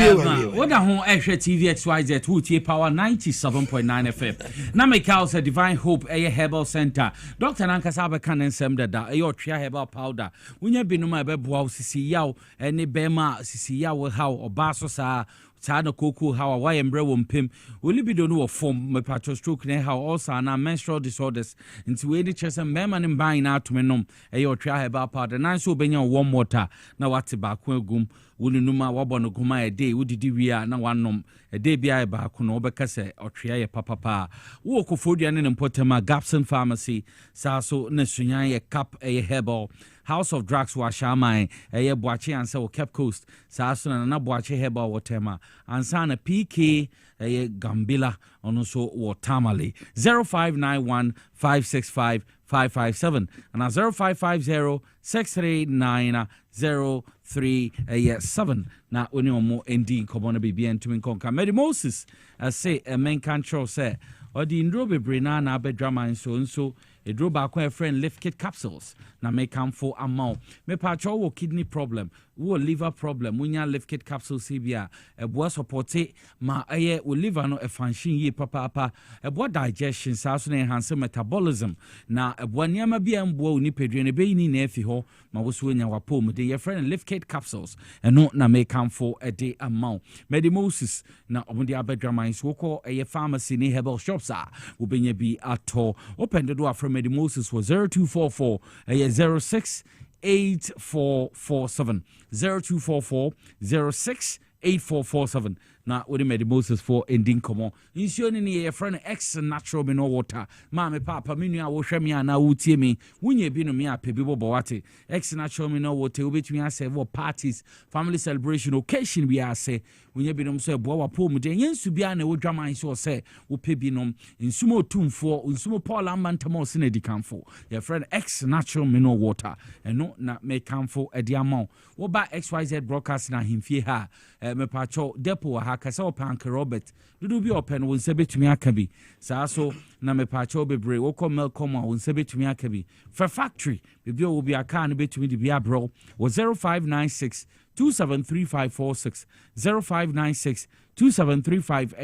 what da ho ehwe TVXYZ who tie power 97.9 FM na make house a divine hope herbal center Dr. Nankasa be kan ensem da otwea herbal powder wonya binuma be boa sisi yaw ene bema sisi yaw how oba so sa Tana Coco, how a why and bread won't pim. Will you be done with form my patro stroke ne how also na menstrual disorders into any chest and memman and buying out to me nom a your try about part and I so been your warm water. Now what's about gum will numa wabon guma a day would we are now one nom a day be I back on Obecase or tria papa walk of food and important Gapson pharmacy saso nesunya a cup a herbal. House of Drugs Washamai, a boache and so Cape Coast, Sasson and a boache heba watema, and sana PK, a Gambila, on also Watamale, 0591 565 557, and a 0550 639 0387. Now, when you're more indeed, come on, be and to Minkonka. Mary Moses, say a main control say, or the Indrobe Brina, na bedrama and so. A draw back a friend lift kit capsules. Na make come for amount. Me patcho wo kidney problem, wo liver problem. Munya lift kit capsule CBA. A boy supporte ma aye wo liver no a function ye papa. A boy digestion saso na enhance metabolism. Na a boy nyama bi ambo ni pedre ne be ni na efi ho ma wo so nya wapo mu de your friend lift kit capsules. And no na make come for a day amount. Medimosis na omude abedraman so ko a pharmacy ni herbal shops are. Wo benye bi ato. Open the door from Medimosis was 0244 068447 0244 068447 na wodi Medimosis for ending komo insure ni ye friend X natural mineral water ma me papa me nua wo hwɛ me ana wotie me wunye bi no me apebi bobo wate X natural mineral water obetumi asave parties family celebration occasion we are say wunye bi no so ebo wa pom de yensu bia na wodwaman so say wo pe bi no nsumo tumfo nsumo Paul amantamo se na dikamfo ye friend X natural mineral water eno na me kamfo edi amount wo ba XYZ broadcast na himfie ha me pacho depo ha kasa opank Robert dudu bi open won se betumi akabi saa so na me pacho bebre wo kom melcom won se betumi akabi for factory bibi wo bi aka na betumi di bia bro wo 0596 273546 0596 2735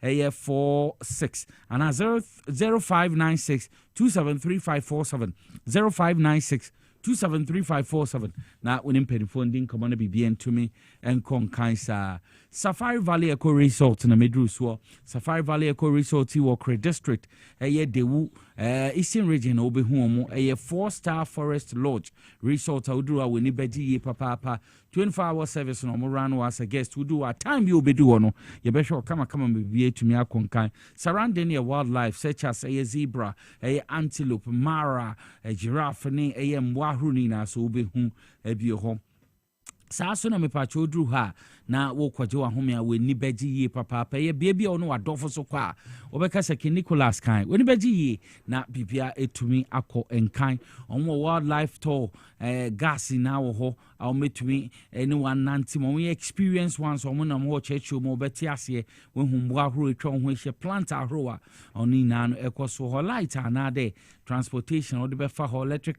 46 and 0596 273547 0596 273-547 na wonim mpanyinfoɔ ndi nkɔmmɔ no biribi ntumi nkɔ nkan saa. Safari Valley Eco Resort na medru so. Safari Valley Eco Resort wɔ Kre District ɛyɛ Dewu Eastern Region obehu omo ɛyɛ 4-star Forest Lodge Resort awudru a woni bɛgye ye papa 24-hour service no mo run as a guest wudu a time bi obedu no ye bɛhwɛ kama bibie tumi akonkan surrounding your wildlife such as a zebra, a antelope, mara, a giraffe, a mbwahuni na so obehu ebi ho. Saa so na mepacho odru ha na wo kwaje wa home a we ni beji ye papa ye bia ono adofo so kwa obeka se King Nicholas kan we ni beji ye na bibia etumi akọ enkan onwo wildlife tour gas na wo ho a metumi anyone nanti mo we experience once omo na mo chechu mo beti ase we humbo ahoro etwa ho ehye plant ahoro a oni na no ekoso ho light anade transportation or the befa ho electric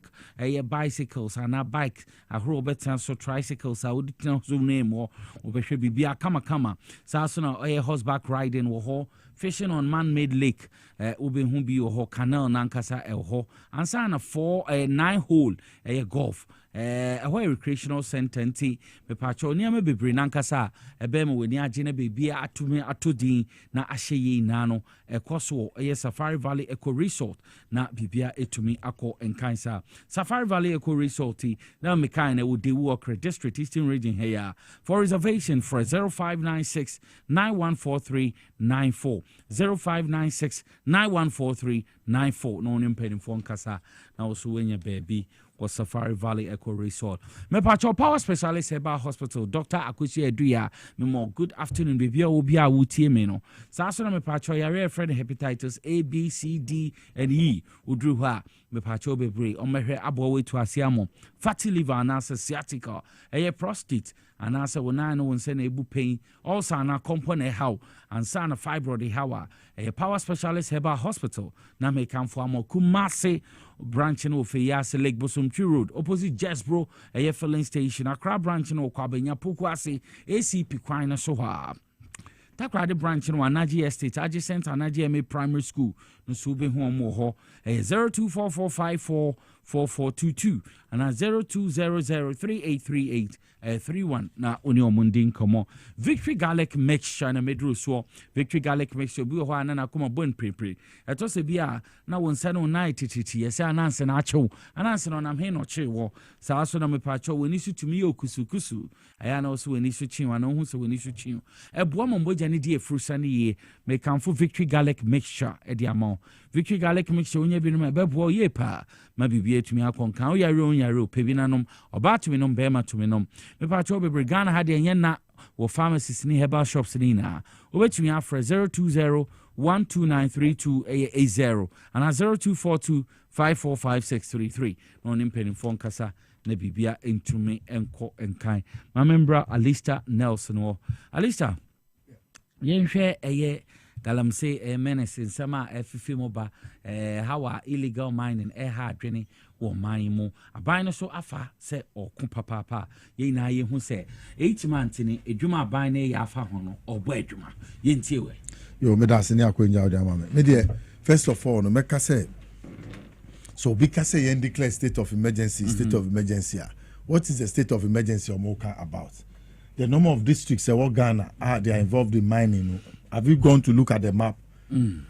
bicycles and bike ahoro betan so tricycles a would so name or obehwe bibia kama saa so na horseback riding wo ho fishing on man-made lake obehu bi wo ho canal nankasa ho ansa na 9 hole golf recreational center nti me pacho niam bebre nankasa ebem weni age na bebia atumi atodin na ahye na no ekoso Safari Valley Eco Resort na bibia etumi akọ enkansa Safari Valley Eco Resort na mekan na wo Dewu Okre District Eastern Region here for reservation for 0596 914394 0596 914394 no mpeni phone kasa na also wenya baby or Safari Valley Eco Resort. Me pacho power specialist Heba Hospital, Dr. Akuchi Eduya, me more good afternoon, baby, obia wutie me no. Sasona me pacho yare friend hepatitis A, B, C, D, and E, udru ha, me pacho bebre, on me abowe to asiamo, fatty liver and answer sciatica, prostate, and answer when I know when send ebu pain, also an component how, and son of fibroid how, a power specialist Heba Hospital, na me come for more Kumase. Branching of Yase Lake Bosumchi Road, opposite Jasbro, a filling station, Accra branching of Kwabenya Pukwasi, ACP Quina Soha. Takrade branching of Anaji Estate, adjacent Anaji MA Primary School, Nusube Homo, a 0244544422, and a 0200383831. Na Unio Mundin Como. Victory Garlic Mixture na Medru so. Victory Garlic Mixture bi ho anana kuma bon prepare. Eto se bia na won se no night titi ye se ananse na achew. Ananse no nam he no che wo. Sa so na me pa achew woni su tumi okusukusu. Aya na so woni su chin wa no hu se woni su chin. Eboa momboja ne die efrusa ne ye. Me kanfo Victory Garlic Mixture e dia mo. Victory Garlic Mixture onya bi no me bebo ye pa. Ma bibie tumi akonkan. O yare pebinanom. Oba tumi nom be ma tumi nom. Me pa cho be Ghana had na wo pharmacies ni herbal shops ni na obetumi afre 020-1293280 and 0242-545633 no nimpeni phone kasa na bibia entumi enko enkan ma membra Alista Nelson wo Alista yenhwe galamse menace nsama efifi moba how illegal mining ha adwene wo man mu aban no so afa se okun papa ye na ye hu se 8 months ni edwuma aban na ye afa ho no obo edwuma ye ntie we yo me da se ni akwenya o ma me de first of all no me ka se so because ye declare state of emergency what is the state of emergency omoka about the number of districts in Ghana they are involved in mining. Have you gone to look at the map?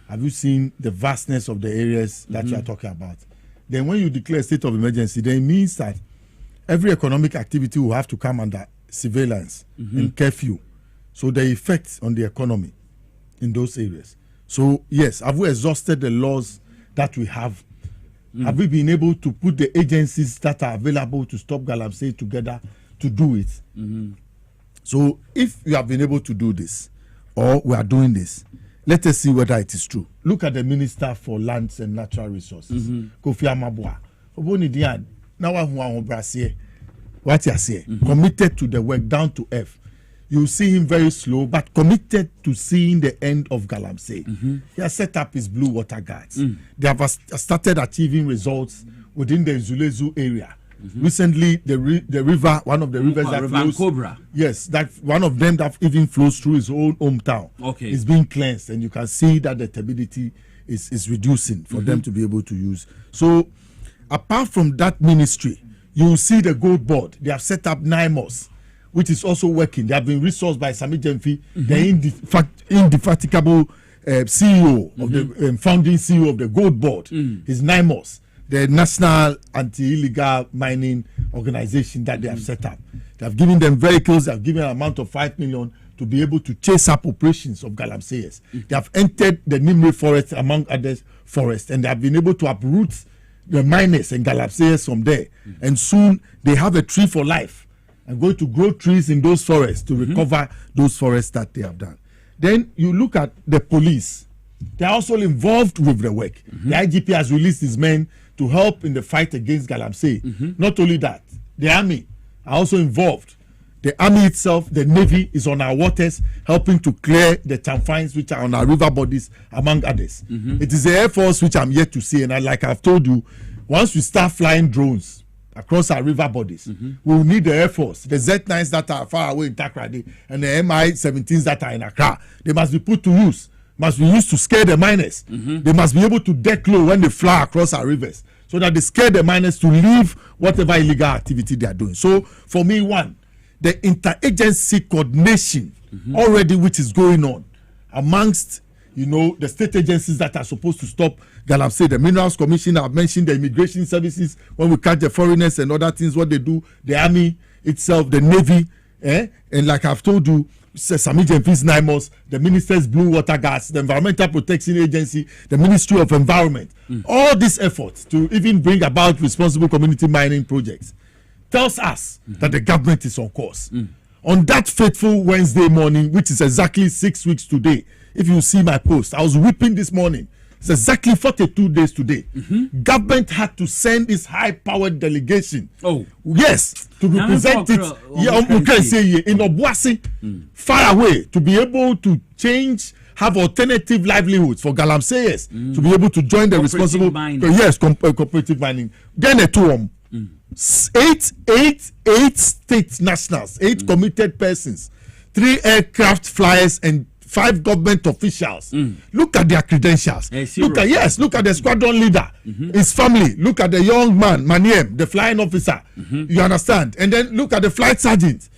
Have you seen the vastness of the areas that you are talking about? Then when you declare state of emergency, then it means that every economic activity will have to come under surveillance and curfew. So the effects on the economy in those areas. So yes, have we exhausted the laws that we have? Have we been able to put the agencies that are available to stop galamsey together to do it? So if you have been able to do this, or we are doing this, let us see whether it is true. Look at the Minister for Lands and Natural Resources, Kofi Amabwa. What you say? Committed to the work down to earth. You see him very slow, but committed to seeing the end of galamsey. He has set up his blue water guards. They have started achieving results within the Zulezu area. Recently, the river, one of the rivers that flows, Cobra. Yes, that one of them that even flows through his own hometown, is being cleansed, and you can see that the turbidity is reducing for them to be able to use. So, apart from that ministry, you will see the gold board. They have set up NIMOS, which is also working. They have been resourced by Sami Jemfi, the indefatigable CEO of the founding CEO of the gold board. Is NIMOS, the National Anti-Illegal Mining Organization that they have set up. They have given them vehicles. They have given an amount of 5 million to be able to chase up operations of galamseyers. They have entered the Nimri forest, among other forests, and they have been able to uproot the miners and galamseyers from there. And soon they have a tree for life and going to grow trees in those forests to recover those forests that they have done. Then you look at the police. They are also involved with the work. The IGP has released his men to help in the fight against galamsey. Not only that, the army are also involved. The army itself, the navy, is on our waters helping to clear the chamfines which are on our river bodies, among others. It is the Air Force which I'm yet to see, and like I've told you, once we start flying drones across our river bodies, we will need the Air Force, the Z9s that are far away in Takrady and the Mi-17s that are in Accra. They must be put to use, must be used to scare the miners. They must be able to deck low when they fly across our rivers so that they scare the miners to leave whatever illegal activity they are doing. So for me, one, the interagency coordination already which is going on amongst the state agencies that are supposed to stop galamsey, the Minerals Commission. I've mentioned the immigration services when we catch the foreigners and other things, what they do, the army itself, the navy, and like I've told you, Sami Jemfi's NIMOS, the minister's Blue Water Gas, the Environmental Protection Agency, the Ministry of Environment, all these efforts to even bring about responsible community mining projects tells us that the government is on course. On that fateful Wednesday morning, which is exactly 6 weeks today, if you see my post, I was weeping this morning. It's exactly 42 days today. Government had to send this high-powered delegation. Yes, to represent it in Obuasi, far away, to be able to change, have alternative livelihoods for galamseyers, to be able to join the responsible cooperative mining. Then a two eight state nationals, 8 committed persons, 3 aircraft flyers, and 5 government officials. Look at their credentials. Look at the squadron leader, his family. Look at the young man, Maniem, the flying officer. You understand? And then look at the flight sergeant.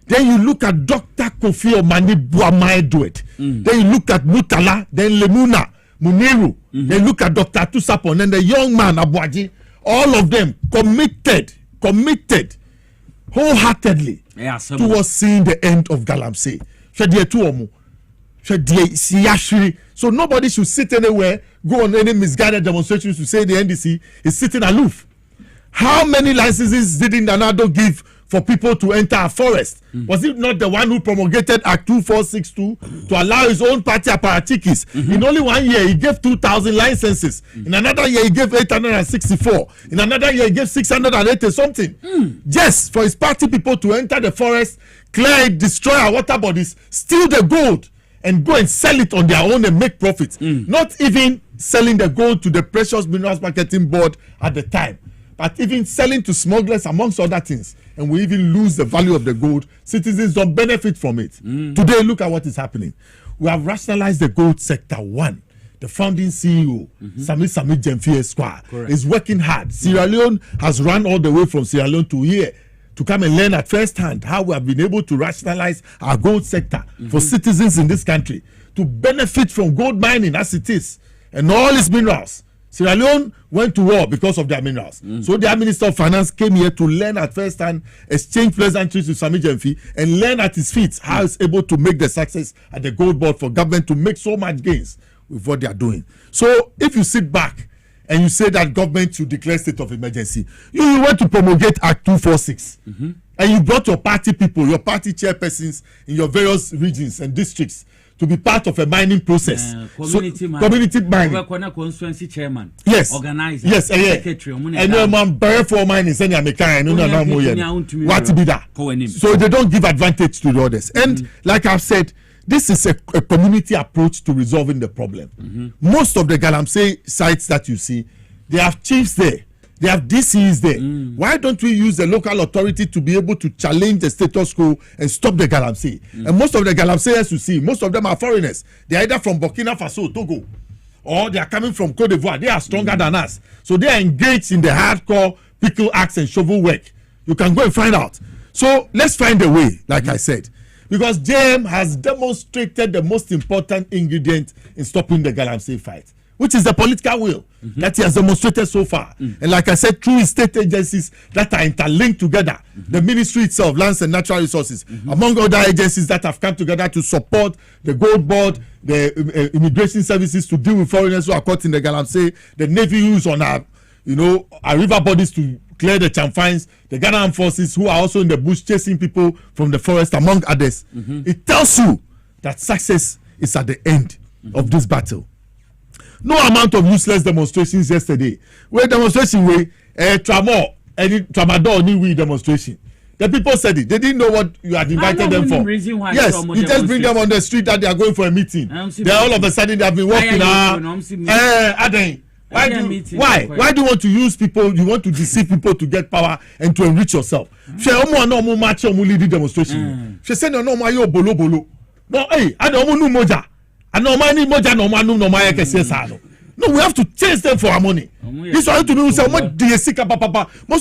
Then you look at Dr. Kofi Omani Buamaedwet. Then you look at Mutala, then Lemuna, Muniru. Then look at Dr. Tusapon, and the young man, Abuaji. All of them committed wholeheartedly towards seeing the end of galamsey. So nobody should sit anywhere, go on any misguided demonstrations to say the NDC is sitting aloof. How many licenses did Ndanado give for people to enter a forest? Was it not the one who promulgated Act 2462 to allow his own party apparatchikis? In only 1 year, he gave 2,000 licenses. In another year, he gave 864. In another year, he gave 680 something. Just for his party people to enter the forest, clear it, destroy our water bodies, steal the gold, and go and sell it on their own and make profits. Not even selling the gold to the Precious Minerals Marketing Board at the time, but even selling to smugglers, amongst other things. And we even lose the value of the gold. Citizens don't benefit from it. Today, look at what is happening. We have rationalized the gold sector. One, the founding CEO, Sami Jemfi Esquire, is working hard. Sierra Leone has run all the way from Sierra Leone to here to come and learn at first hand how we have been able to rationalize our gold sector for citizens in this country to benefit from gold mining as it is and all its minerals. Sierra Leone went to war because of their minerals. So their Minister of Finance came here to learn at first hand, exchange pleasantries with Sami Jemfi, and learn at his feet how he's able to make the success at the gold board for government to make so much gains with what they are doing. So if you sit back and you say that government should declare state of emergency, you want to promulgate Act 246, and you brought your party people, your party chairpersons in your various regions and districts to be part of a mining process. Community mining. Constituency chairman. Yes. Organizer. Yes. Secretary. And no man bury for mining. Send your mechanic. What be that? So they don't give advantage to the others. And like I've said, this is a community approach to resolving the problem. Most of the galamsey sites that you see, they have chiefs there. They have DCs there. Why don't we use the local authority to be able to challenge the status quo and stop the galamsey? And most of the galamseyers you see, most of them are foreigners. They are either from Burkina Faso, Togo, or they are coming from Cote d'Ivoire. They are stronger than us. So they are engaged in the hardcore pickle axe and shovel work. You can go and find out. So let's find a way, like I said, because JM has demonstrated the most important ingredient in stopping the Galamsey fight, which is the political will that he has demonstrated so far. And like I said, through his state agencies that are interlinked together, the ministry itself, lands and natural resources, among other agencies that have come together to support the Gold Board, the immigration services to deal with foreigners who are caught in the Galamsey, the Navy who's on our river bodies to clear the chamfines, the Ghana Armed Forces who are also in the bush chasing people from the forest, among others. It tells you that success is at the end of this battle. No amount of useless demonstrations yesterday. Where demonstration tramadol new demonstration. The people said it. They didn't know what you had invited them for. Yes, you just bring them on the street that they are going for a meeting. Then all of a sudden they have been walking Why do you want to use people? You want to deceive people to get power and to enrich yourself. She march leading demonstration. She said no bolo. No, hey, I don't know moja. No, we have to chase them for our money. This one to me who say most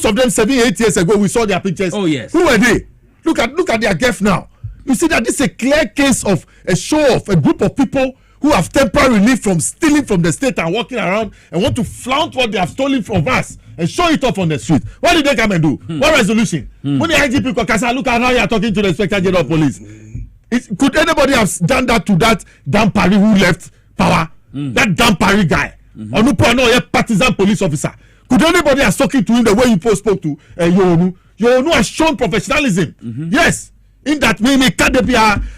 of them 7-8 years ago we saw their pictures. Oh yes. Who were they? Look at their gaffe now. You see that this is a clear case of a show of a group of people who have temporary relief from stealing from the state and walking around and want to flaunt what they have stolen from us and show it off on the street. What did they come and do? What resolution? When the IGP Kokasa, look at how you are talking to the Inspector General of Police. Could anybody have done that to that Dan Parry who left power? That Dan Parry guy? Or no partisan police officer? Could anybody have spoken to him the way you spoke to Yoonu? Yoonu has shown professionalism. Yes. In that way,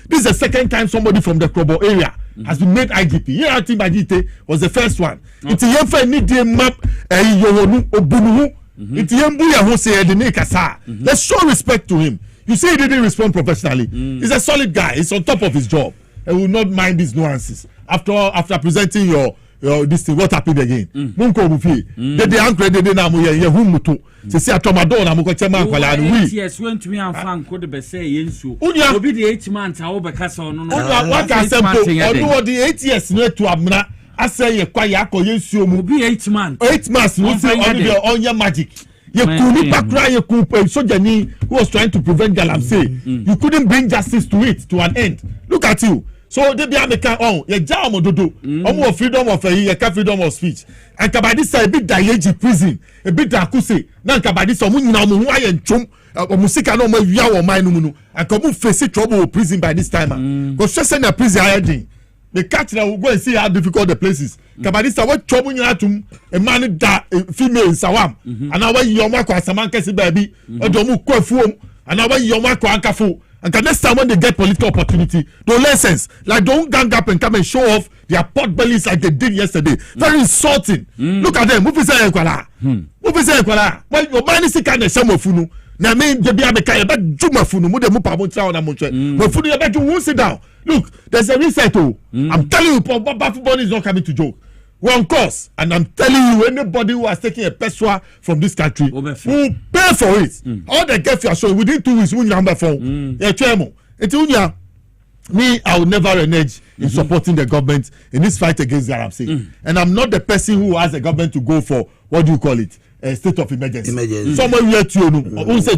this is the second time somebody from the Krobo area has been made IGP. Yeah, Timajite was the first one. It's a map let's show respect to him. You say he didn't respond professionally. He's a solid guy. He's on top of his job. I will not mind these nuances. After presenting your this thing, what happened again? Munko bufi. They anchor they na mo ye humuto. Se se atomado na mo ko chema ankwala ni wi. Yes, went to me and fan could be say yensu. Obi the 8 months I obekasa ono no. What can say odo the 8 years no to amna ase ye kwa ya ko yensu mu be 8 months. 8 months no say on your magic. You couldn't Sojani who was trying to prevent Galamsey. You couldn't bring justice to it to an end. Look at you. So they be American freedom of freedom of speech. And Kabadisa a bit Dayeji prison, a bit Akuse. Now Kabadisa and Chum Musika no more yaw mine and come face trouble with prison by this time. Because just send a prison hiding. The catch now will go and see how difficult the place is. Kabadisa what trouble you have to a man that female in Sawam. And now when you are Samanka baby, or Domu Kwefum, and now when you are Ankafu. And next time when they get political opportunity, don't lessons like don't gang up and come and show off their pot bellies like they did yesterday. Very insulting. Look at them. When your mind is kind of some of you. Na me de bia be kai ba juma funu mu de mu pa mo tra na mo twe. Mo funu ye be ju sit down. Look, there's a reset. I'm telling you, football is not coming to joke. We're on course, and I'm telling you, anybody who has taken a peswa from this country will pay for it. All the gift you are showing within 2 weeks, when you number phone, me, I will never renege in supporting the government in this fight against Galamsey. And I'm not the person who has the government to go for what do you call it? A state of emergency. Someone here to you say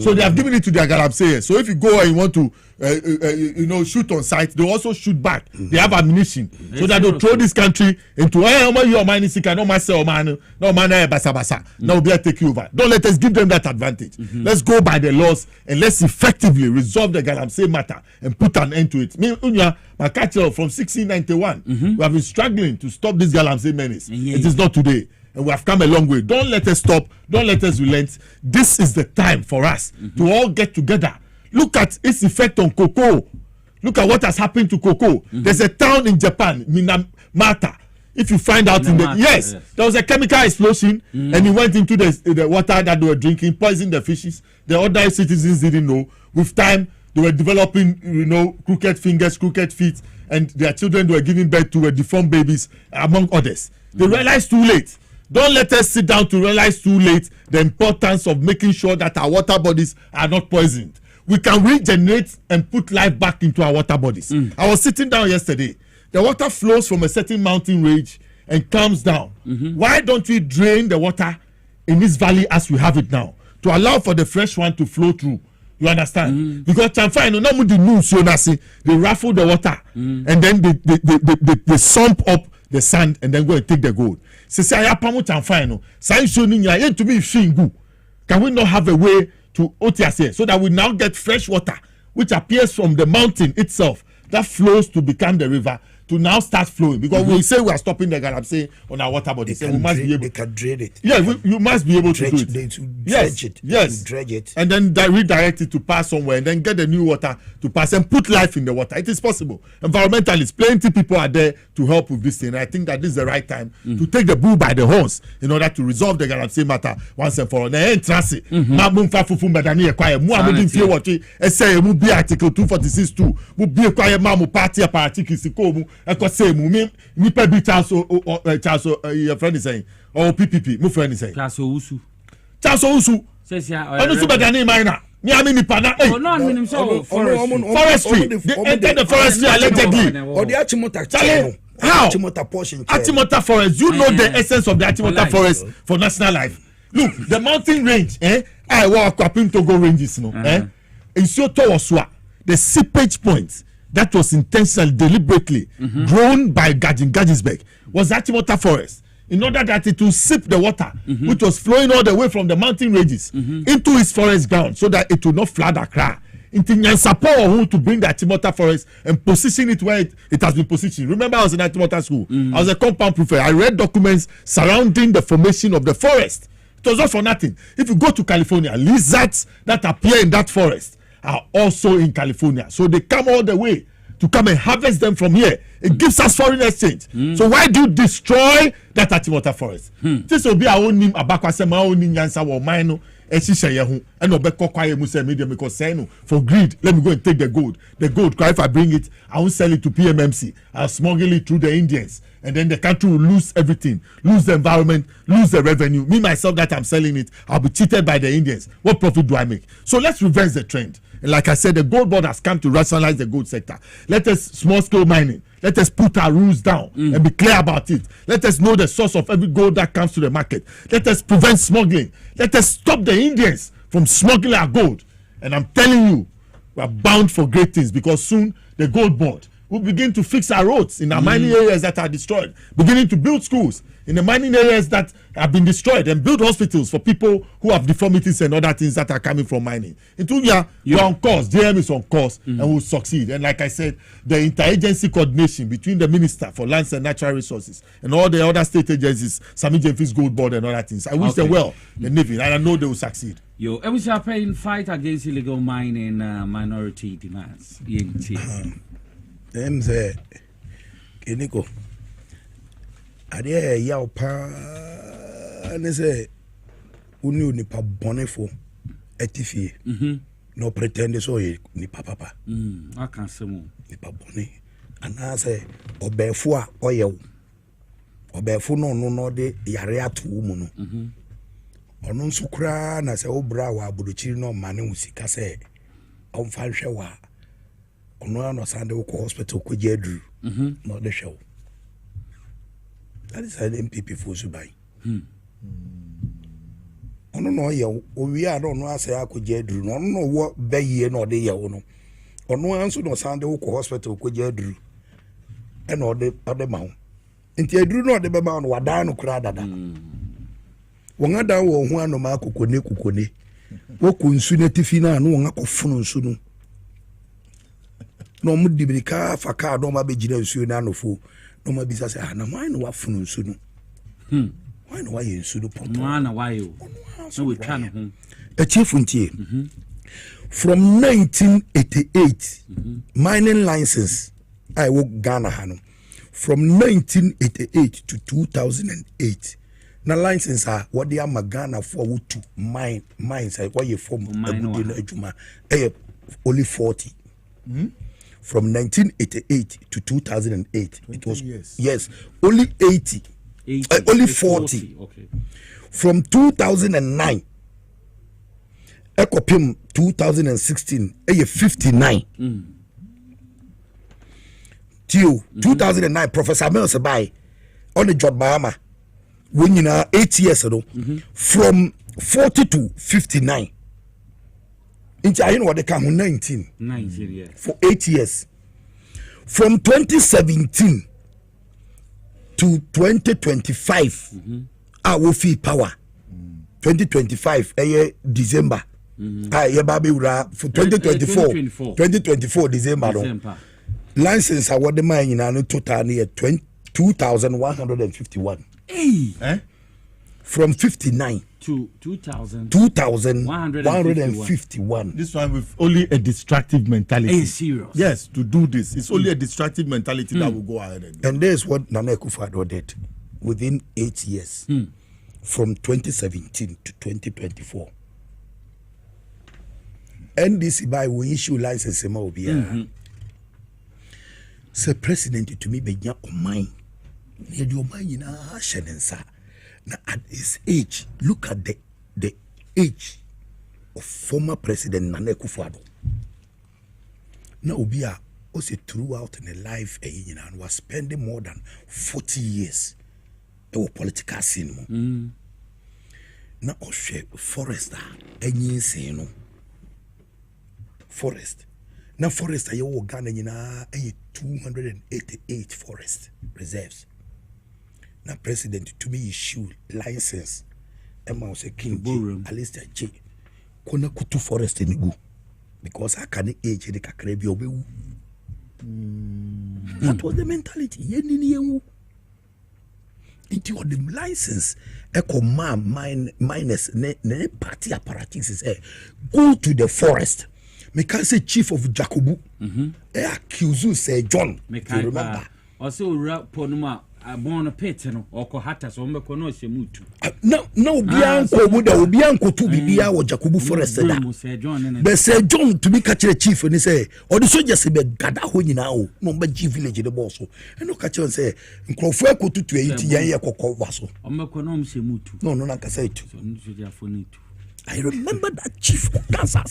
so they have given it to their Galamsey. So if you go and you want to shoot on sight, they also shoot back. They have ammunition so that they'll throw this country into your money no myself man no man basa now we'll take you over. Don't let us give them that advantage. Let's go by the laws and let's effectively resolve the Galamsey matter and put an end to it. Me Unya my catcher from 1691 we have been struggling to stop this Galamsey menace. It is not today. And we have come a long way. Don't let us stop. Don't let us relent. This is the time for us to all get together. Look at its effect on cocoa. Look at what has happened to cocoa. There's a town in Japan, Minamata. If you find out there was a chemical explosion and it went into the water that they were drinking, poisoned the fishes. The other citizens didn't know. With time, they were developing, crooked fingers, crooked feet, and their children were giving birth to deformed babies, among others. They realized too late. Don't let us sit down to realize too late the importance of making sure that our water bodies are not poisoned. We can regenerate and put life back into our water bodies. I was sitting down yesterday. The water flows from a certain mountain range and calms down. Why don't we drain the water in this valley as we have it now to allow for the fresh one to flow through? You understand? Because Chamfai, no more the news, they raffle the water and then they sump up the sand and then go and take the gold. Say I pamu Chamfai no. Say so niya to be shingu. Can we not have a way to OTS so that we now get fresh water which appears from the mountain itself that flows to become the river to now start flowing? Because we say we are stopping the Garab say on our water body. We must be able. They can drain it. Yeah, you must be able to do it. Yes. Dredge it. And then redirect it to pass somewhere, and then get the new water to pass and put life in the water. It is possible. Environmentalists, plenty people are there to help with this thing. I think that this is the right time to take the bull by the horns in order to resolve the Garab say matter once and for all. Na entrance. Ma mumfa fufu mbadani ekwaye. Mu amudi fie watch. Ese mu bi article 246(2). Mu bi ekwaye ma mu party article sikomu. Eko say mu mi pe bi chaso your friend is saying or PPP mu friend is saying chaso usu onu su begani minor me ami ni pana oh no I mean so forestry they enter the forestry allegedly or the Achimota how Achimota portion Achimota forest you know the essence of the Achimota forest for national life. Look, the mountain range I walk up in Togo ranges in so Towaswa the seepage point that was intentionally, deliberately grown by Gajisberg was Achimota forest in order that it will sip the water which was flowing all the way from the mountain ranges into its forest ground so that it will not flood Accra. Into Nyansapo to bring the Achimota forest and position it where it has been positioned. Remember, I was in Achimota school. I was a compound prefect. I read documents surrounding the formation of the forest. It was not for nothing. If you go to California, lizards that appear in that forest are also in California. So they come all the way to come and harvest them from here. It gives us foreign exchange. So why do you destroy that Achimota forest? This will be our own name, Abakwasema, our own Nyansa, or Mino, and Shishayahu, and Obekokwaye Musa Media, because for greed, let me go and take the gold. The gold, if I bring it, I won't sell it to PMMC. I'll smuggle it through the Indians. And then the country will lose everything, lose the environment, lose the revenue. Me, myself, that I'm selling it, I'll be cheated by the Indians. What profit do I make? So let's reverse the trend. And like I said, the gold board has come to rationalize the gold sector. Let us small-scale mining. Let us put our rules down and be clear about it. Let us know the source of every gold that comes to the market. Let us prevent smuggling. Let us stop the Indians from smuggling our gold. And I'm telling you, we are bound for great things because soon the gold board will begin to fix our roads in our mining areas that are destroyed, beginning to build schools in the mining areas that have been destroyed and build hospitals for people who have deformities and other things that are coming from mining. You're on course, JM is on course and will succeed. And like I said, the interagency coordination between the Minister for Lands and Natural Resources and all the other state agencies, Sami Jemfi's Gold Board and other things, I wish them well, the Navy, and I know they will succeed. Yo, I was paying fight against illegal mining minority demands. Them say, Keniko. Adeɛ yaw paa ne sɛ wone nipa bɔne fo ɛte fie na ɔpretende sɛ ɔyɛ nipa papa aka sɛm nipa bɔne anaasɛ ɔbɛɛfo a ɔyɛ wo ɔbɛɛfo no ɔno na ɔde yare ato wo mu no ɔno nso koraa na sɛ wobra wɔ abodokyiri na ɔmane wo sika sɛ ɔmfa nhwɛ wo a ɔno a na ɔsan de wokɔ hospital kɔgye aduru na ɔde hwɛ wo. That is an MPP for Subai. I don't know, we are don't know as I could jedru. No, no, what bay no de yaono. Or no answer no Sunday hospital could jedru. And all the other mount. Until I drew not the mount, Wadano crada. Wangada or one no Marco Kone. What could sooner Tifina no one of Funo Sunu. No Mudibika, Faka, no Mabijin, Sunano fo. No ma bisa say na why no wafunu nsu no why no why nsu no poto why you no we try no ho a chief untie from 1988 mining license I work Ghana hano from 1988 to 2008 na license are what they am Ghana for to mines what you form adwuma only 40 from 1988 to 2008 it was years. Yes only 80 only 40 okay. From 2009 ekopim 2016 59 till 2009 Professor Mills by on the John Mahama when you are 8 years ago from 40 to 59. Into I know what they come 19 for 8 years. From 2017 to 2025, I will feel power. 2025, December. For 2024 December. License I want the mine in a total near 2,151. From 59 to 2,151. This one with only a distractive mentality. Are serious? Yes, to do this. It's only a distractive mentality that will go ahead. And there's what Nana Akufo-Addo did within 8 years. From 2017 to 2024. NDC by we issue license say president to me be nya omine. Ne di omine na shedensa. Now at his age, look at the age of former President Nana Akufo-Addo. Now Obia also throughout in a life and was spending more than 40 years in political scene. Now Oshe Forester any say no. Forest. Now forest are you Ghana 288 forest reserves. Now president to me issue license Emma say King Alistair J Kona kutu forest in go because I can age the kakrebi obewu. That was the mentality. Into the license echo minus ne party apparatus go to the forest. Me can say chief of Jacobu accuse say John. You remember also ponuma born a pet or kohata so mbeko no shemutu. No bianco buda bianco to bibia or Jacobu forest da. But say John to be catch the chief and he say or the soldiers be gada ho nyina no be G village the boss so and no catch say nkrofo ekotu to 80 yan ye kokova so. Mbeko no shemutu. No na ka say to. So soldier for need to. I remember that chief of cancer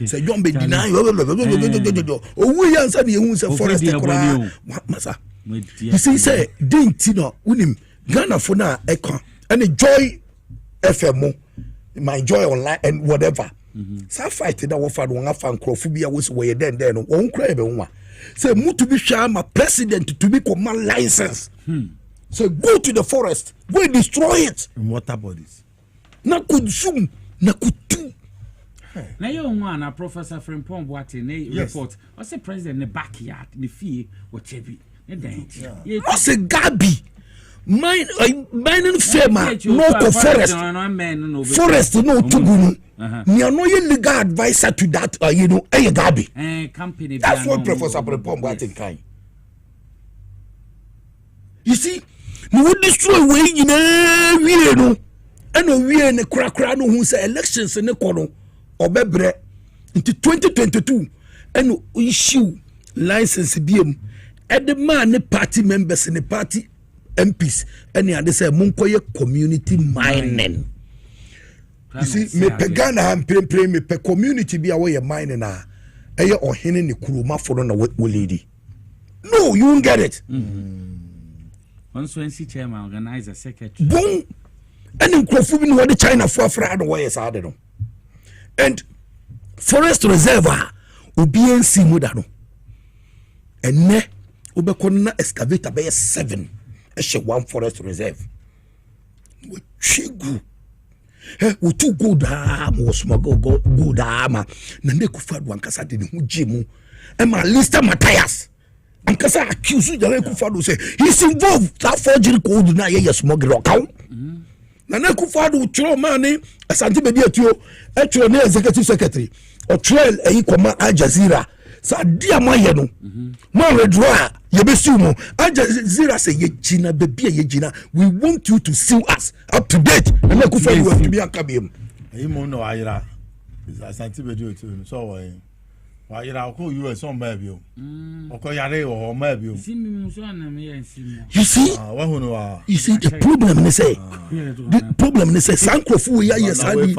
say John be deny oh we answer the who say forest masa you see say didn't no unim Ghana for na ekon and Joy FM my Joy online and whatever so fight that we fa one fan crofobia was we then no won cry be one say mu to be my president to be command license so go to the forest go destroy it in water bodies na consume na kutu na yo one Professor Frimpong Boate report I say president in the backyard the fee whatever I say Gabi mining firma no forest no tugunu ni no legal advisor to that Gabi company that's what Professor Frimpong Boate kind you see we would destroy we no and we in the crack no who say elections in the corner or bebre into 2022 and issue license BM and the man the party members in the party MPs and they say munkoye community mining. You see me pegana and play me pe community be away mining na eye or hene ni kuruma for na lady. No, you won't get it. Once when see chairman organize a secretary. Boom. And in Krofubin what the China for Frado way is added. And forest reserve will be in Simudano. And ne Ubekona excavator by 7 one forest reserve. We chigu. We too good or smuggle good armor. Nande Kufad one Casa did Jimu. And my Lister Matthias. And Casa accused the Kufado say he's involved that forgery code na ye smuggle account. Nana Akufo-Addo chiro mani asante be diatio e chiro na executive secretary o trail e koma Al Jazeera sa dia maye no ma redra ye be sue mo Al Jazeera say ye gina be bia ye gina we want you to sue us up to date Nana Akufo-Addo want to be akabiem e mo no ayira asante be diatio so wa yira ko US on ba bio oko yare o ma bio you see you see the problem they say the problem they say sankrofo ya yes abi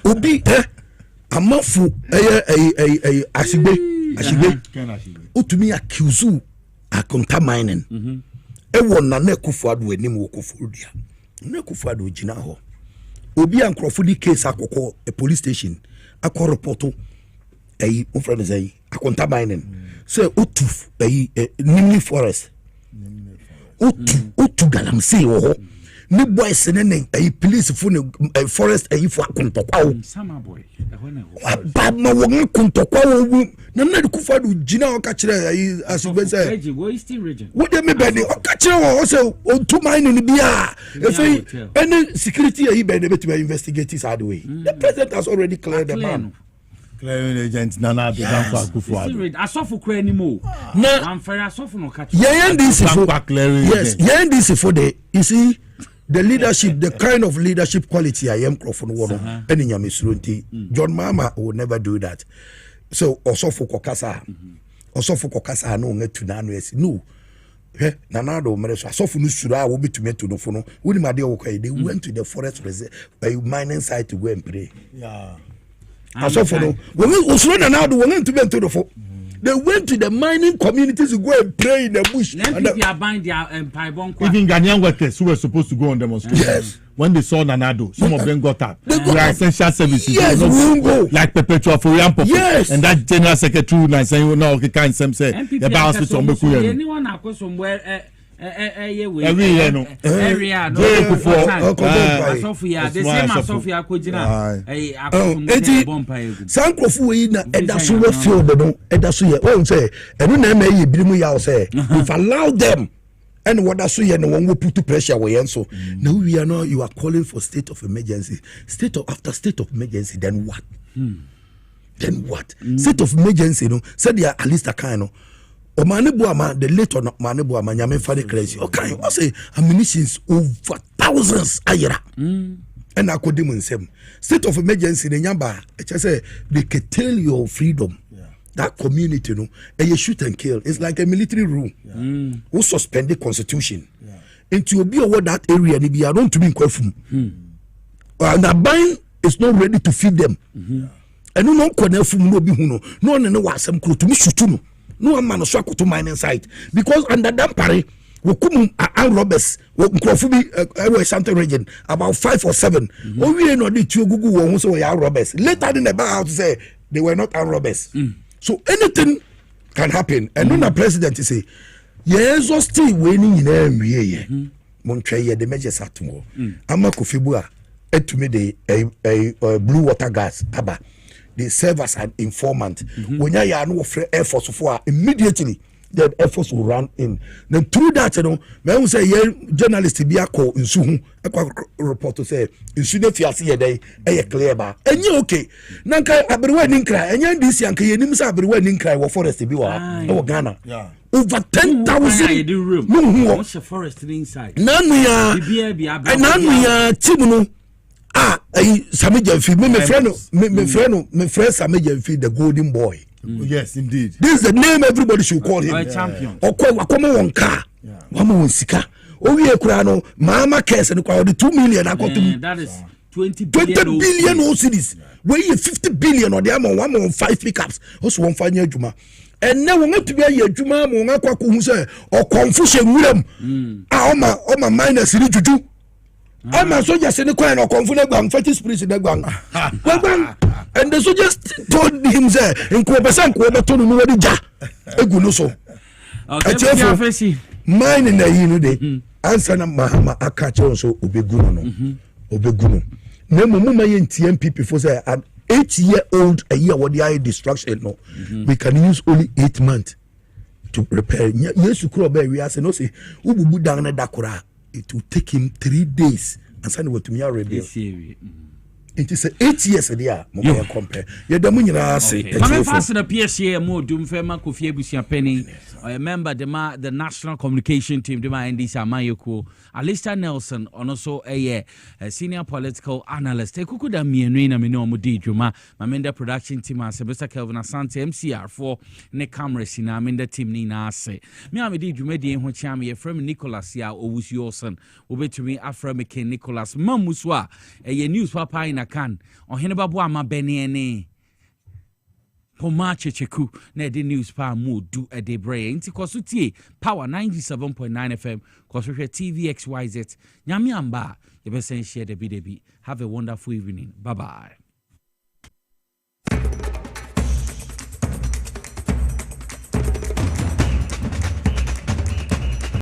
obi amafu ashigbe utumi accuse a contaminating ɛwɔ Nana Akufo-Addo anim wɔ Koforidua Nana Akufo-Addo gyina hɔ obi a nkrɔfo di case akɔkɔ a police station akɔ reporto ɛyi o friend say akonta mining say otu ɛyi Nimni forest otu galamsey wɔ hɔ ni boys ne ɛyi police fo ne forest ɛyi fo akontɔkwa sama boy ba ma wɔn akontɔkwa wɔ Nana Akufo-Addo gyina hɔ ka kyerɛ ɛyi asubɛ sɛ what dey me bɛ ni ɔka kyerɛ wɔ sɛ otu mining ni bia efei any security ɛyi bɛ ne betuma investigate this hard way the president has already cleared the man. Clearing agent Nana Akufo-Addo. Asofo kura ni mo. Na amfere asofo no ka. Yes, this for the you see the leadership, the kind of leadership quality I am Crawford Wono and in Yamisrunti. John Mama will never do that. So Osofo Kokasa. Osofo Kokasa no ngetunano yes. No. Nanado Mereso Asofo Nusura will be to me to no phono. They went to the forest reserve by mining site to go and pray. Yeah. Asofo they went to the mining communities to go and pray in the bush. Even Ghanaian workers who were supposed to go on demonstration. Yes. When they saw Nanado, some of them got up. They are essential services. Yes, we won't go. Like Perpetual for Yampo. Yes. And that general secretary now saying, no, okay, can't say. The balance with anyone I go somewhere. Every year, no. Area, no. Sofia, the same Sofia Kojina. Sankofu ina edasu we feel no edasu ye won say enu na ma ye birimu ya say if allow them and what dasu ye no won we put pressure we yen so now we are now you are calling for state of emergency after state of emergency then what state of emergency no said they are at least a kind of Omanibuama, the late on Manibuama, Yamin Fadi crazy. Okay, I say ammunitions over thousands ayera. And I could demon them. State of emergency in Yamba, I say they curtail your freedom. That community, no, and you shoot and kill. It's like a military rule. Who suspend the constitution. And to be over that area, and be around to be in Kwefum. And the bind is not ready to feed them. And no Kwefum no be huno. No one was some crew to me shoot. No man so to mining site because under Dampare we come armed robbers we Nkrofubi something region about 5 or 7 we no dey to Google won so we are robbers later in the bar to say they were not armed robbers so anything can happen and when the president say yes so still winning in every mon try the measures at more ama Kofibu etumi the blue water gas aba. They serve as an informant. When you are no Air Force for immediately, the Air Force will run in. Then through that, you know, may say journalist be a call in Suhu, a report to say in Sudan Fiasi a day, a clear bar. And you okay? Nanka Aberwedding cry, and young this young Kayanis Aberwedding cry or forest to be or Ghana. Yeah. Over 10,000 room. What's the forest inside? None we are, and none we are Timuno. Sami Jemfi, my friend Sami Jemfi, the golden boy. Yes, indeed. This is the name everybody should call him. Champion. Wakoma one car, Wama Sika. Oh, we are Kurano, Mama Cares and the 2 million. I got to that is 20 billion old cities. Where you 50 billion or the amount 1 on 5 pickups. Also, 1 5 year Juma. And now we to be a Juma, Monaka, say, or Confucian William. My miners in Juju. I'm a soldier in the coin or confident bang, fetish priest in the bang. And the soldiers told him, say, in Quebesan, Quebeton, nobody ja. A gunuso. Mine in the unity. Answer Mahama Akacho so Obeguno. Obeguno. No Mumma in TMP for say an 8-year-old a year what the eye destruction. No, we can use only 8 months to repair. Yes, you could be. We are saying, no, say, Ubu down at Dakura. It will take him 3 days and send it to me already. It is 8 years a year. More compare. You don't mean I say. I'm faster the PSA more doom fema Kofi Ebusia Penny. I remember the national communication team. The man Ndisa Mayoko, Alistair Nelson, and also a senior political analyst. E kuku da mienwe na mino mudi juma. Mamenda production team as Mr. Kelvin Asante MCR4 ne cameras na mamenda team ni na ase. Me amedi juma di ho chiam ye from Nicholas ya owusi Olsen. Obetumi Afra Meke Nicholas Mamuswa. Ye news papa ina kan. Ohene babu ama beni ene. Poma Checheku, na the news pa mo do a de bray. Inti kosutie Power 97.9 FM, koswe TVXYZ. Nyami amba, yebesen share the BDB. Have a wonderful evening. Bye bye.